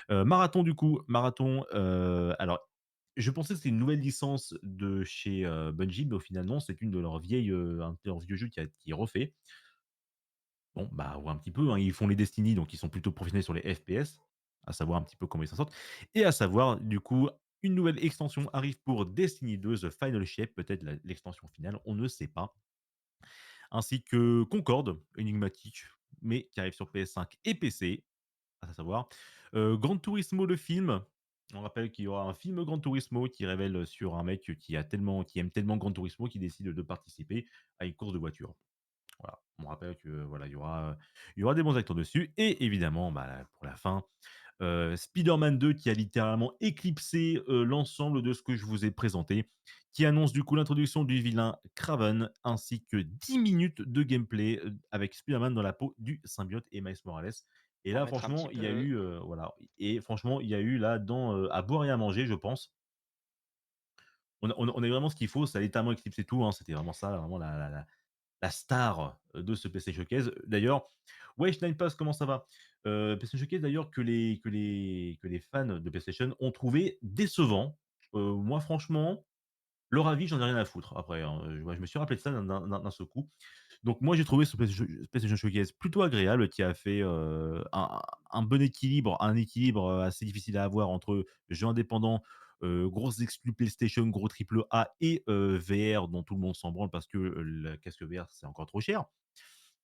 Marathon du coup, Marathon, alors je pensais que c'était une nouvelle licence de chez, Bungie, mais au final non, c'est une de leurs vieilles, un de leurs vieux jeux qui est refait. Bon, bah, on voit un petit peu, hein, ils font les Destiny, donc ils sont plutôt professionnels sur les FPS, à savoir un petit peu comment ils s'en sortent et à savoir, du coup, une nouvelle extension arrive pour Destiny 2 The Final Shape, peut-être l'extension finale, on ne sait pas. Ainsi que Concorde, énigmatique, mais qui arrive sur PS5 et PC, à savoir. Gran Turismo, le film. On rappelle qu'il y aura un film Gran Turismo qui révèle sur un mec qui aime tellement Gran Turismo qu'il décide de participer à une course de voiture. Voilà, on rappelle que voilà, il y aura des bons acteurs dessus et évidemment, bah, pour la fin, Spider-Man 2 qui a littéralement éclipsé, l'ensemble de ce que je vous ai présenté, qui annonce du coup l'introduction du vilain Kraven ainsi que 10 minutes de gameplay, avec Spider-Man dans la peau du symbiote et Miles Morales. Et Pour là mettre un petit franchement, il y a peu. eu, voilà et franchement, il y a eu là-dedans, à boire et à manger, je pense. On a eu vraiment ce qu'il faut, ça a littéralement éclipsé tout, hein. C'était vraiment ça, vraiment la star, de ce PC Showcase. D'ailleurs, wesh Nine Pass, comment ça va? PC Showcase d'ailleurs que les fans de PlayStation ont trouvé décevant. Moi franchement, leur avis, j'en ai rien à foutre après, hein, je me suis rappelé de ça d'un seul coup. Donc moi, j'ai trouvé ce PlayStation Showcase plutôt agréable, qui a fait, un bon équilibre, un équilibre, assez difficile à avoir entre jeux indépendants, grosses exclus PlayStation, gros triple A et VR dont tout le monde s'en branle parce que, le casque VR, c'est encore trop cher.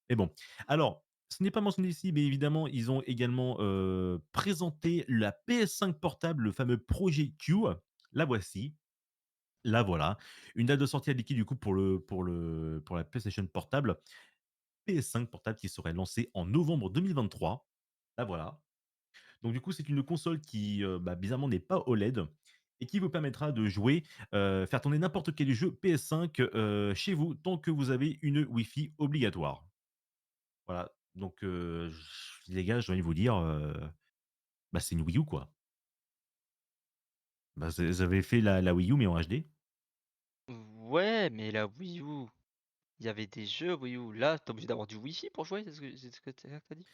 Mais bon, alors, ce n'est pas mentionné ici, mais évidemment, ils ont également, présenté la PS5 portable, le fameux projet Q. La voici. La voilà. Une date de sortie indiquée du coup pour la PlayStation portable. PS5 portable qui serait lancée en novembre 2023. La voilà. Donc du coup, c'est une console qui, bah, bizarrement n'est pas OLED et qui vous permettra de jouer, faire tourner n'importe quel jeu PS5, chez vous tant que vous avez une Wi-Fi obligatoire. Voilà. Donc les gars, j'ai envie de vous dire, bah, c'est une Wii U quoi. Bah, vous avez fait la Wii U mais en HD. Ouais, mais la Wii U, il y avait des jeux Wii U. Là, t'es obligé d'avoir du Wi-Fi pour jouer, c'est ce que t'as dit?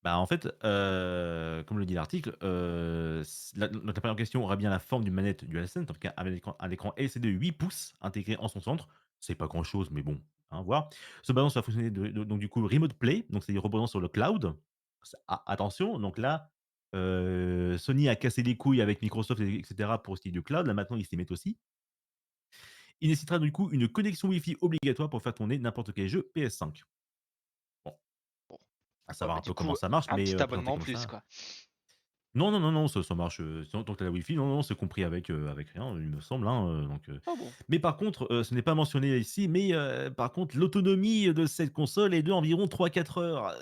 Bah, en fait, comme le dit l'article, donc l'appareil en question aura bien la forme d'une manette DualSense, en tout cas avec un écran LCD 8 pouces intégré en son centre. C'est pas grand-chose, mais bon, hein, voir. Ce ballon va fonctionner donc du coup remote play, donc c'est reposant sur le cloud. Attention, donc là, Sony a cassé les couilles avec Microsoft et et pour ce qui est du cloud. Là, maintenant, ils s'y mettent aussi. Il nécessitera du coup une connexion Wi-Fi obligatoire pour faire tourner n'importe quel jeu PS5. Bon, Bon, à ouais, savoir bah, un du peu comment coup, ça marche, un mais petit présenté abonnement en comme plus, ça. quoi. Non, non, non, non, ça marche, tant que tu as la Wi-Fi, non, non, c'est compris avec rien, il me semble, hein, Ah bon? mais par contre, ce n'est pas mentionné ici, mais par contre, l'autonomie de cette console est de environ 3 4 heures.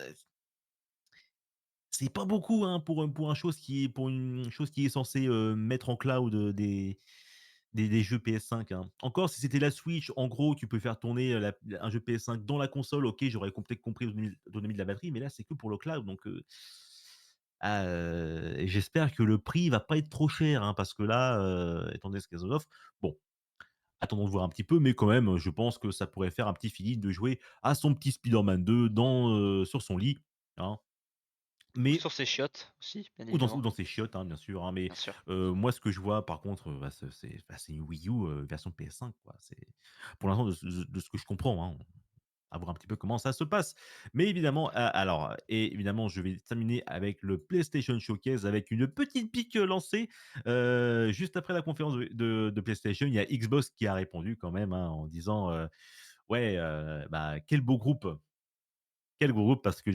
C'est pas beaucoup, hein, pour une chose qui est censée, mettre en cloud, des jeux PS5, hein. Encore si c'était la Switch, en gros, tu peux faire tourner, un jeu PS5 dans la console, OK, j'aurais peut-être compris l'autonomie de la batterie, mais là, c'est que pour le cloud, donc et j'espère que le prix va pas être trop cher, hein, parce que là, étant donné ce qu'elles offrent, bon, attendons de voir un petit peu, mais quand même, je pense que ça pourrait faire un petit feeling de jouer à son petit Spider-Man 2 sur son lit, hein. Ou Mais sur ses chiottes aussi, bien ou évidemment, dans ses chiottes, hein, bien sûr, hein, mais bien sûr. moi, ce que je vois, par contre, c'est une Wii U, version PS5, quoi. C'est pour l'instant, de ce que je comprends, hein. À voir un petit peu comment ça se passe. Mais évidemment, et évidemment, je vais terminer avec le PlayStation Showcase avec une petite pique, lancée, juste après la conférence de PlayStation. Il y a Xbox qui a répondu quand même, hein, en disant, «Ouais, bah, quel groupe», parce que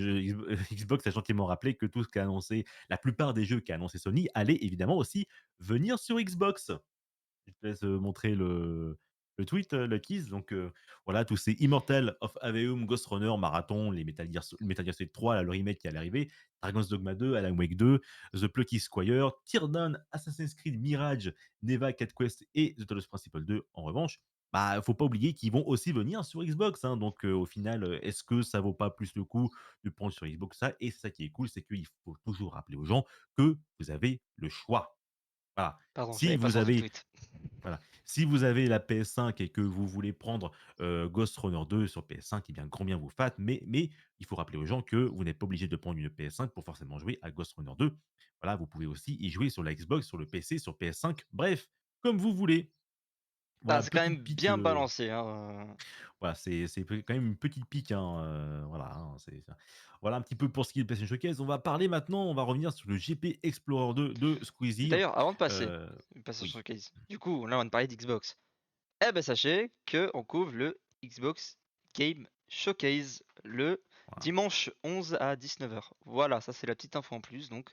Xbox a gentiment rappelé que tout ce qu'a annoncé la plupart des jeux qu'a annoncé Sony allaient évidemment aussi venir sur Xbox. Je te laisse, montrer le tweet, Luckyz. Donc, voilà, tous ces Immortal of Aveum, Ghost Runner, Marathon, les Metal Gear Solid 3, là, le remake qui allait arriver, Dragon's Dogma 2, Alan Wake 2, The Plucky Squire, Teardown, Assassin's Creed Mirage, Neva, Cat Quest et The Talos Principle 2, en revanche, bah, faut pas oublier qu'ils vont aussi venir sur Xbox, hein. Donc, au final, est-ce que ça vaut pas plus le coup de prendre sur Xbox ça? Et c'est ça qui est cool, c'est qu'il faut toujours rappeler aux gens que vous avez le choix. Voilà. Pardon, Si j'avais pas vous senti le avez tweet. voilà. Si vous avez la PS5 et que vous voulez prendre, Ghost Runner 2 sur PS5, eh bien, grand bien vous fasse, mais il faut rappeler aux gens que vous n'êtes pas obligé de prendre une PS5 pour forcément jouer à Ghost Runner 2. Voilà, vous pouvez aussi y jouer sur la Xbox, sur le PC, sur PS5, bref, comme vous voulez. Ah, Voilà, c'est quand petite même pique, bien balancé, hein, voilà, c'est quand même une petite pique, hein, voilà, hein, c'est ça. Voilà un petit peu pour ce qui est de PlayStation Showcase. On va parler maintenant, on va revenir sur le GP Explorer 2 de Et Squeezie. d'ailleurs, avant de Heu, passer oui, sur le case, du coup, là, on va parler d'Xbox. Eh ben, sachez que on couvre le Xbox Game Showcase le voilà, dimanche 11 à 19 h. Voilà, ça c'est la petite info en plus. Donc,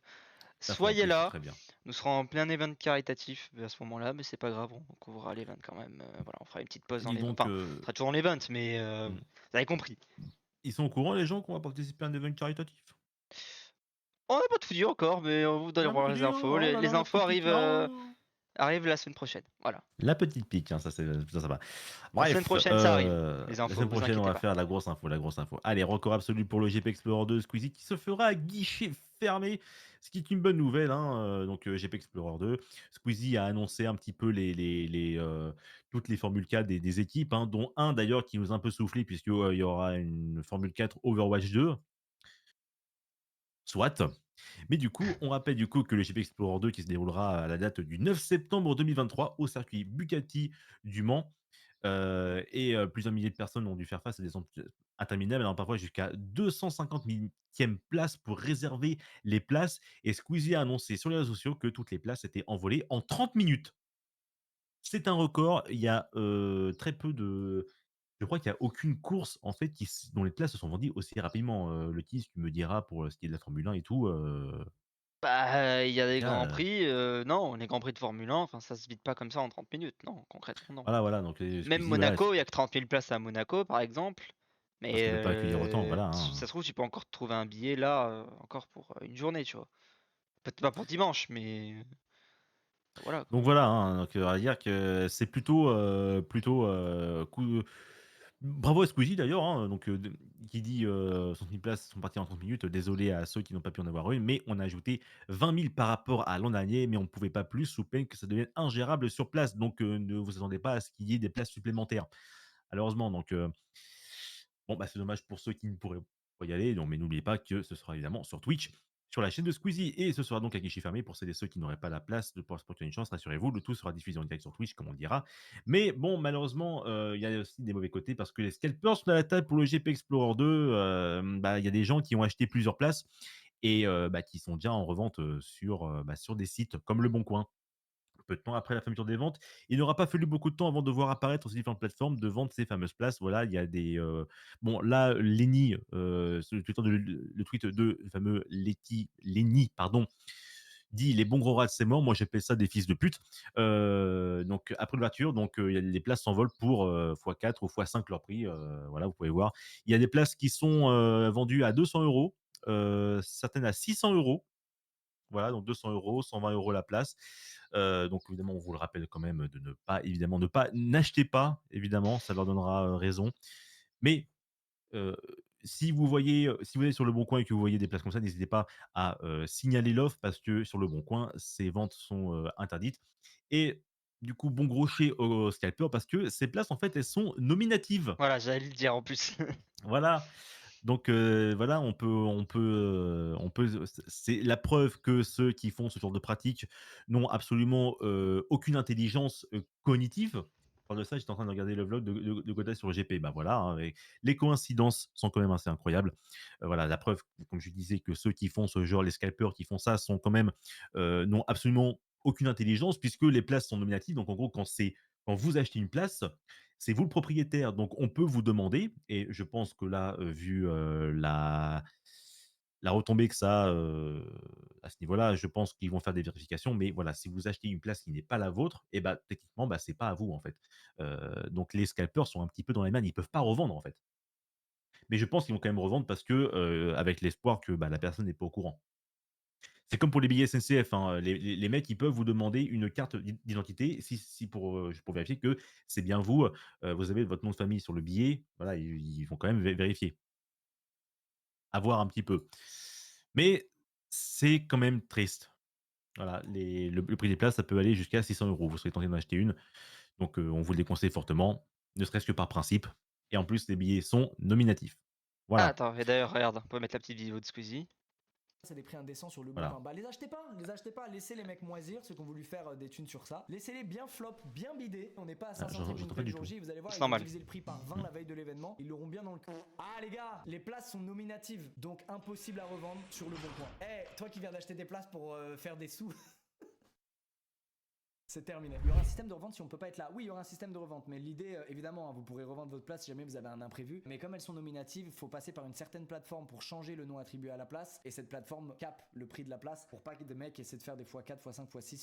info en soyez plus, c'est là. très bien. Nous serons en plein event caritatif à ce moment-là, mais c'est pas grave, on couvrira l'event quand même. Voilà, on fera une petite pause dans Dis l'event. donc, Enfin, on sera toujours en event, mais mmh. vous avez compris. Ils sont au courant les gens qu'on va participer à un event caritatif? On n'a pas tout dit encore, mais on vous On a donnera tout les dit, hein? infos. Oh Les, là les là, la infos petite pique, arrivent la semaine prochaine. Voilà. la petite pique, hein, ça c'est plutôt sympa. La semaine Bref, prochaine, ça arrive. Les la infos, semaine vous prochaine, on inquiétez va pas. faire la grosse info, la grosse info. Allez, record absolu pour le GP Explorer 2 Squeezie qui se fera à guichet fermé, ce qui est une bonne nouvelle, hein, donc GP Explorer 2. Squeezie a annoncé un petit peu toutes les Formule 4 des équipes, hein, dont un d'ailleurs qui nous a un peu soufflé puisque, il y aura une Formule 4 Overwatch 2. Soit. Mais du coup, on rappelle du coup que le GP Explorer 2 qui se déroulera à la date du 9 septembre 2023 au circuit Bugatti du Mans, plusieurs milliers de personnes ont dû faire face à des attentes interminables, allant parfois jusqu'à 250 000e place pour réserver les places, et Squeezie a annoncé sur les réseaux sociaux que toutes les places étaient envolées en 30 minutes. C'est un record, il y a, très peu de je crois qu'il y a aucune course en fait dont les places se sont vendues aussi rapidement, le Tiz, tu me diras pour, ce qui est de la Formule 1 et tout, Bah, il y a des là, grands prix, non, les grands prix de Formule 1, enfin ça se vide pas comme ça en 30 minutes, non, concrètement non. voilà, voilà, donc Même Squeezie, voilà, Monaco, il y a que 30 000 places à Monaco par exemple, parce mais qu'ils veulent pas accueillir autant, voilà, ça hein. se trouve tu peux encore te trouver un billet là, encore pour, une journée, tu vois? Peut-être pas pour dimanche, mais voilà quoi. Donc voilà, hein, donc on va dire que c'est plutôt, bravo à Squeezie d'ailleurs, hein, donc qui dit, 60 000 places sont parties en 30 minutes. Désolé à ceux qui n'ont pas pu en avoir une, mais on a ajouté 20 000 par rapport à l'an dernier, mais on ne pouvait pas plus sous peine que ça devienne ingérable sur place. Donc ne vous attendez pas à ce qu'il y ait des places supplémentaires, malheureusement. Donc bon, bah, c'est dommage pour ceux qui ne pourraient faut y aller. Donc, mais n'oubliez pas que ce sera évidemment sur Twitch, sur la chaîne de Squeezie, et ce sera donc à guichet fermé pour celles et ceux qui n'auraient pas la place de pour qu'il y ait une chance. Rassurez-vous, le tout sera diffusé en direct sur Twitch, comme on le dira. Mais bon, malheureusement, il y a aussi des mauvais côtés parce que les scalpers sont à la table pour le GP Explorer 2. Il y a des gens qui ont acheté plusieurs places et qui sont déjà en revente sur des sites comme Le Bon Coin. Peu de temps après la fermeture des ventes, il n'aura pas fallu beaucoup de temps avant de voir apparaître sur différentes plateformes de vendre ces fameuses places. Voilà, il y a bon là, Lenny, sur le tweet de le fameux Lenny, pardon, dit: «Les bons gros rats, c'est mort». Moi, j'appelle ça des fils de pute. Donc après l'ouverture, les places s'envolent pour, x4 ou x5 leur prix, voilà, vous pouvez voir. Il y a des places qui sont, vendues à 200 €, certaines à 600 €. Voilà, donc 200 €, 120 € la place. Donc évidemment, on vous le rappelle quand même de n'achetez pas, évidemment, ça leur donnera, raison. Mais, heu, si vous allez sur Le Bon Coin et que vous voyez des places comme ça, n'hésitez pas à, signaler l'offre parce que sur Le Bon Coin, ces ventes sont, interdites et du coup, bon crochet aux scalpers parce que ces places, en fait, elles sont nominatives. Voilà, j'allais le dire en plus. Voilà. Donc voilà, c'est la preuve que ceux qui font ce genre de pratique n'ont absolument, aucune intelligence, cognitive. On parle de ça, j'étais en train de regarder le vlog de Godot sur GP. Bah, voilà, hein, et les coïncidences sont quand même assez incroyables. Voilà, la preuve, comme je disais, que ceux qui font ce genre, les scalpers qui font ça sont quand même, n'ont absolument aucune intelligence puisque les places sont nominatives. Donc en gros, quand vous achetez une place, c'est vous le propriétaire, donc on peut vous demander et je pense que là, vu, la retombée que ça a, à ce niveau-là, je pense qu'ils vont faire des vérifications, mais voilà, si vous achetez une place qui n'est pas la vôtre et bah, techniquement, bah, c'est pas à vous, en fait. Donc les scalpers sont un petit peu dans les mannes, ils peuvent pas revendre, en fait. Mais je pense qu'ils vont quand même revendre parce que, avec l'espoir que, bah, la personne n'est pas au courant. C'est comme pour les billets SNCF, hein, les mecs, ils peuvent vous demander une carte d'identité si pour vérifier que c'est bien vous, vous avez votre nom de famille sur le billet, voilà, ils vont quand même vérifier, à voir un petit peu. Mais c'est quand même triste. Voilà, le prix des places, ça peut aller jusqu'à 600 €. Vous serez tenté d'en acheter une, donc on vous le déconseille fortement, ne serait-ce que par principe et en plus, les billets sont nominatifs. Ah, Voilà, attends, et d'ailleurs, regarde, on peut mettre la petite vidéo de Squeezie. C'est des prix indécents sur le bon voilà. coin. Bah les achetez pas, laissez les mecs moisir, ceux qui ont voulu faire des thunes sur ça. Laissez-les bien flop, bien bidés. On n'est pas à 500 J'entends une pas près du le jour tout. J, vous allez voir, C'est ils ont normal. divisé le prix par 20 la veille de l'événement, ils l'auront bien dans le cul. Ah les gars, les places sont nominatives, donc impossible à revendre sur le bon coin. Eh, toi qui viens d'acheter des places pour faire des sous. C'est terminé. Il y aura un système de revente si on peut pas être là. Oui, il y aura un système de revente, mais l'idée, évidemment, hein, vous pourrez revendre votre place si jamais vous avez un imprévu. Mais comme elles sont nominatives, il faut passer par une certaine plateforme pour changer le nom attribué à la place. Et cette plateforme capte le prix de la place pour pas que des mecs essaient de faire des x4, x5, x6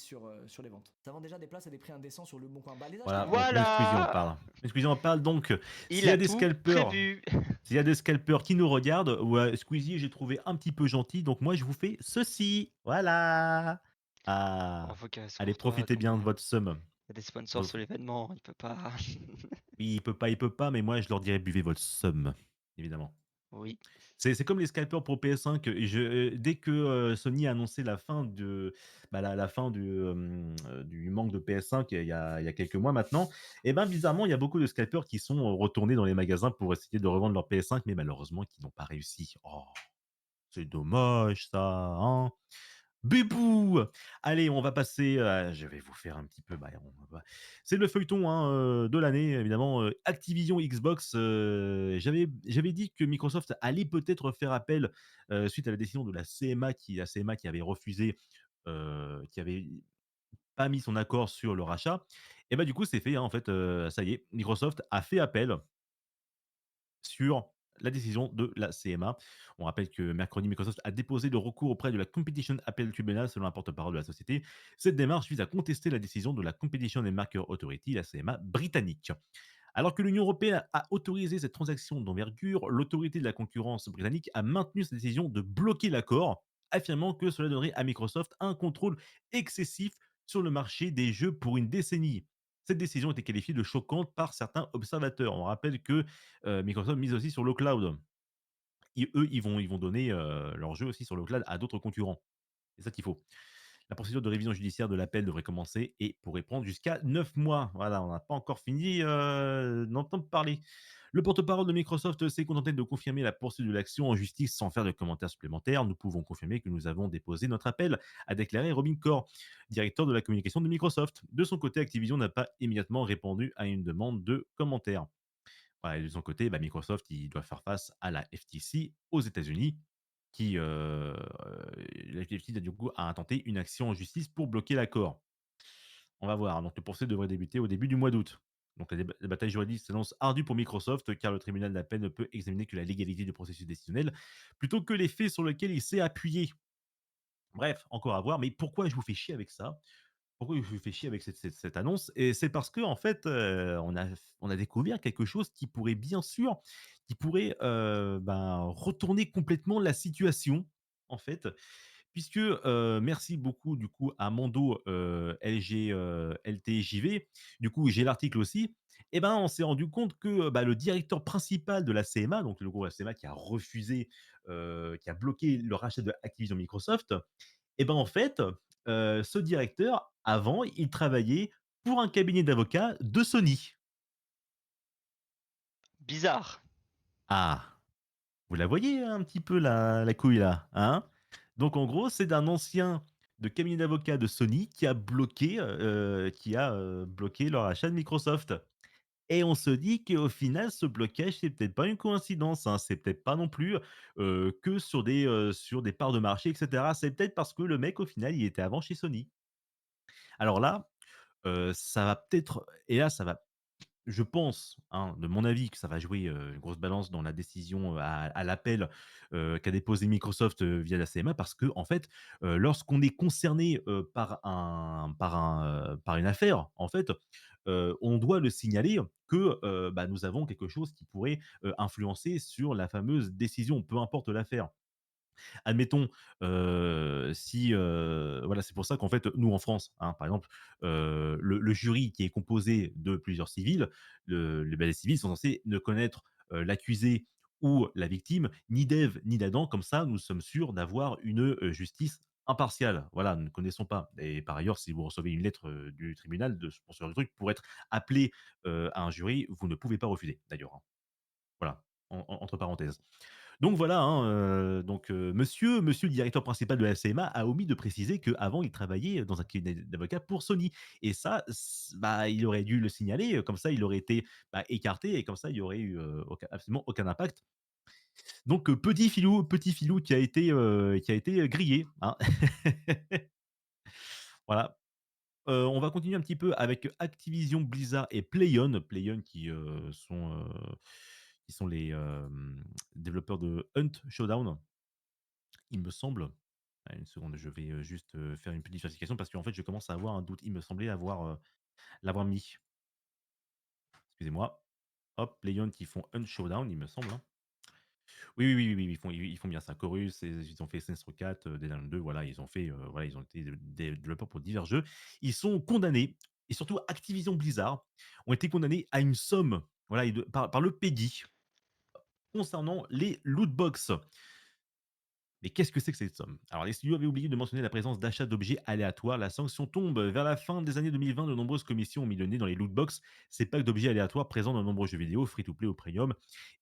sur les ventes. Ça vend déjà des places à des prix indécents sur le bon coin. Bah les achetez. Voilà, Voilà. donc même Squeezie en Voilà! parle. Même Squeezie en parle, donc s'il Il y a a des tout scalpers prévu. s'il y a des scalpers qui nous regardent, ouais, Squeezie, j'ai trouvé un petit peu gentil, donc moi, je vous fais ceci. Voilà. Oh, Ah. faut qu'il reste Allez, pour toi profitez quand bien de même. votre somme. Il y a des sponsors sur l'événement, il peut pas. Oui, il peut pas, mais moi, je leur dirais buvez votre somme, évidemment. Oui. C'est comme les scalpers pour PS5. Dès que Sony a annoncé la fin la fin du manque de PS5 il y a quelques mois maintenant, et ben bizarrement, il y a beaucoup de scalpers qui sont retournés dans les magasins pour essayer de revendre leur PS5, mais malheureusement, qui n'ont pas réussi. Oh, c'est dommage ça, hein. Bébou! Allez, on va passer, je vais vous faire un petit peu, c'est le feuilleton, hein, de l'année évidemment, Activision Xbox, j'avais dit que Microsoft allait peut-être faire appel, suite à la décision de la CMA qui avait refusé, qui avait pas mis son accord sur le rachat et bah, du coup, c'est fait, hein, en fait, ça y est, Microsoft a fait appel sur la décision de la CMA. On rappelle que mercredi, Microsoft a déposé le recours auprès de la Competition Appeal Tribunal, selon un porte-parole de la société. Cette démarche vise à contester la décision de la Competition and Market Authority, la CMA britannique. Alors que l'Union européenne a autorisé cette transaction d'envergure, l'autorité de la concurrence britannique a maintenu sa décision de bloquer l'accord, affirmant que cela donnerait à Microsoft un contrôle excessif sur le marché des jeux pour une décennie. Cette décision était qualifiée de choquante par certains observateurs. On rappelle que Microsoft mise aussi sur le cloud. Eux, ils vont donner leurs jeux aussi sur le cloud à d'autres concurrents. C'est ça qu'il faut. La procédure de révision judiciaire de l'appel devrait commencer et pourrait prendre jusqu'à 9 mois. Voilà, on n'a pas encore fini d'entendre parler. Le porte-parole de Microsoft s'est contenté de confirmer la poursuite de l'action en justice sans faire de commentaires supplémentaires. Nous pouvons confirmer que nous avons déposé notre appel, a déclaré Robin Corr, directeur de la communication de Microsoft. De son côté, Activision n'a pas immédiatement répondu à une demande de commentaires. Voilà, et de son côté, bah, Microsoft, il doit faire face à la FTC aux États-Unis, qui, la FTC, du coup, a intenté une action en justice pour bloquer l'accord. On va voir. Donc, le procès devrait débuter au début du mois d'août. Donc, la bataille juridique s'annonce ardue pour Microsoft, car le tribunal d'appel ne peut examiner que la légalité du processus décisionnel, plutôt que les faits sur lesquels il s'est appuyé. Bref, encore à voir. Mais pourquoi je vous fais chier avec ça? Pourquoi je vous fais chier avec cette annonce? Et c'est parce que en fait, on a découvert quelque chose qui pourrait bien sûr qui pourrait, ben, retourner complètement la situation, en fait. Puisque, merci beaucoup du coup à Mando, LG, LTJV. Du coup, j'ai l'article aussi. Et ben, on s'est rendu compte que, bah, le directeur principal de la CMA, donc le gros CMA qui a refusé, qui a bloqué le rachat de Activision Microsoft, et ben, en fait, ce directeur, avant, il travaillait pour un cabinet d'avocats de Sony. Bizarre. Ah! Vous la voyez un petit peu la couille là, hein? Donc en gros, c'est d'un ancien de cabinet d'avocats de Sony qui a, bloqué leur achat de Microsoft. Et on se dit qu'au final, ce blocage, c'est peut-être pas une coïncidence, hein. C'est peut-être pas non plus, que sur des parts de marché et cetera. C'est peut-être parce que le mec, au final, il était avant chez Sony. Alors là, ça va peut-être et là, ça va je pense, hein, de mon avis, que ça va jouer, une grosse balance dans la décision, à l'appel, qu'a déposé Microsoft, via la CMA parce que en fait, lorsqu'on est concerné, par une affaire, en fait, on doit le signaler que, bah, nous avons quelque chose qui pourrait, influencer sur la fameuse décision, peu importe l'affaire. Admettons, si, voilà, c'est pour ça qu'en fait, nous en France, hein, par exemple, le jury qui est composé de plusieurs civils, bah, les civils sont censés ne connaître, l'accusé ou la victime, ni d'Ève ni d'Adam. Comme ça, nous sommes sûrs d'avoir une, justice impartiale. Voilà, nous ne connaissons pas et par ailleurs, si vous recevez une lettre, du tribunal pour ce genre de truc, pour être appelé, à un jury, vous ne pouvez pas refuser d'ailleurs, hein. Voilà, entre parenthèses. Donc voilà, hein, monsieur le directeur principal de la CMA a omis de préciser qu'avant il travaillait dans un cabinet d'avocats pour Sony et ça, bah, il aurait dû le signaler, comme ça il aurait été, bah, écarté et comme ça il y aurait eu, absolument aucun impact. Donc petit filou qui a été, grillé, hein. Voilà. On va continuer un petit peu avec Activision Blizzard et PlayOn. PlayOn qui sont les, développeurs de Hunt Showdown. Il me semble. Ah, une seconde, je vais, juste, faire une petite vérification parce qu'en fait, je commence à avoir un doute. Il me semblait l'avoir mis. Excusez-moi. Hop, les Yon qui font un Showdown, il me semble, hein. Oui, oui, oui, oui, oui, ils font bien ça. Chorus, ils ont fait Saints Row 4, Dead Island 2, voilà, ils ont fait, voilà, ils ont été des développeurs pour divers jeux. Ils sont condamnés et surtout Activision Blizzard ont été condamnés à une somme, voilà, par le PEGI concernant les loot box. Mais qu'est-ce que c'est que cette somme? Alors, les studios avaient oublié de mentionner la présence d'achats d'objets aléatoires. La sanction tombe vers la fin des années 2020. De nombreuses commissions ont mis le nez dans les loot box, ces packs d'objets aléatoires présents dans de nombreux jeux vidéo, free-to-play ou premium,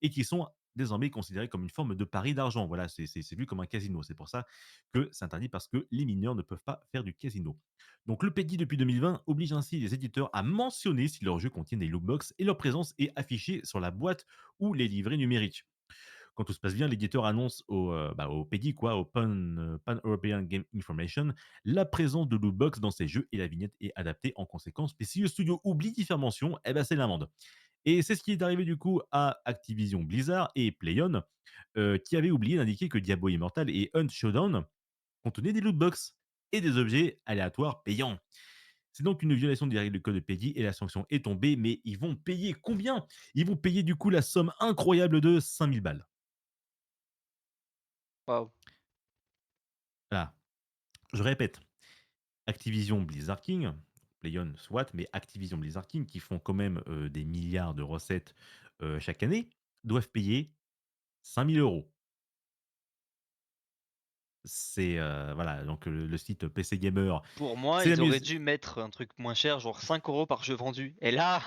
et qui sont désormais considérés comme une forme de pari d'argent. Voilà, c'est vu comme un casino. C'est pour ça que c'est interdit parce que les mineurs ne peuvent pas faire du casino. Donc, le PEGI depuis 2020 oblige ainsi les éditeurs à mentionner si leurs jeux contiennent des loot box et leur présence est affichée sur la boîte ou les livrets numériques. Quand tout se passe bien, l'éditeur annonce au PEGI, quoi, au Pan European Game Information, la présence de lootbox dans ses jeux et la vignette est adaptée en conséquence. Mais si le studio oublie d'y faire mention, eh ben c'est l'amende. Et c'est ce qui est arrivé du coup à Activision Blizzard et PlayOn, qui avaient oublié d'indiquer que Diablo Immortal et Hunt Showdown contenaient des lootbox et des objets aléatoires payants. C'est donc une violation des règles du code de PEGI et la sanction est tombée, mais ils vont payer combien? Ils vont payer du coup la somme incroyable de 5000 balles. Waouh. Voilà. Je répète, Activision Blizzard King, PlayOn soit, mais Activision Blizzard King, qui font quand même des milliards de recettes chaque année, doivent payer 5000 euros. C'est, voilà, donc le site PC Gamer, Pour moi, c'est la ils auraient mus dû mettre un truc moins cher, genre 5 € par jeu vendu. Et là,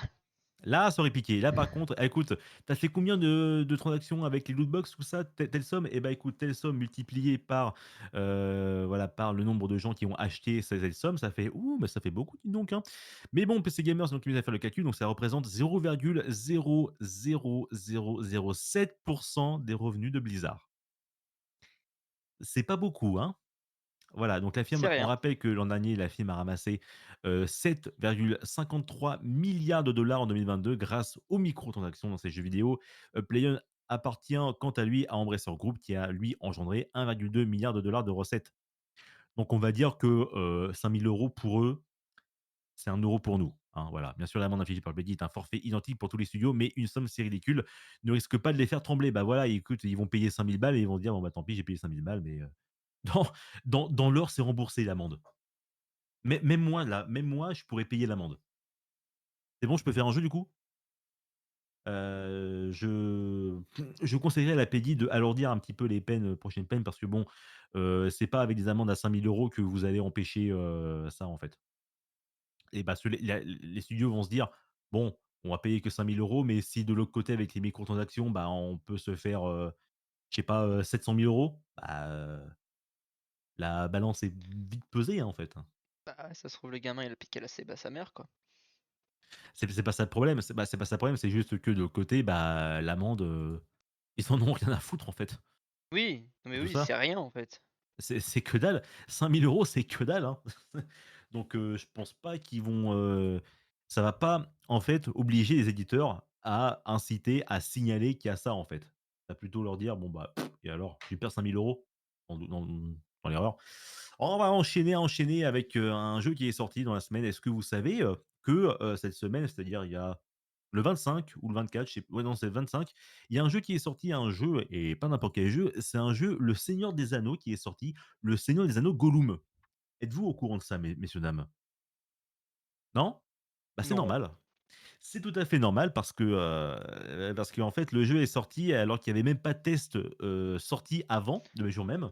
là, ça aurait piqué. Là, par contre, écoute, tu as fait combien de transactions avec les lootbox, tout ça? Telle somme? Et bah, écoute, telle somme multipliée par, voilà, par le nombre de gens qui ont acheté cette somme, ça fait ouh, bah, ça fait beaucoup, dis donc, hein. Mais bon, PC Gamer, c'est donc qui à faire le calcul, donc ça représente 0,00007 des revenus de Blizzard. C'est pas beaucoup, hein? Voilà, donc la c'est firme on rien. rappelle que l'an dernier, la firme a ramassé, 7,53 milliards de dollars en 2022 grâce aux microtransactions dans ses jeux vidéo. PlayOn appartient quant à lui à Embracer Group qui a lui engendré 1,2 milliard de dollars de recettes. Donc on va dire que, 5 000 € pour eux, c'est 1 € pour nous, hein, voilà. Bien sûr, l'amende infligée par le Belgique est un forfait identique pour tous les studios, mais une somme si ridicule ne risque pas de les faire trembler. Bah, voilà, écoute, ils vont payer 5 000 balles et ils vont se dire: «Bon, bah, tant pis, j'ai payé 5 000 balles, mais dans dans l'heure, c'est remboursé l'amende. Mais même moi là, même moi, je pourrais payer l'amende. C'est bon, je peux faire un jeu du coup? Je conseillerais à la PEGI de alourdir un petit peu les peines, prochaines peines parce que bon, c'est pas avec des amendes à 5 000 € que vous allez empêcher, ça en fait. Et bah, ceux les studios vont se dire: «Bon, on va payer que 5 000 €, mais si de l'autre côté avec les microtransactions, bah, on peut se faire, je sais pas, 700 000 €, bah, la balance est vite pesée, hein, en fait, hein. Bah, ça se trouve, le gamin, il a piqué la cèbe à sa mère, quoi. C'est pas ça le problème, c'est pas ça le problème, c'est juste que de l'autre côté, bah, l'amende, ils en ont rien à foutre, en fait. Oui, non C'est mais tout oui, c'est ça. rien, en fait. C'est que dalle. 5 000 €, c'est que dalle, hein. Donc je pense pas qu'ils vont, ça va pas, en fait, obliger les éditeurs à inciter, à signaler qu'il y a ça, en fait. Ça va plutôt leur dire: «Bon, bah, et alors? Tu perds 5 000 € dans l'erreur». On va enchaîner avec, un jeu qui est sorti dans la semaine. Est-ce que vous savez, que, cette semaine, c'est-à-dire il y a le 25 ou le 24, je sais ouais, non, c'est le 25, il y a un jeu qui est sorti, un jeu et pas n'importe quel jeu, c'est un jeu Le Seigneur des Anneaux qui est sorti, Le Seigneur des Anneaux Gollum. Êtes-vous au courant de ça, messieurs, dames? Non? Bah, c'est Non. normal. C'est tout à fait normal parce qu'en fait, le jeu est sorti alors qu'il y avait même pas de test, sorti avant, le jour même.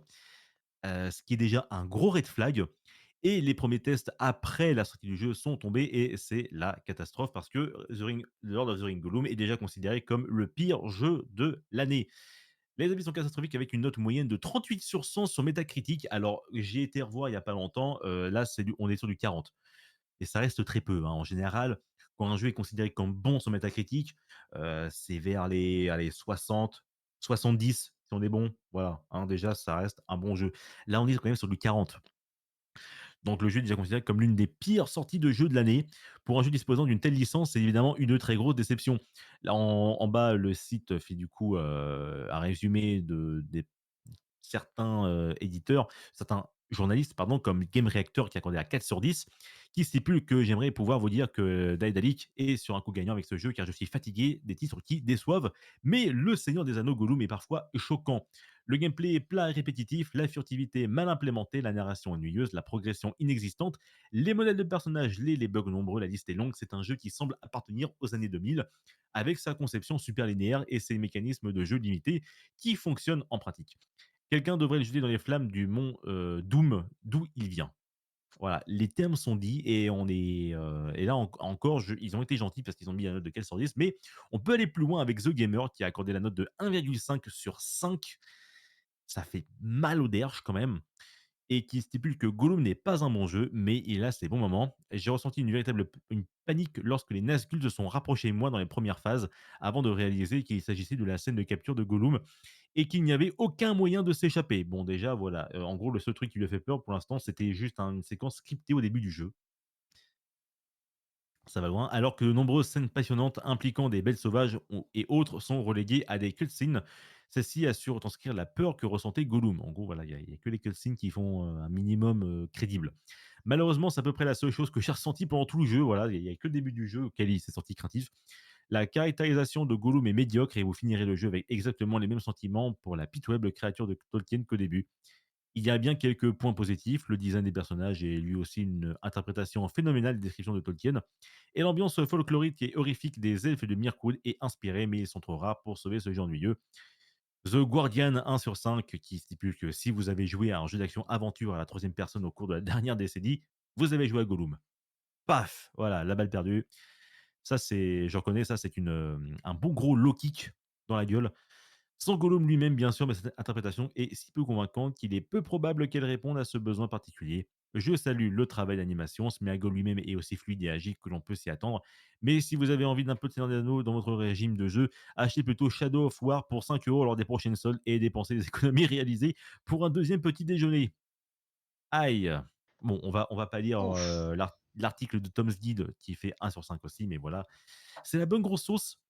Ce qui est déjà un gros red flag et les premiers tests après la sortie du jeu sont tombés et c'est la catastrophe parce que The Lord of the Rings Gollum est déjà considéré comme le pire jeu de l'année. Les avis sont catastrophiques avec une note moyenne de 38 sur 100 sur Metacritic. Alors, j'ai été revoir il y a pas longtemps, là, on est sur du 40 et ça reste très peu, hein. En général, quand un jeu est considéré comme bon sur Metacritic, c'est vers les allez 60, 70 si on est bon. Voilà, hein, déjà ça reste un bon jeu. Là, on est quand même sur du 40. Donc le jeu est déjà considéré comme l'une des pires sorties de jeu de l'année. Pour un jeu disposant d'une telle licence, c'est évidemment une très grosse déception. Là, en bas, le site fait du coup, un résumé des certains, éditeurs, certains journalistes, pardon, comme Game Reactor qui a accordé à 4 sur 10, qui stipule que j'aimerais pouvoir vous dire que Daedalic est sur un coup gagnant avec ce jeu car je suis fatigué des titres qui déçoivent, mais Le Seigneur des Anneaux Gollum est parfois choquant. Le gameplay est plat et répétitif, la furtivité mal implémentée, la narration ennuyeuse, la progression inexistante, les modèles de personnages laids, les bugs nombreux, la liste est longue. C'est un jeu qui semble appartenir aux années 2000 avec sa conception super linéaire et ses mécanismes de jeu limités qui fonctionnent en pratique. Quelqu'un devrait le jeter dans les flammes du mont, Doom, d'où il vient. Voilà, les termes sont dits et on est, et là encore, ils ont été gentils parce qu'ils ont mis la note de 4 sur 10, mais on peut aller plus loin avec The Gamer qui a accordé la note de 1,5 sur 5. Ça fait mal au derche quand même et qui stipule que Gollum n'est pas un bon jeu, mais il a ses bons moments. Et j'ai ressenti une panique lorsque les Nazgûl se sont rapprochés de moi dans les premières phases, avant de réaliser qu'il s'agissait de la scène de capture de Gollum et qu'il n'y avait aucun moyen de s'échapper. Bon, déjà, voilà, en gros, le seul truc qui lui a fait peur pour l'instant, c'était juste une séquence scriptée au début du jeu. Ça va loin. Alors que de nombreuses scènes passionnantes impliquant des belles sauvages et autres sont reléguées à des cutscenes. Celle-ci assure retranscrire la peur que ressentait Gollum. En gros, voilà, il y a que les cutscenes qui font un minimum crédible. Malheureusement, c'est à peu près la seule chose que j'ai ressentie pendant tout le jeu. Voilà, il y a que le début du jeu auquel il s'est sorti craintif. La caractérisation de Gollum est médiocre et vous finirez le jeu avec exactement les mêmes sentiments pour la pitoyable créature de Tolkien qu'au début. Il y a bien quelques points positifs. Le design des personnages est lui aussi une interprétation phénoménale des descriptions de Tolkien. Et l'ambiance folklorique et horrifique des elfes de Mirkwood est inspirée, mais ils sont trop rares pour sauver ce jeu ennuyeux. The Guardian 1 sur 5 qui stipule que si vous avez joué à un jeu d'action-aventure à la troisième personne au cours de la dernière décennie, vous avez joué à Gollum. Paf! Voilà, la balle perdue. Ça, c'est je reconnais, ça, c'est un bon gros low kick dans la gueule. Sans Gollum lui-même, bien sûr, mais cette interprétation est si peu convaincante qu'il est peu probable qu'elle réponde à ce besoin particulier. Je salue le travail d'animation, Smeagol lui-même est aussi fluide et agile que l'on peut s'y attendre. Mais si vous avez envie d'un peu de Seigneur des Anneaux dans votre régime de jeu, achetez plutôt Shadow of War pour 5 € lors des prochaines soldes et dépensez les économies réalisées pour un deuxième petit déjeuner. Aïe! Bon, on va pas lire, Ouf. l'article de Tom's Guide qui fait 1 sur 5 aussi, mais voilà. C'est la bonne grosse sauce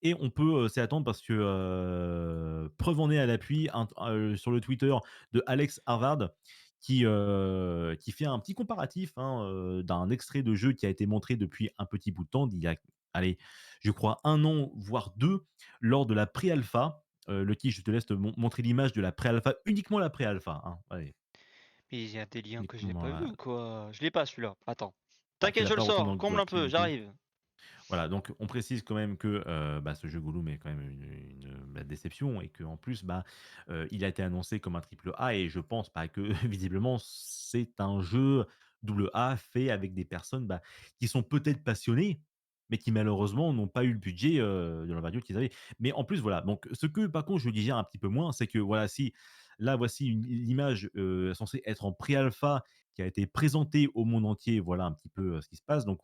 et on peut, s'y attendre parce que, preuve en est à l'appui, sur le Twitter de Alex Harvard qui fait un petit comparatif, hein, d'un extrait de jeu qui a été montré depuis un petit bout de temps, d'il y a, allez, je crois 1 an, voire 2, lors de la pré-alpha. Lucky, je te laisse te montrer l'image de la pré-alpha, uniquement la pré-alpha, hein. Allez, Mais il y a des liens que je n'ai uniquement pas vus la ou quoi? Je l'ai pas celui-là. Attends. tu T'inquiète, l'as je le pas retenu dans sors. le Comble un doc, peu, du coup. j'arrive. Voilà, donc on précise quand même que, ce jeu Gollum est quand même déception et qu'en plus, il a été annoncé comme un triple A et je pense, que visiblement c'est un jeu double A fait avec des personnes, qui sont peut-être passionnées, mais qui malheureusement n'ont pas eu le budget, de l'envergure qu'ils avaient. Mais en plus, voilà, donc ce que par contre je digère un petit peu moins, c'est que voilà, si là voici une l'image, censée être en pré-alpha qui a été présentée au monde entier, voilà un petit peu, ce qui se passe. Donc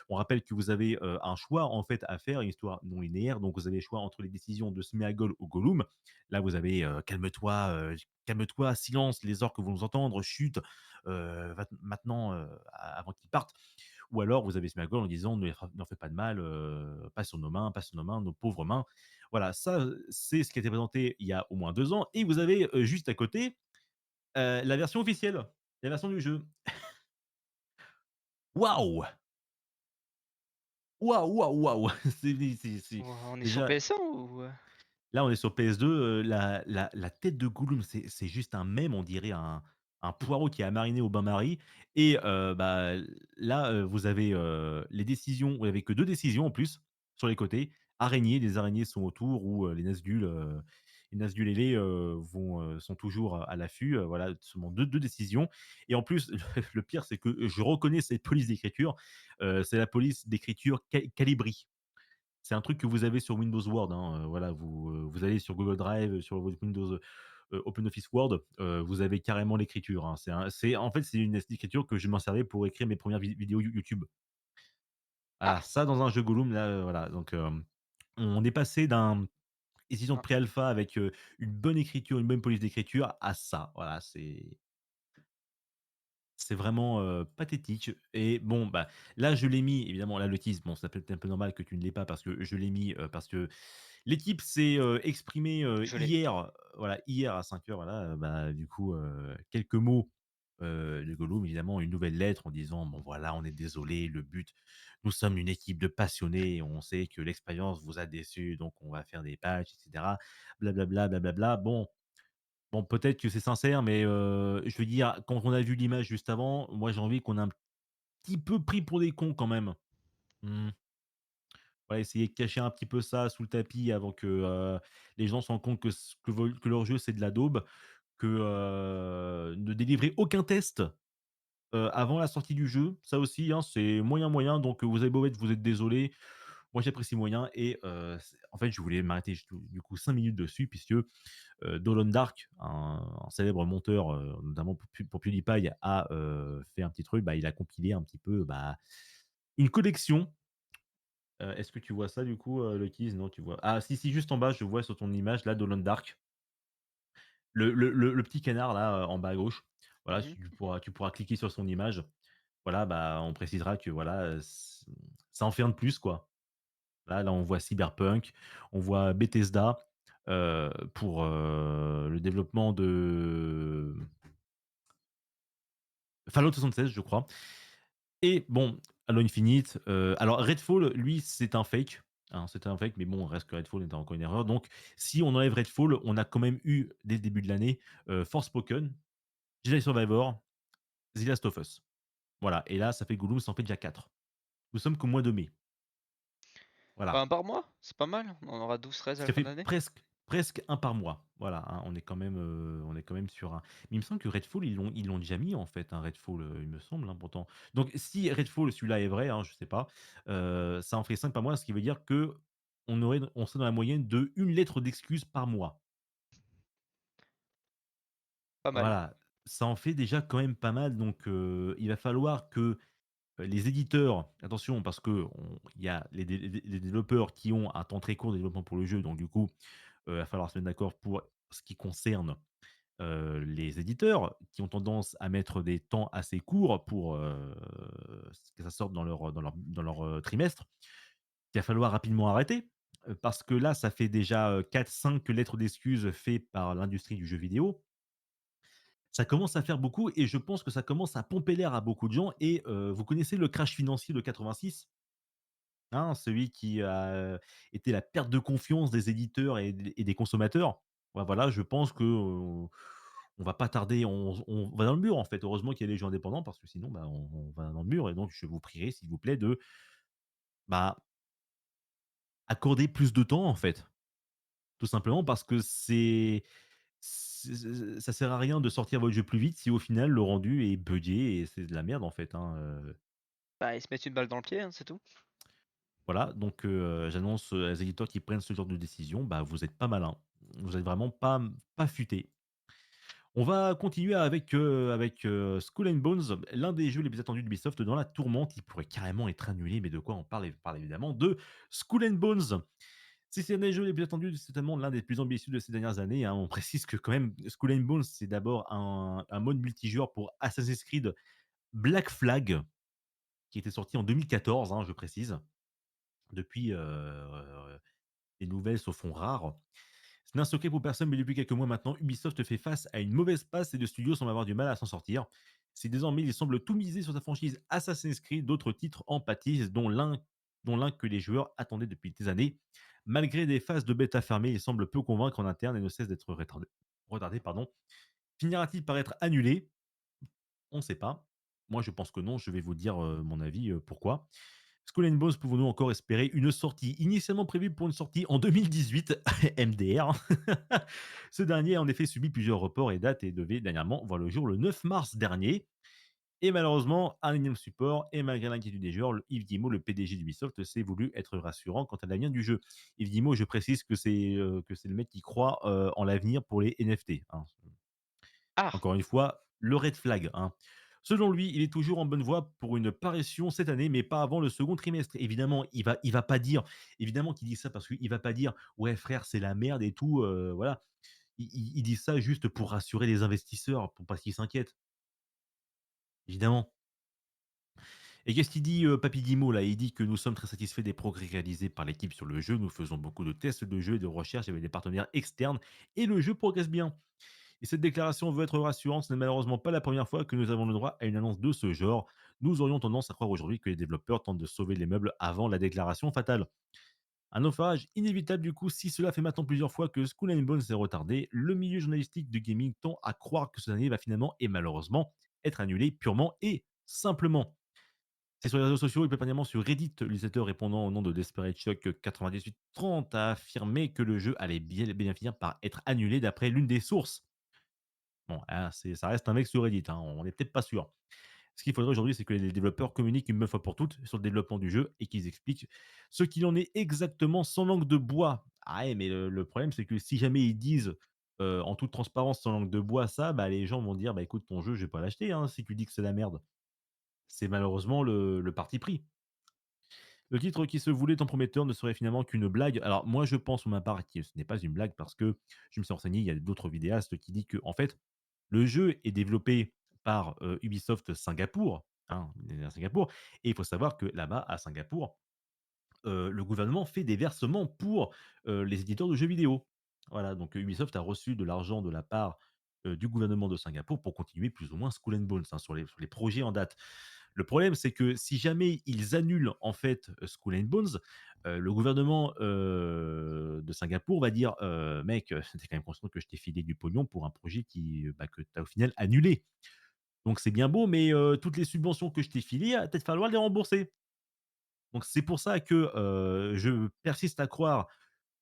on rappelle que vous avez, un choix en fait à faire, une histoire non linéaire, donc vous avez le choix entre les décisions de Sméagol ou Gollum. Là, vous avez, calme-toi, silence, les orques vont nous entendre, chut, va maintenant, avant qu'ils partent. Ou alors vous avez Sméagol en disant: «Ne leur fais pas de mal, pas sur nos mains, nos pauvres mains». Voilà, ça, c'est ce qui a été présenté il y a au moins 2 ans et vous avez, juste à côté, la version officielle, la version du jeu. Waouh! Waouh, waouh, waouh! C'est On est sur déjà PS1 ou? là, on est sur PS2, la tête de Gollum, c'est juste un mème, on dirait un poireau qui a mariné au bain-marie et là, vous avez, les décisions vous avez que 2 décisions en plus, sur les côtés. Araignées, les araignées sont autour ou les Nazgûl ailés, sont toujours à l'affût, voilà, seulement deux décisions et en plus, le pire, c'est que je reconnais cette police d'écriture, c'est la police d'écriture Calibri. C'est un truc que vous avez sur Windows Word, hein, voilà, vous allez sur Google Drive, sur votre Windows, OpenOffice Word, vous avez carrément l'écriture, hein. En fait, c'est une écriture que je m'en servais pour écrire mes premières vidéos YouTube. Ah! Voilà, ça dans un jeu Gollum, là, voilà, donc on est passé d'un édition de Ah. pré-alpha avec, une bonne écriture, une bonne police d'écriture à ça. Voilà, c'est vraiment, pathétique et bon, là, je l'ai mis évidemment, là, le tease, bon, ça peut être un peu normal que tu ne l'aies pas parce que je l'ai mis, parce que l'équipe s'est, exprimée, Je l'ai. hier, voilà, hier à 5 heures, voilà, du coup, quelques mots, de Gollum, évidemment, une nouvelle lettre en disant: «Bon voilà, on est désolé, le but nous sommes une équipe de passionnés, on sait que l'expérience vous a déçus, donc on va faire des patchs et cetera, blablabla, blablabla». Bon, peut-être que c'est sincère, mais je veux dire, quand on a vu l'image juste avant, moi, j'ai envie qu'on ait un petit peu pris pour des cons quand même. Mmh. Ouais, essayer de cacher un petit peu ça sous le tapis avant que, les gens se rendent compte que leur jeu, c'est de la daube, que, ne délivrer aucun test, avant la sortie du jeu, ça aussi, hein, c'est moyen, moyen, donc vous avez beau être vous êtes désolé. Moi, j'apprécie moyen et c'est en fait, je voulais m'arrêter juste du coup 5 minutes dessus puisque, Dolan Dark, un célèbre monteur, notamment pour PewDiePie, a, fait un petit truc, il a compilé un petit peu, une collection. Est-ce que tu vois ça du coup, le keys? Non, tu vois ah si, si, juste en bas, je vois sur ton image là, Dolan Dark. Le petit canard là, en bas à gauche. Voilà, Mmh. tu pourras cliquer sur son image. Voilà, on précisera que voilà, ça en fait un de plus quoi. Là, on voit Cyberpunk, on voit Bethesda, pour, le développement de Fallout 76, je crois. Et bon, Halo Infinite, alors Redfall, lui, c'est un fake, hein, c'était un fake, mais bon, reste que Redfall était encore une erreur. Donc, si on enlève Redfall, on a quand même eu, dès le début de l'année, Forspoken, Jedi Survivor, The Last of Us. Voilà, et là, ça fait Gollum, ça en fait déjà 4. Nous sommes qu'au mois de mai. Bah, Voilà. 1 par mois, c'est pas mal. On en aura 12-13 Ce à qui la a fin de fait l'année. presque un par mois. Voilà, hein, on est quand même sur un mais il me semble que Redfall, ils l'ont déjà mis en fait, un Redfall, il me semble, hein, pourtant. Donc si Redfall, celui-là est vrai, hein, je sais pas, ça en fait 5 par mois, ce qui veut dire qu'on serait dans la moyenne de une lettre d'excuse par mois. Pas mal. Voilà, ça en fait déjà quand même pas mal, donc il va falloir que, les éditeurs attention parce qu'il y a les développeurs qui ont un temps très court de développement pour le jeu, donc du coup, il va falloir se mettre d'accord pour ce qui concerne, les éditeurs qui ont tendance à mettre des temps assez courts pour, que ça sorte dans leur trimestre. Il va falloir rapidement arrêter, parce que là, ça fait déjà, 4-5 lettres d'excuses faites par l'industrie du jeu vidéo. Ça commence à faire beaucoup et je pense que ça commence à pomper l'air à beaucoup de gens et vous connaissez le crash financier de 86? Hein, celui qui a, été la perte de confiance des éditeurs et des consommateurs. Ouais, voilà, je pense que, on va pas tarder, on va dans le mur, en fait. Heureusement qu'il y a les jeux indépendants parce que sinon, bah, on va dans le mur et donc je vous prierai, s'il vous plaît, de, bah, accorder plus de temps, en fait. Tout simplement parce que ça sert à rien de sortir votre jeu plus vite si au final le rendu est buggé et c'est de la merde, en fait, hein, Bah, ils se mettent une balle dans le pied, hein, c'est tout. voilà, donc j'annonce, à les éditeurs qui prennent ce genre de décision, bah, vous êtes pas malins. Vous êtes vraiment pas futés. On va continuer avec Skull and Bones, l'un des jeux les plus attendus d'Ubisoft dans la tourmente. Il pourrait carrément être annulé, mais de quoi on parle? On parle évidemment de Skull and Bones. Si c'est un des jeux les plus attendus, c'est certainement l'un des plus ambitieux de ces dernières années, hein. On précise que quand même Skull and Bones, c'est d'abord un mode multijoueur pour Assassin's Creed Black Flag, qui était sorti en 2014, hein, je précise. Depuis, les nouvelles se font rares. Ce n'est un secret pour personne, mais depuis quelques mois maintenant, Ubisoft fait face à une mauvaise passe et le studio semble avoir du mal à s'en sortir. C'est désormais, il semble tout miser sur sa franchise Assassin's Creed, d'autres titres en pâtissent, dont l'un que les joueurs attendaient depuis des années. Malgré des phases de bêta fermées, il semble peu convaincre en interne et ne cesse d'être retardé. Pardon. Finira-t-il par être annulé? On ne sait pas. Moi, je pense que non. Je vais vous dire mon avis. Pourquoi? Skull and Bones, pouvons-nous encore espérer une sortie initialement prévue pour une sortie en 2018, MDR. Ce dernier a en effet subi plusieurs reports et dates et devait dernièrement voir le jour le 9 mars dernier. Et malheureusement, un énième support, et malgré l'inquiétude des joueurs, Yves Guillemot, le PDG d'Ubisoft, s'est voulu être rassurant quant à l'avenir du jeu. Yves Guillemot, je précise que c'est le mec qui croit en l'avenir pour les NFT, hein. Ah! Encore une fois, le red flag, hein. Selon lui, il est toujours en bonne voie pour une parution cette année, mais pas avant le second trimestre. Évidemment, il va pas dire évidemment qu'il dit ça parce qu'il va pas dire: «Ouais frère, c'est la merde et tout», voilà. Il dit ça juste pour rassurer les investisseurs, pour pas qu'ils s'inquiètent, évidemment. Et qu'est-ce qu'il dit, Papy Guimau là? Il dit que: «Nous sommes très satisfaits des progrès réalisés par l'équipe sur le jeu. Nous faisons beaucoup de tests de jeu et de recherche avec des partenaires externes et le jeu progresse bien». Et cette déclaration veut être rassurante, ce n'est malheureusement pas la première fois que nous avons le droit à une annonce de ce genre. Nous aurions tendance à croire aujourd'hui que les développeurs tentent de sauver les meubles avant la déclaration fatale. Un naufrage inévitable du coup, si cela fait maintenant plusieurs fois que Skull and Bones est retardé, le milieu journalistique du gaming tend à croire que ce dernier va finalement et malheureusement être annulé purement et simplement. C'est sur les réseaux sociaux et plus particulièrement sur Reddit, l'utilisateur répondant au nom de Desperate Shock 9830 a affirmé que le jeu allait bien finir par être annulé d'après l'une des sources. Bon, ah, ça reste un mec sur Reddit, hein, on n'est peut-être pas sûr. Ce qu'il faudrait aujourd'hui, c'est que les développeurs communiquent une bonne fois pour toutes sur le développement du jeu et qu'ils expliquent ce qu'il en est exactement sans langue de bois. Ah ouais, mais le problème, c'est que si jamais ils disent, en toute transparence, sans langue de bois ça, bah, les gens vont dire: «Bah, écoute, ton jeu, je vais pas l'acheter, hein, si tu dis que c'est la merde». C'est malheureusement le parti pris. Le titre qui se voulait tant prometteur ne serait finalement qu'une blague. Alors moi, je pense pour ma part que ce n'est pas une blague parce que je me suis renseigné, il y a d'autres vidéastes qui disent que en fait, le jeu est développé par, Ubisoft Singapour, hein, à Singapour et il faut savoir que là-bas, à Singapour, le gouvernement fait des versements pour, les éditeurs de jeux vidéo. Voilà, donc Ubisoft a reçu de l'argent de la part, du gouvernement de Singapour pour continuer plus ou moins Skull and Bones, hein, sur les projets en date. Le problème, c'est que si jamais ils annulent en fait, Skull and Bones, le gouvernement, de Singapour va dire: «Mec, tu quand même conscient que je t'ai filé du pognon pour un projet bah, que tu as au final annulé. Donc c'est bien beau, mais toutes les subventions que je t'ai filées, il va peut-être falloir les rembourser». Donc c'est pour ça que, je persiste à croire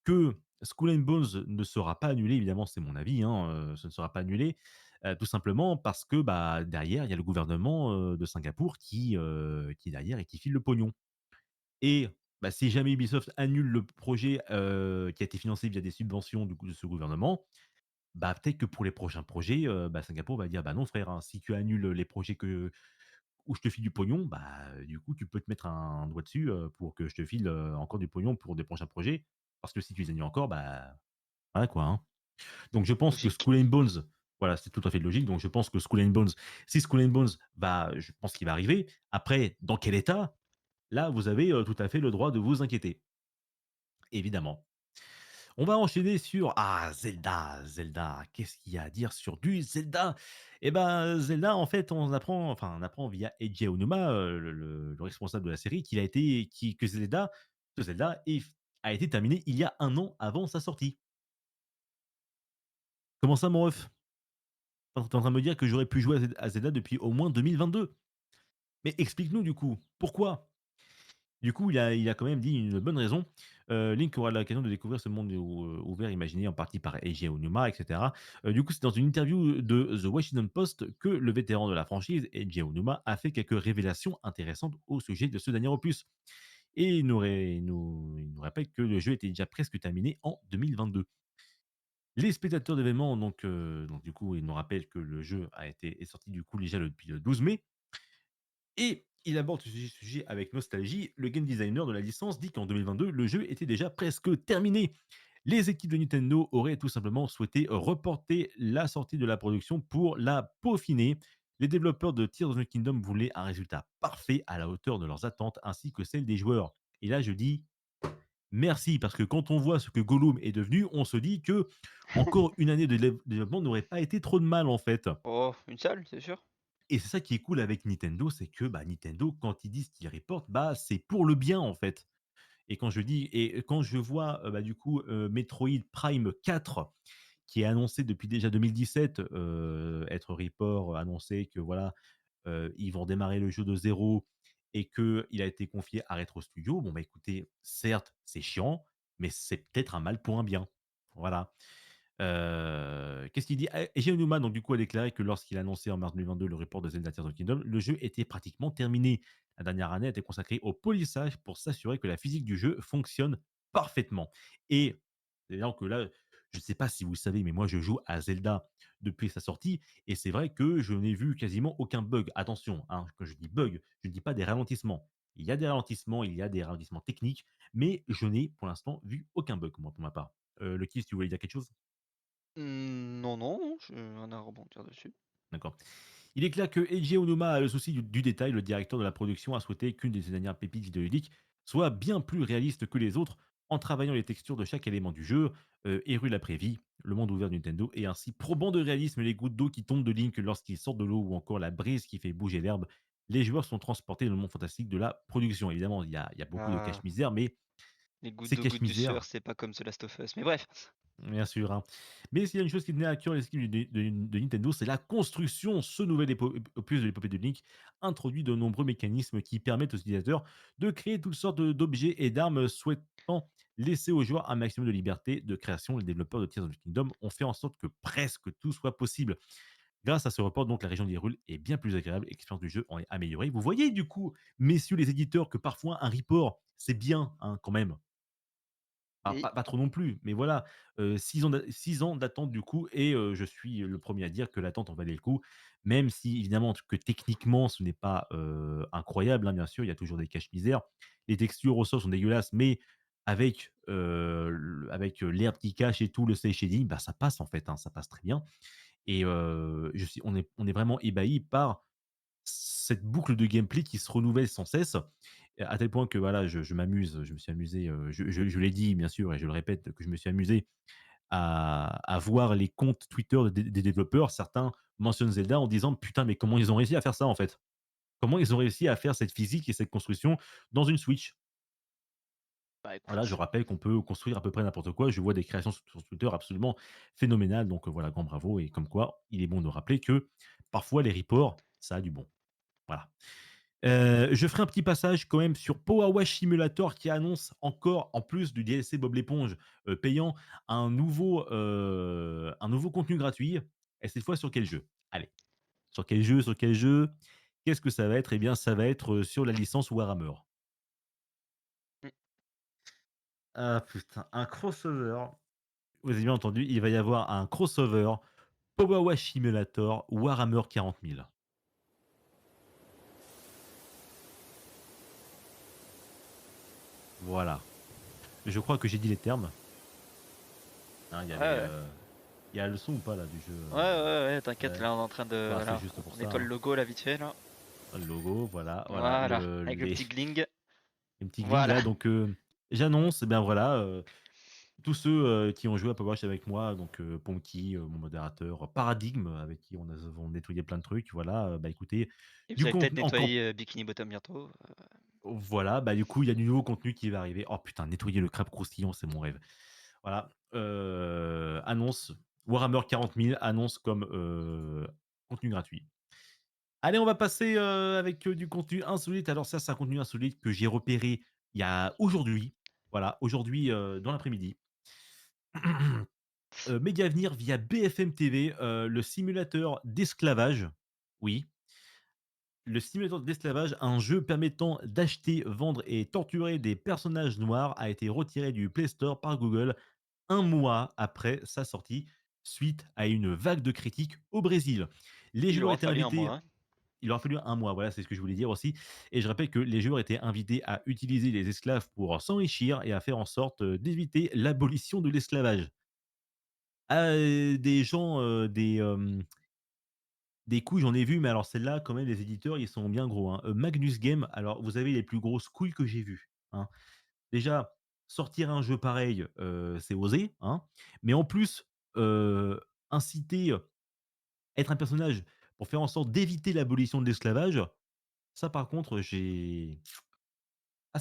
que Skull and Bones ne sera pas annulé, évidemment, c'est mon avis, hein, ce ne sera pas annulé, tout simplement parce que, bah, derrière, il y a le gouvernement, de Singapour qui est derrière et qui file le pognon. Et bah, si jamais Ubisoft annule le projet, qui a été financé via des subventions du coup de ce gouvernement, bah, peut-être que pour les prochains projets, bah, Singapour va dire: «Bah, non frère, hein, si tu annules les projets que où je te file du pognon, bah, du coup, tu peux te mettre un doigt dessus, pour que je te file, encore du pognon pour des prochains projets. Parce que si tu les annules encore, bah, voilà quoi, hein». Donc je pense que Logique. Skull and Bones, voilà, c'est tout à fait logique. Donc je pense que Skull and Bones, si Skull and Bones, bah, je pense qu'il va arriver. Après, dans quel état? Là, vous avez, tout à fait le droit de vous inquiéter, évidemment. On va enchaîner sur Zelda, Zelda. Qu'est-ce qu'il y a à dire sur du Zelda? Eh ben, Zelda, en fait, on apprend via Eiji Aonuma, le responsable de la série, qu'il a été qui que Zelda a été terminé il y a 1 an avant sa sortie. Comment ça, mon ref? Tu en train de me dire que j'aurais pu jouer à Zelda depuis au moins 2022? Mais explique-nous du coup, pourquoi? Du coup, il a quand même dit une bonne raison. Link aura l'occasion de découvrir ce monde ouvert imaginé en partie par Eiji Aonuma et cetera. Du coup, c'est dans une interview de The Washington Post que le vétéran de la franchise, Eiji Aonuma, a fait quelques révélations intéressantes au sujet de ce dernier opus. Et il nous rappelle que le jeu était déjà presque terminé en 2022. Les spectateurs d'événements, donc du coup, il nous rappelle que le jeu est sorti du coup déjà depuis le 12 mai. Et il aborde ce sujet avec nostalgie. Le game designer de la licence dit qu'en 2022, le jeu était déjà presque terminé. Les équipes de Nintendo auraient tout simplement souhaité reporter la sortie de la production pour la peaufiner. Les développeurs de Tears of the Kingdom voulaient un résultat parfait à la hauteur de leurs attentes ainsi que celles des joueurs. Et là, je dis merci parce que quand on voit ce que Gollum est devenu, on se dit que encore une année de développement n'aurait pas été trop de mal en fait. Oh, une salle, c'est sûr? Et c'est ça qui est cool avec Nintendo, c'est que, bah, Nintendo, quand ils disent qu'ils reportent, bah, c'est pour le bien, en fait. Et quand je vois, bah, du coup, Metroid Prime 4 qui est annoncé depuis déjà 2017, être report, annoncé que voilà, ils vont démarrer le jeu de zéro et qu'il a été confié à Retro Studio. Bon, bah, écoutez, certes, c'est chiant, mais c'est peut-être un mal pour un bien. Voilà. Qu'est-ce qu'il dit? Eiji Aonuma, donc du coup, a déclaré que lorsqu'il a annoncé en mars 2022 le report de Zelda Tears of the Kingdom, le jeu était pratiquement terminé. La dernière année a été consacrée au polissage pour s'assurer que la physique du jeu fonctionne parfaitement. Et c'est là que là, je ne sais pas si vous le savez, mais moi je joue à Zelda depuis sa sortie et c'est vrai que je n'ai vu quasiment aucun bug. Attention, hein, quand je dis bug, je ne dis pas des ralentissements. Il y a des ralentissements, il y a des ralentissements techniques, mais je n'ai pour l'instant vu aucun bug, moi, pour ma part. Le Kiss, tu voulais dire quelque chose? Non, non, j'ai rien à rebondir dessus. D'accord. Il est clair que Eiji Onuma a le souci du détail. Le directeur de la production a souhaité qu'une de ses dernières pépites vidéoludiques soit bien plus réaliste que les autres en travaillant les textures de chaque élément du jeu. Hyrule après-vie, le monde ouvert de Nintendo, et ainsi probant de réalisme les gouttes d'eau qui tombent de Link lorsqu'il sort de l'eau ou encore la brise qui fait bouger l'herbe. Les joueurs sont transportés dans le monde fantastique de la production. Évidemment, il y a beaucoup de Ah, cache-misère, mais les gouttes ces de gouttes cache-misère, douceur, c'est pas comme The Last of Us. Mais bref. bien sûr, hein. Mais s'il y a une chose qui tenait à cœur les équipes de Nintendo, c'est la construction. Ce nouvel opus de l'épopée de Link introduit de nombreux mécanismes qui permettent aux utilisateurs de créer toutes sortes d'objets et d'armes souhaitant laisser aux joueurs un maximum de liberté de création. Les développeurs de Tears of the Kingdom ont fait en sorte que presque tout soit possible. Grâce à ce report, donc, la région d'Hyrule est bien plus agréable et l'expérience du jeu en est améliorée. Vous voyez, du coup, messieurs les éditeurs, que parfois un report, c'est bien, hein, quand même. Et Pas trop non plus, mais voilà, 6 ans d'attente du coup et je suis le premier à dire que l'attente en valait le coup. Même si évidemment que techniquement ce n'est pas, incroyable, hein, bien sûr, il y a toujours des caches-misères. Les textures au sol sont dégueulasses, mais avec l'herbe qui cache et tout, le cel shading, bah, ça passe en fait, hein, ça passe très bien et on est vraiment ébahi par cette boucle de gameplay qui se renouvelle sans cesse, à tel point que voilà, je m'amuse, je me suis amusé, je l'ai dit bien sûr et je le répète que je me suis amusé à voir les comptes Twitter des développeurs. Certains mentionnent Zelda en disant: «Putain, mais comment ils ont réussi à faire ça, en fait? Comment ils ont réussi à faire cette physique et cette construction dans une Switch?» bah Voilà, je écoute, rappelle qu'on peut construire à peu près n'importe quoi. Je vois des créations sur Twitter absolument phénoménales, donc voilà, grand bravo et comme quoi, il est bon de rappeler que parfois les reports, ça a du bon. Voilà. Je ferai un petit passage quand même sur Power Wash Simulator qui annonce encore, en plus du DLC Bob l'éponge, payant, un nouveau contenu gratuit et cette fois sur quel jeu? Allez, sur quel jeu, sur quel jeu? Qu'est-ce que ça va être? Eh bien, ça va être, sur la licence Warhammer. Mmh. Ah putain, un crossover. Vous avez bien entendu, il va y avoir un crossover Power Wash Simulator Warhammer 40 000. Voilà. Je crois que j'ai dit les termes. Hein, il y a Ouais, les, ouais. il y a le son ou pas là du jeu? Ouais, ouais, ouais, t'inquiète, Ouais. là on est en train de. Voilà, c'est Voilà, juste pour on ça, nettoie le hein. logo là vite fait là. Le logo, voilà, Voilà, avec le petit gling. les petits gling Voilà. là. Donc j'annonce, eh bien voilà, tous ceux qui ont joué à Power Wash avec moi, donc Ponky, mon modérateur, Paradigme, avec qui on avons nettoyé plein de trucs, voilà, bah écoutez, Et vous du allez peut-être contenu encore. nettoyer Bikini Bottom bientôt. Voilà, bah du coup, il y a du nouveau contenu qui va arriver. Oh putain, nettoyer le crabe croustillant, c'est mon rêve. Voilà, annonce Warhammer 40 000, annonce comme contenu gratuit. Allez, on va passer, avec, du contenu insolite. Alors ça, c'est un contenu insolite que j'ai repéré il y a aujourd'hui. Voilà, aujourd'hui, dans l'après-midi. Média Avenir via BFM TV, le simulateur d'esclavage. Oui, le simulateur d'esclavage, un jeu permettant d'acheter, vendre et torturer des personnages noirs, a été retiré du Play Store par Google un mois après sa sortie, suite à une vague de critiques au Brésil. Les Il joueurs aura étaient fallu un invités. mois. Hein. Il aura fallu un mois, voilà, c'est ce que je voulais dire aussi. Et je rappelle que les joueurs étaient invités à utiliser les esclaves pour s'enrichir et à faire en sorte d'éviter l'abolition de l'esclavage. Des gens, des couilles, j'en ai vu, mais alors celle-là, quand même, les éditeurs, ils sont bien gros, hein. Magnus Game, alors vous avez les plus grosses couilles que j'ai vues, hein. Déjà, sortir un jeu pareil, c'est osé, hein, mais en plus, inciter, être un personnage pour faire en sorte d'éviter l'abolition de l'esclavage, ça par contre, c'est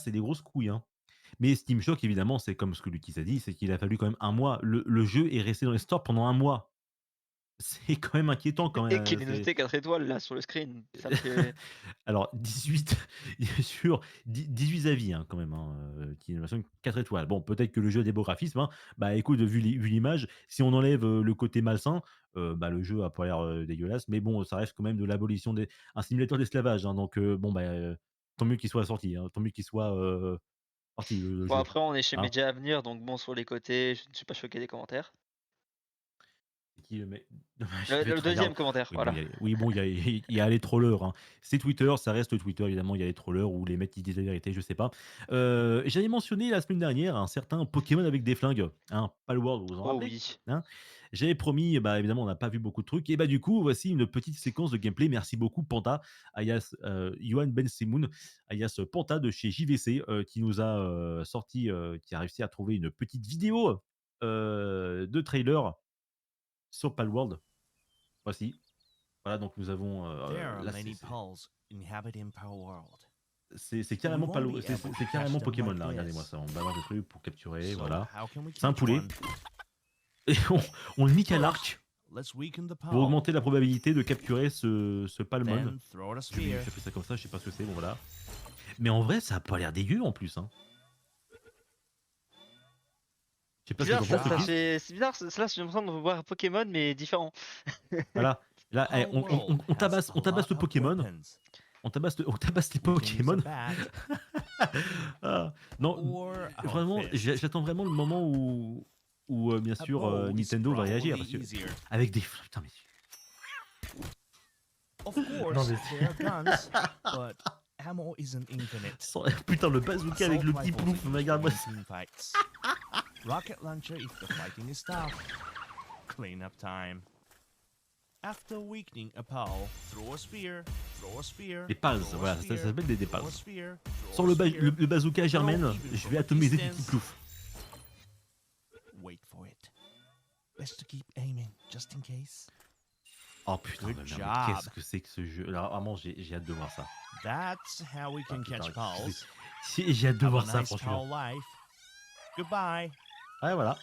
des grosses couilles, hein. Mais ce qui me choque évidemment, c'est comme ce que Lucky a dit, c'est qu'il a fallu quand même un mois. Le jeu est resté dans les stores pendant un mois. C'est quand même inquiétant quand Et même, qu'il est c'est noté 4 étoiles là sur le screen. Ça me fait. alors 18 sur 18 avis, hein, quand même, hein, qui est une version 4 étoiles. Bon, peut-être que le jeu a des beaux graphismes, hein. Bah, écoute, vu l'image, si on enlève, le côté malsain, bah, le jeu a pas l'air, dégueulasse. Mais bon, ça reste quand même de l'abolition des un simulateur d'esclavage, hein, donc bon, bah, tant mieux qu'il soit sorti, hein, tant mieux qu'il soit, sorti le Bon, jeu, après, on est chez hein. Média Avenir, donc bon, sur les côtés, je ne suis pas choqué des commentaires. C'est qui le mec? J'ai Le, fait le tryhard. deuxième commentaire, Oui, bon, voilà. il y a les trollers, hein. C'est Twitter, ça reste Twitter, évidemment, il y a les trollers ou les mecs qui disent la vérité, je sais pas. J'avais mentionné la semaine dernière un certain Pokémon avec des flingues, hein, Palworld, vous vous en Oh rappelez? oui. Hein? J'avais promis, bah, évidemment, on n'a pas vu beaucoup de trucs et bah, du coup, voici une petite séquence de gameplay. Merci beaucoup Panta, alias, Yohan Ben Semoun, alias Panta de chez JVC, qui nous a, sorti, qui a réussi à trouver une petite vidéo, de trailer sur Palworld. Voici. Voilà, donc nous avons, là, c'est carrément c'est carrément Pokémon, là, regardez-moi ça. On balance des trucs pour capturer, voilà. C'est un poulet et on le nique à l'arc pour augmenter la probabilité de capturer ce Palmon. J'appelle ça comme ça, je sais pas ce que c'est, bon voilà. Mais en vrai, ça a pas l'air dégueu en plus, hein. Je sais pas ce que Bizarre, tu en penses, Lucky. c'est bizarre, là, j'ai l'impression de voir Pokémon, mais différent. Voilà. Là, on tabasse le Pokémon. On tabasse les Pokémon. Ah, non, vraiment, j'attends vraiment le moment où bien sûr, Nintendo va réagir parce que avec des putain mais non mais putain le bazooka avec le petit plouf, mais regarde-moi ça. Rocket launcher if the fighting is tough. Cleanup time. After weakening a pal, throw a spear. Des pals, voilà, ça s'appelle des pals. Sans le bazooka germaine, je vais atomiser ton petit plouf. Wait for it. Best to keep aiming, just in case. Oh putain, Good mais job. qu'est-ce que c'est que ce jeu? Alors vraiment, j'ai hâte de voir ça. That's how we can catch pals. J'ai hâte de voir ça, Have a nice franchement. pal life. Goodbye. Ouais, voilà.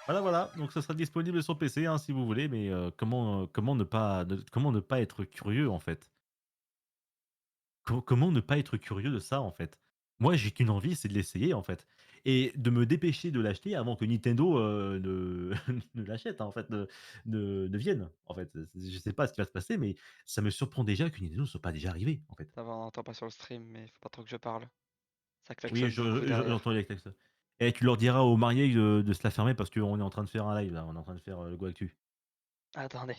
Voilà, donc ça sera disponible sur PC, hein, si vous voulez, mais comment ne pas être curieux, en fait? comment ne pas être curieux de ça, en fait? Moi, j'ai qu'une envie, c'est de l'essayer, en fait et de me dépêcher de l'acheter avant que Nintendo, ne ne l'achète, hein, en fait, ne vienne, en fait. Je sais pas ce qui va se passer, mais ça me surprend déjà que Nintendo ne soit pas déjà arrivé, en fait. Ça va, on n'entend pas sur le stream, mais faut pas trop que je parle. Ça Oui, klaxonne beaucoup j'entends derrière. les textes. Et tu leur diras aux mariés de se la fermer parce qu'on est en train de faire un live, là, on est en train de faire, le Go Actu. Attendez.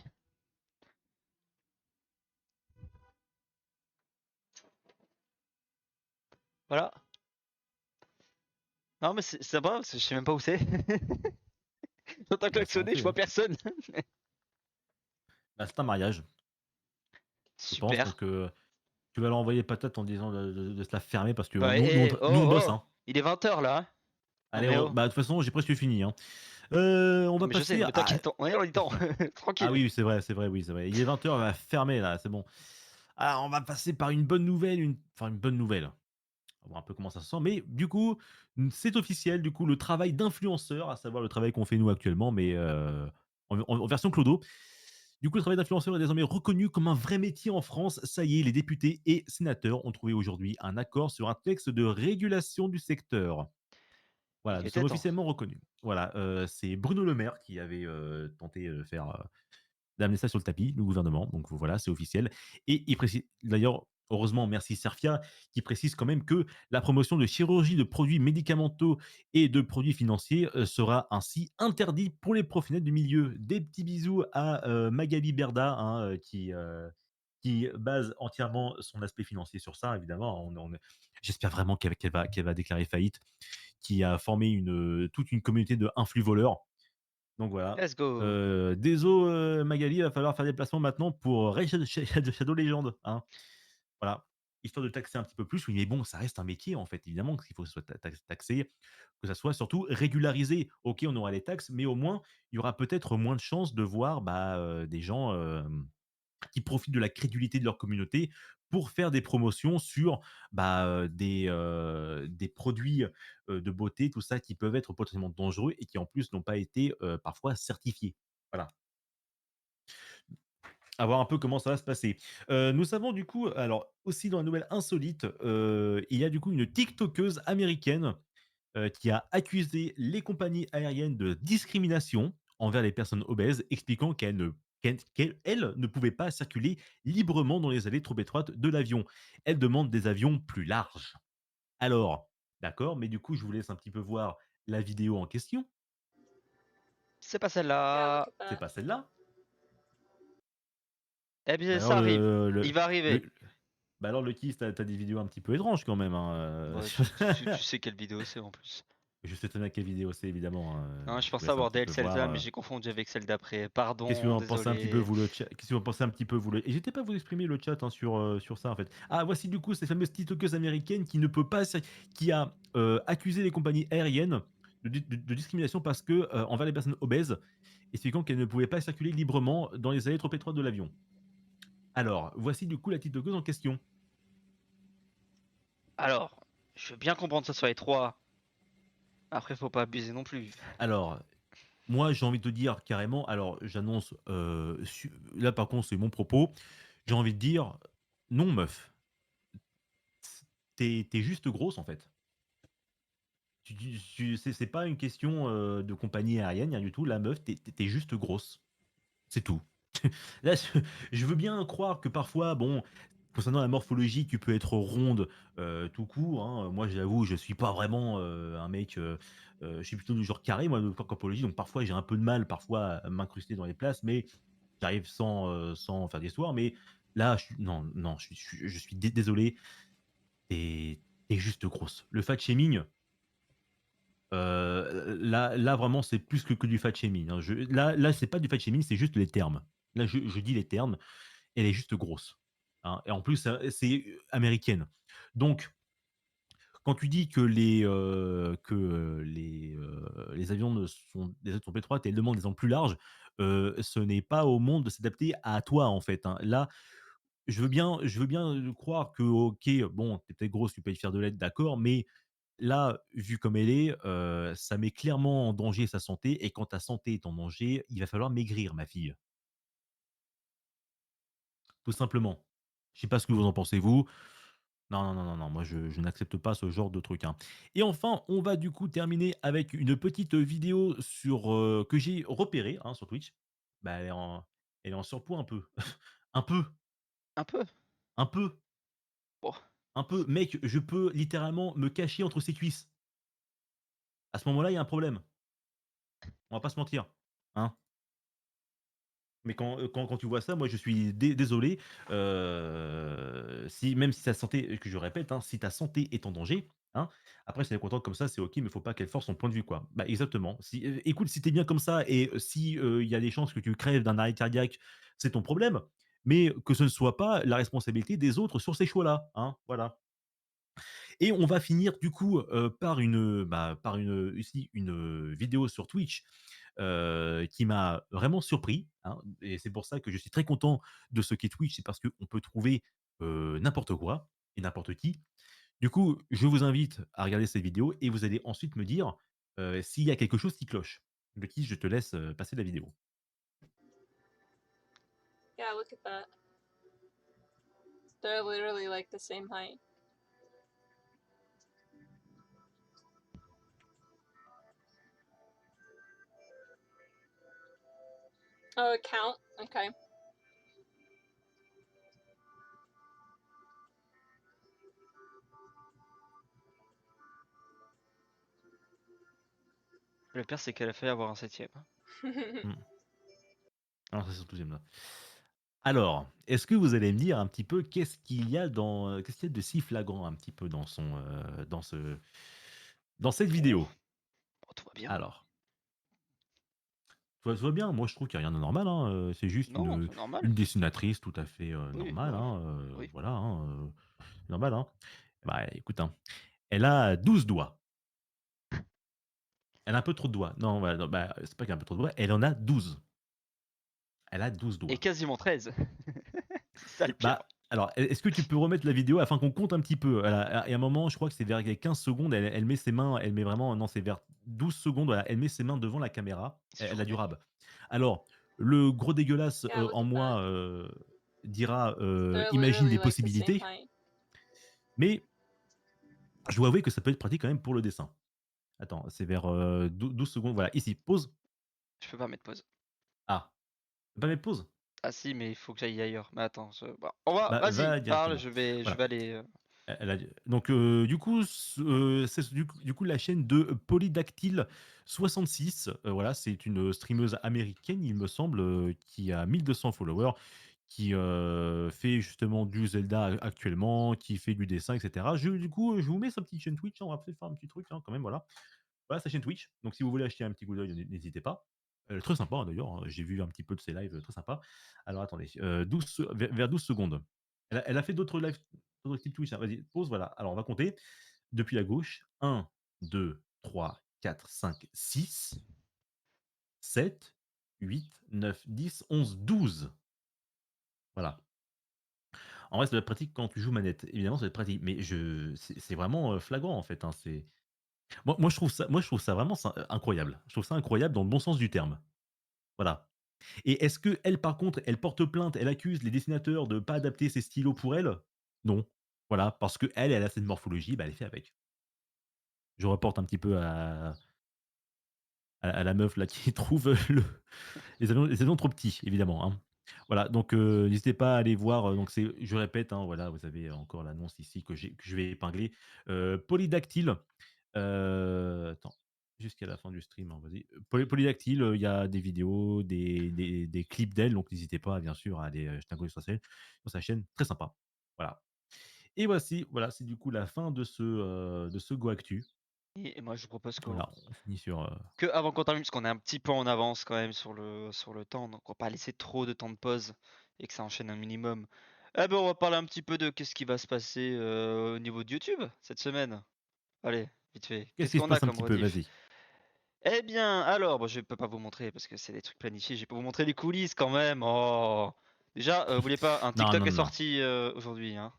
Voilà. Non, mais c'est sympa parce que je sais même pas où c'est. J'entends Bah, c'est klaxonner, je honteux, vois hein. personne. Bah, c'est un mariage, je pense, Super. donc tu vas leur envoyer patate en disant de se la fermer parce que Bah, nous, on bosse, oh, hein. il est 20 h là, hein. Non Allez, mais oh. bah, de toute façon, j'ai presque fini, hein. On Non va mais je sais, passer mais à t'inquiète, on est dans le temps. ah Tranquille. oui, c'est vrai, oui, c'est vrai. Il est 20 heures, on va fermer là, c'est bon. Alors, on va passer par une bonne nouvelle, une bonne nouvelle. On va voir un peu comment ça se sent, mais du coup, c'est officiel, du coup, le travail d'influenceur, à savoir le travail qu'on fait nous actuellement, mais en version clodo. Du coup, le travail d'influenceur est désormais reconnu comme un vrai métier en France. Ça y est, les députés et sénateurs ont trouvé aujourd'hui un accord sur un texte de régulation du secteur. Voilà, Il c'est était temps. officiellement reconnu. Voilà, c'est Bruno Le Maire qui avait, tenté, de faire, d'amener ça sur le tapis, le gouvernement. Donc voilà, c'est officiel. Et il précise d'ailleurs, heureusement, merci Cerfia, qui précise quand même que la promotion de chirurgie de produits médicamenteux et de produits financiers sera ainsi interdite pour les professionnels du milieu. Des petits bisous à Magali Berda, hein, qui base entièrement son aspect financier sur ça, évidemment. J'espère vraiment qu'elle va déclarer faillite, qui a formé toute une communauté de influx voleurs. Donc voilà. Let's go. Désolé, Magali, il va falloir faire des placements maintenant pour Raid Shadow Legends, hein. Voilà, histoire de taxer un petit peu plus. Oui, mais bon, ça reste un métier, en fait, évidemment, qu'il faut que ce soit taxé, que ça soit surtout régularisé. OK, on aura les taxes, mais au moins, il y aura peut-être moins de chances de voir, bah, des gens, qui profitent de la crédulité de leur communauté pour faire des promotions sur, bah, des produits, de beauté, tout ça, qui peuvent être potentiellement dangereux et qui, en plus, n'ont pas été, parfois certifiés. Voilà. À voir un peu comment ça va se passer. Nous savons du coup alors aussi dans la nouvelle insolite, il y a du coup une tiktokeuse américaine, qui a accusé les compagnies aériennes de discrimination envers les personnes obèses, expliquant qu'elle ne pouvait pas circuler librement dans les allées trop étroites de l'avion. Elle demande des avions plus larges. Alors, d'accord, mais du coup, je vous laisse un petit peu voir la vidéo en question. C'est pas celle-là. C'est pas celle-là. Eh bien, Bah alors ça arrive. Il va le arriver. bah alors le Kiss, tu des vidéos un petit peu étranges quand même, hein, Bah, sur tu sais quelle vidéo c'est en plus. je sais très bien quelle vidéo c'est évidemment, hein, Non, je je vous pensais laisse un avoir petit DL peu voir, Zelda, mais j'ai confondu avec celle d'après. qu'est-ce que vous Pardon, en pensez un petit peu désolé. vous le chat? Qu'est-ce que vous en pensez un petit peu vous le n'hésitez pas à vous exprimer le chat, hein, sur ça en fait. Ah voici du coup cette fameuse tiktokeuse américaine qui ne peut pas qui a, accusé les compagnies aériennes de discrimination parce que, envers les personnes obèses, expliquant qu'elles ne pouvaient pas circuler librement dans les allées trop étroites de l'avion. Alors, voici du coup la tiktokeuse en question. Alors, je veux bien comprendre que ça soit étroit. Après, faut pas abuser non plus. Alors, moi, j'ai envie de te dire carrément, alors j'annonce, là par contre, c'est mon propos. J'ai envie de dire, non meuf, t'es juste grosse en fait. C'est pas une question de compagnie aérienne, rien du tout. La meuf, t'es juste grosse. C'est tout. Là, je veux bien croire que parfois, bon, concernant la morphologie, tu peux être ronde tout court, hein. Moi, j'avoue, je suis pas vraiment un mec. Je suis plutôt du genre carré, moi, de corpologie. Donc parfois, j'ai un peu de mal, parfois, à m'incruster dans les places, mais j'arrive sans faire d'histoire. Mais là, non, non, je suis désolé. T'es juste grosse. Le fat shaming, là, vraiment, c'est plus que du fat shaming, hein. Là, c'est pas du fat shaming, c'est juste les termes. Là, je dis les termes. Elle est juste grosse, hein, et en plus, c'est américaine. Donc, quand tu dis que les avions ne sont des ailes trop étroites et elles demandent des angles plus larges, ce n'est pas au monde de s'adapter à toi, en fait, hein. Là, je veux bien, croire que, OK, bon, tu es peut-être grosse, tu peux faire de l'aide, d'accord, mais là, vu comme elle est, ça met clairement en danger sa santé et quand ta santé est en danger, il va falloir maigrir, ma fille, tout simplement. Je sais pas ce que vous en pensez vous? Non, non, non, non, non, moi je n'accepte pas ce genre de truc, hein. Et enfin, on va du coup terminer avec une petite vidéo que j'ai repérée, hein, sur Twitch. Bah, elle est en surpoids un peu. Un peu, Un peu. un peu, Bon. un peu. Mec, je peux littéralement me cacher entre ses cuisses. À ce moment-là, il y a un problème. On va pas se mentir, hein. Mais quand tu vois ça, moi je suis désolé, si même si ta santé que je répète, hein, si ta santé est en danger, hein, après si elle est contente comme ça, c'est OK, mais il faut pas qu'elle force son point de vue, quoi. Bah, exactement. Si, écoute, si tu es bien comme ça et si, il y a des chances que tu crèves d'un arrêt cardiaque, c'est ton problème, mais que ce ne soit pas la responsabilité des autres sur ces choix-là, hein, voilà. Et on va finir du coup, par une aussi une vidéo sur Twitch, qui m'a vraiment surpris, hein, et c'est pour ça que je suis très content de ce qu'est Twitch, c'est parce qu'on peut trouver, n'importe quoi et n'importe qui. Du coup, je vous invite à regarder cette vidéo et vous allez ensuite me dire, s'il y a quelque chose qui cloche. De qui je te laisse, passer la vidéo. Yeah, look at that. They're literally like the same height. Oh, a count? Okay. Le pire, c'est qu'elle a fait avoir un 7ème. Mmh. Alors ça, c'est le 12e là. Alors, est-ce que vous allez me dire un petit peu qu'est-ce qu'il y a de si flagrant un petit peu dans cette vidéo? Bon, tout va bien. Alors, tout va bien, moi je trouve qu'il y a rien de normal, hein, c'est juste Non, c'est normal. une dessinatrice tout à fait, Oui, normale, voilà. hein, Oui. voilà, hein, normal, hein. Bah, écoute, hein, elle a 12 doigts. Elle a un peu trop de doigts. Non, ouais, non, bah, c'est pas qu'elle a un peu trop de doigts, elle en a 12. Elle a 12 Et doigts. quasiment 13. C'est ça le pire. Bah, alors, est-ce que tu peux remettre la vidéo afin qu'on compte un petit peu? Il y a un moment, je crois que c'est vers les 15 secondes, elle met ses mains, elle met vraiment non, c'est vers 12 secondes, voilà, elle met ses mains devant la caméra, elle a du rab. Alors, le gros dégueulasse, Yeah, look en at moi, that. dira, They're imagine des literally like the same possibilités, height. mais je dois avouer que ça peut être pratique quand même pour le dessin. Attends, c'est vers, 12 secondes, voilà, ici, pause. Je peux pas mettre pause. Ah, tu peux pas mettre pause? Ah si, mais il faut que j'aille ailleurs. Mais attends, bah, on va, Bah, vas-y, va parle, directement. je Voilà. vais aller. Elle a donc du coup, c'est du coup la chaîne de Polydactyl66, voilà, c'est une streameuse américaine, il me semble, qui a 1200 followers, qui, fait justement du Zelda actuellement, qui fait du dessin et cetera. Du coup, je vous mets sa petite chaîne Twitch, hein, on va peut-être faire un petit truc, hein, quand même, voilà. Voilà sa chaîne Twitch, donc si vous voulez acheter un petit coup d'œil, n'hésitez pas. Très sympa, hein, d'ailleurs, hein, j'ai vu un petit peu de ses lives, très sympa. Alors attendez, 12 se vers 12 secondes. Elle a fait d'autres lives, d'autres types Twitch, hein. Vas-y, pause, voilà. Alors on va compter depuis la gauche. 1, 2, 3, 4, 5, 6, 7, 8, 9, 10, 11, 12. Voilà. En vrai, ça doit être pratique quand tu joues manette. Évidemment, ça doit être pratique, mais c'est vraiment, flagrant, en fait, hein, moi je trouve ça vraiment incroyable. Je trouve ça incroyable dans le bon sens du terme. Voilà. Et est-ce qu'elle, par contre, elle porte plainte, elle accuse les dessinateurs de ne pas adapter ses stylos pour elle? Non. Voilà, parce qu'elle, elle a cette morphologie, bah, elle fait avec. Je reporte un petit peu à la meuf là qui trouve, les avions trop petits, évidemment, hein. Voilà, donc n'hésitez pas à aller voir, donc je répète, hein, voilà, vous avez encore l'annonce ici que je vais épingler. Polydactyle, attends, jusqu'à la fin du stream, hein, vas-y. Polydactyle, il y a des vidéos, des clips d'elle, donc n'hésitez pas, bien sûr, à aller, jeter un coup d'œil sur sa chaîne, très sympa. Voilà. Et voici, voilà, c'est du coup la fin de ce Go Actu. Et moi, je vous propose Voilà, on finit sur, que avant qu'on termine, parce qu'on est un petit peu en avance quand même sur le temps, donc on va pas laisser trop de temps de pause et que ça enchaîne un minimum. Eh ben, on va parler un petit peu de qu'est-ce qui va se passer au niveau de YouTube cette semaine. Allez, vite fait. qu'est-ce Qu'est-ce qui se qu'on a passe un comme petit peu? rediff? Vas-y. Eh bien, alors, bon, je peux pas vous montrer parce que c'est des trucs planifiés. Je vais pas vous montrer les coulisses quand même. Oh. Déjà, vous voulez pas, un Non, TikTok non, est non, non. sorti aujourd'hui, hein.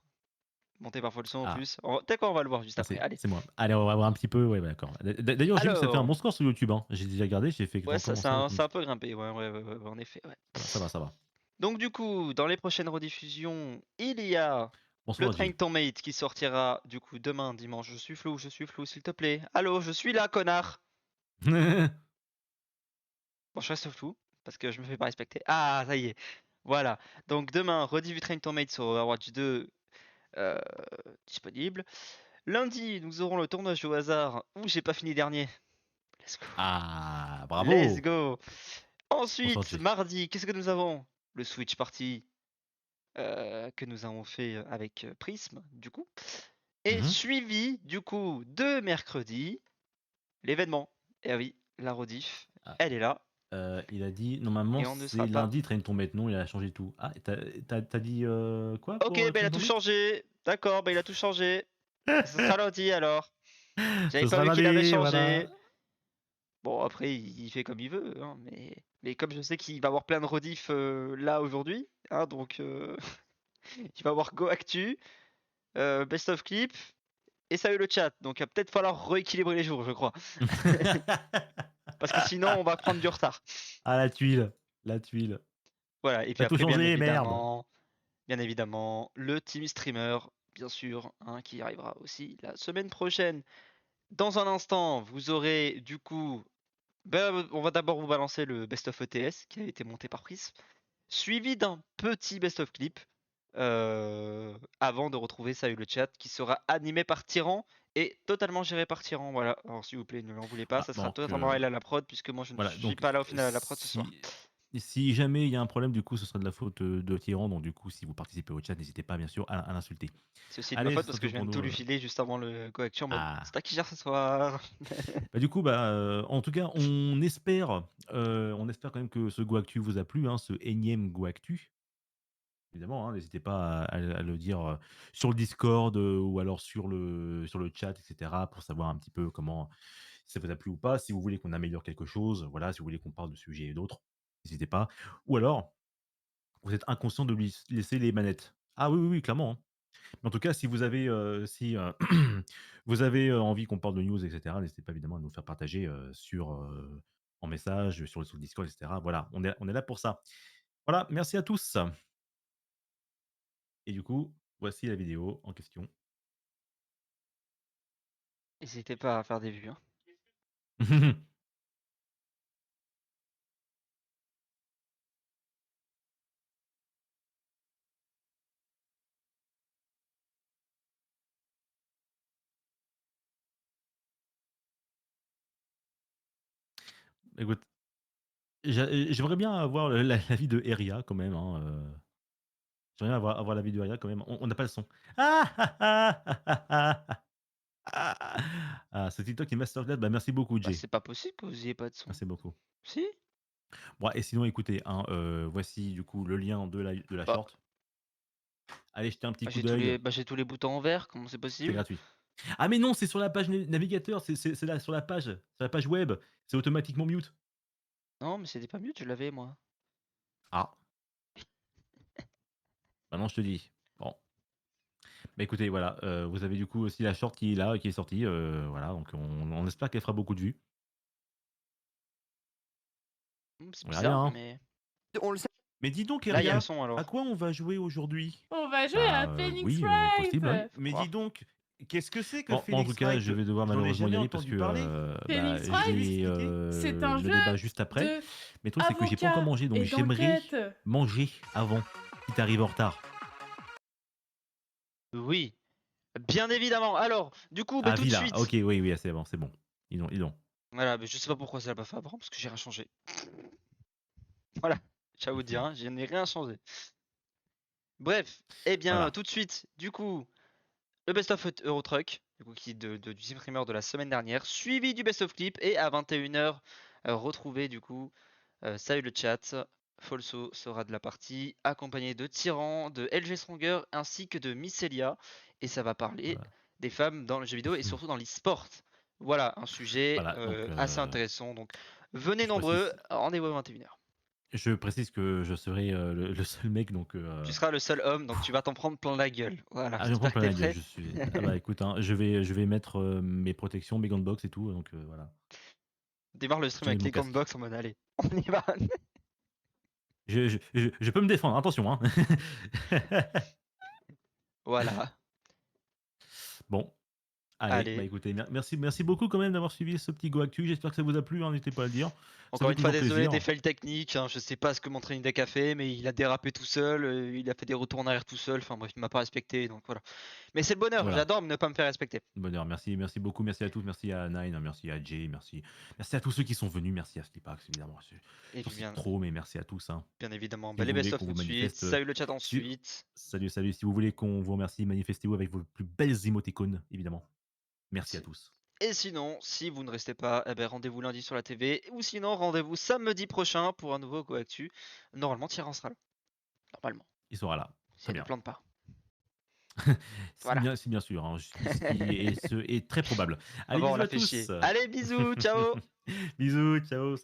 Montez parfois le son en Ah. plus. Peut-être qu'on va le voir juste Ah, après. Allez. c'est moi. Allez, on va voir un petit peu, ouais, d'accord. D'ailleurs, j'ai vu que ça fait un Alors, bon score sur YouTube, hein. J'ai déjà regardé, j'ai fait ouais, comment c'est ça? un peu grimpé. Ouais, en effet. Ouais. Ça va, ça va. Donc du coup, dans les prochaines rediffusions, il y a Bonsoir, Le Train Jay. Ton Mate qui sortira du coup demain dimanche. Je suis flou, s'il te plaît. Allô, je suis là, connard. Bon, je reste flou parce que je me fais pas respecter. Ah, ça y est. Voilà. Donc demain, rediff Train Ton Mate sur Overwatch 2 euh, disponible. Lundi, nous aurons le tournoi au hasard où j'ai pas fini dernier. Let's go. Ah, Let's bravo. go. Bonsoir, Ensuite, Jay. mardi, qu'est-ce que nous avons? Le Switch Party que nous avons fait avec Prism, du coup. Et Mhm. suivi, du coup, de mercredi, l'événement. Et oui, la rediff, Ah. elle est là. Il a dit, normalement, Et on ne sera c'est pas. lundi, Train Ton Mate. Non, il a changé tout. Ah, t'as dit quoi Ok, pour bah il Train a Ton tout Mate? changé. D'accord, bah il a tout changé. Ce sera lundi alors. J'avais Ce pas sera vu qu'il avait lundi, changé. voilà. Bon, après, il fait comme il veut, hein, mais comme je sais qu'il va avoir plein de rediff là aujourd'hui, hein, donc il va avoir Go Actu, Best of Clip, et ça a eu le chat, donc il va peut-être falloir rééquilibrer les jours, je crois. Parce que sinon, on va prendre du retard. Ah, la tuile. La tuile. Voilà, et puis T'as tout après, changé, merde. bien évidemment, le Team Streamer, bien sûr, hein, qui arrivera aussi la semaine prochaine. Dans un instant, vous aurez du coup, on va d'abord vous balancer le Best of ETS qui a été monté par Prism, suivi d'un petit Best of Clip, avant de retrouver ça et le chat, qui sera animé par Tyran et totalement géré par Tyran. Voilà, alors s'il vous plaît, ne l'en voulez pas, Voilà, ça sera donc, totalement elle à la prod, puisque moi je ne voilà, suis donc pas là au final à la prod ce soir. si jamais il y a un problème, du coup, ce sera de la faute de Tyran. Donc, du coup, si vous participez au chat, n'hésitez pas, bien sûr, à l'insulter. C'est aussi de ma Allez, faute ce parce sera que tout je viens pour de tout nous. lui filer juste avant le Coaction en mode Ah. c'est toi qui gère ce soir. Bah, du coup, en tout cas, on espère quand même que ce Go Actu vous a plu, hein, ce énième Go Actu. Évidemment, hein, n'hésitez pas à le dire sur le Discord ou alors sur le chat, etc., pour savoir un petit peu comment si ça vous a plu ou pas. Si vous voulez qu'on améliore quelque chose, voilà, si vous voulez qu'on parle de sujets et d'autres, n'hésitez pas. Ou alors, vous êtes inconscient de lui laisser les manettes. Ah oui, oui, oui, clairement, hein. Mais en tout cas, si vous avez, vous avez envie qu'on parle de news, etc., n'hésitez pas évidemment à nous faire partager en message, sur le Discord, etc. Voilà, on est là pour ça. Voilà, merci à tous. Et du coup, voici la vidéo en question. N'hésitez pas à faire des vues. Hein. Écoute, j'aimerais bien avoir l'avis de Eria quand même. Hein, j'aimerais bien avoir l'avis de Eria quand même. On n'a pas le son. Ah, ce TikTok est masterclass. Bah, merci beaucoup, Bah, Jay. c'est pas possible que vous ayez pas de son. Merci beaucoup. Si. Bon, et sinon, écoutez, hein, voici du coup le lien de la Bah. short. Allez jeter un petit coup J'ai d'œil. tous les boutons en vert, comment c'est C'est possible? gratuit. Ah mais non, c'est sur la page navigateur, c'est là sur la page web. C'est automatiquement mute. Non, mais c'était pas mute, je l'avais moi. Ah. Maintenant, je te dis. Bon. Bah écoutez, voilà, vous avez du coup aussi la short qui est là, qui est sortie. Voilà, donc on espère qu'elle fera beaucoup de vues. C'est On verra bizarre, bien, hein. mais. On le sait. Mais dis donc, Là, il y a Eria, le son alors. à quoi on va jouer aujourd'hui? On va jouer à Phoenix oui, Wright. possible, hein. Mais dis donc, qu'est-ce que c'est que Bon, en Phoenix tout cas, Wright? je vais devoir J'en ai malheureusement y jamais aller parce entendu que parler. Phoenix Wright, j'ai c'est un le jeu débat juste après. de Mais le truc, c'est que j'ai pas encore mangé, donc et j'aimerais d'enquête. manger avant, si t'arrives en retard. Oui. Bien évidemment. Alors, du coup, bah, Ah, tout de Villa, suite. ok, oui, c'est bon, c'est bon. Ils ont. Voilà, mais je sais pas pourquoi ça l'a pas fait avant, parce que j'ai rien changé. Voilà, j'ai à vous dire, hein, je n'ai rien changé. Bref, eh bien, Voilà. tout de suite, du coup, le Best of Eurotruck, du coup, qui est du streamer de la semaine dernière, suivi du Best of Clip, et à 21h, retrouver du coup, salut le chat, Folso sera de la partie, accompagné de Tyran, de LG Stronger, ainsi que de Mycelia, et ça va parler Voilà. des femmes dans le jeu vidéo et surtout dans l'e-sport. Voilà, un sujet Voilà, donc, assez intéressant, donc venez je nombreux, précise- rendez-vous à 21h. Je précise que je serai le seul mec, donc. Tu seras le seul homme, donc tu vas t'en prendre plein la gueule. Voilà, Ah, je me prends j'espère que plein t'es la gueule. prêt. Ah bah écoute, hein, je vais mettre mes protections, mes gants de boxe et tout, donc voilà. Démarre le stream J'enlève avec mon les gants de casque. boxe en mode allez, on y va. Je peux me défendre, attention, hein. Voilà. Bon. Allez, Allez. bah écoutez, merci beaucoup quand même d'avoir suivi ce petit Go Actu. J'espère que ça vous a plu, hein, n'hésitez pas à le dire. Ça Encore fait une fois, toujours désolé plaisir. des fails techniques. Hein, je sais pas ce que mon training deck a fait, mais il a dérapé tout seul. Il a fait des retours en arrière tout seul. Enfin bref, il m'a pas respecté. Donc voilà. Mais c'est le bonheur. Voilà. J'adore ne pas me faire respecter. Bonheur, merci beaucoup, merci à tous, merci à Nine, merci à Jay, merci à tous ceux qui sont venus, merci à Slipax évidemment. Et J'en puis cite trop, mais merci à tous. Hein. bien évidemment. Si Bah, vous les voulez best-of qu'on tout vous de suite. manifeste, Salut le chat si- ensuite. Salut, si vous voulez qu'on vous remercie, manifestez-vous avec vos plus belles émoticônes, évidemment. Merci à tous. Et sinon, si vous ne restez pas, eh ben, rendez-vous lundi sur la TV. Ou sinon, rendez-vous samedi prochain pour un nouveau Go Actu. Normalement, Thierry sera là. Normalement. Il sera là. Si Très elle ne bien. plante pas. C'est Voilà. bien sûr, hein, ce qui est très probable. Ah Allez, bon, on bisous l'a à fait chier. tous. Allez, bisous, ciao. Bisous, ciao.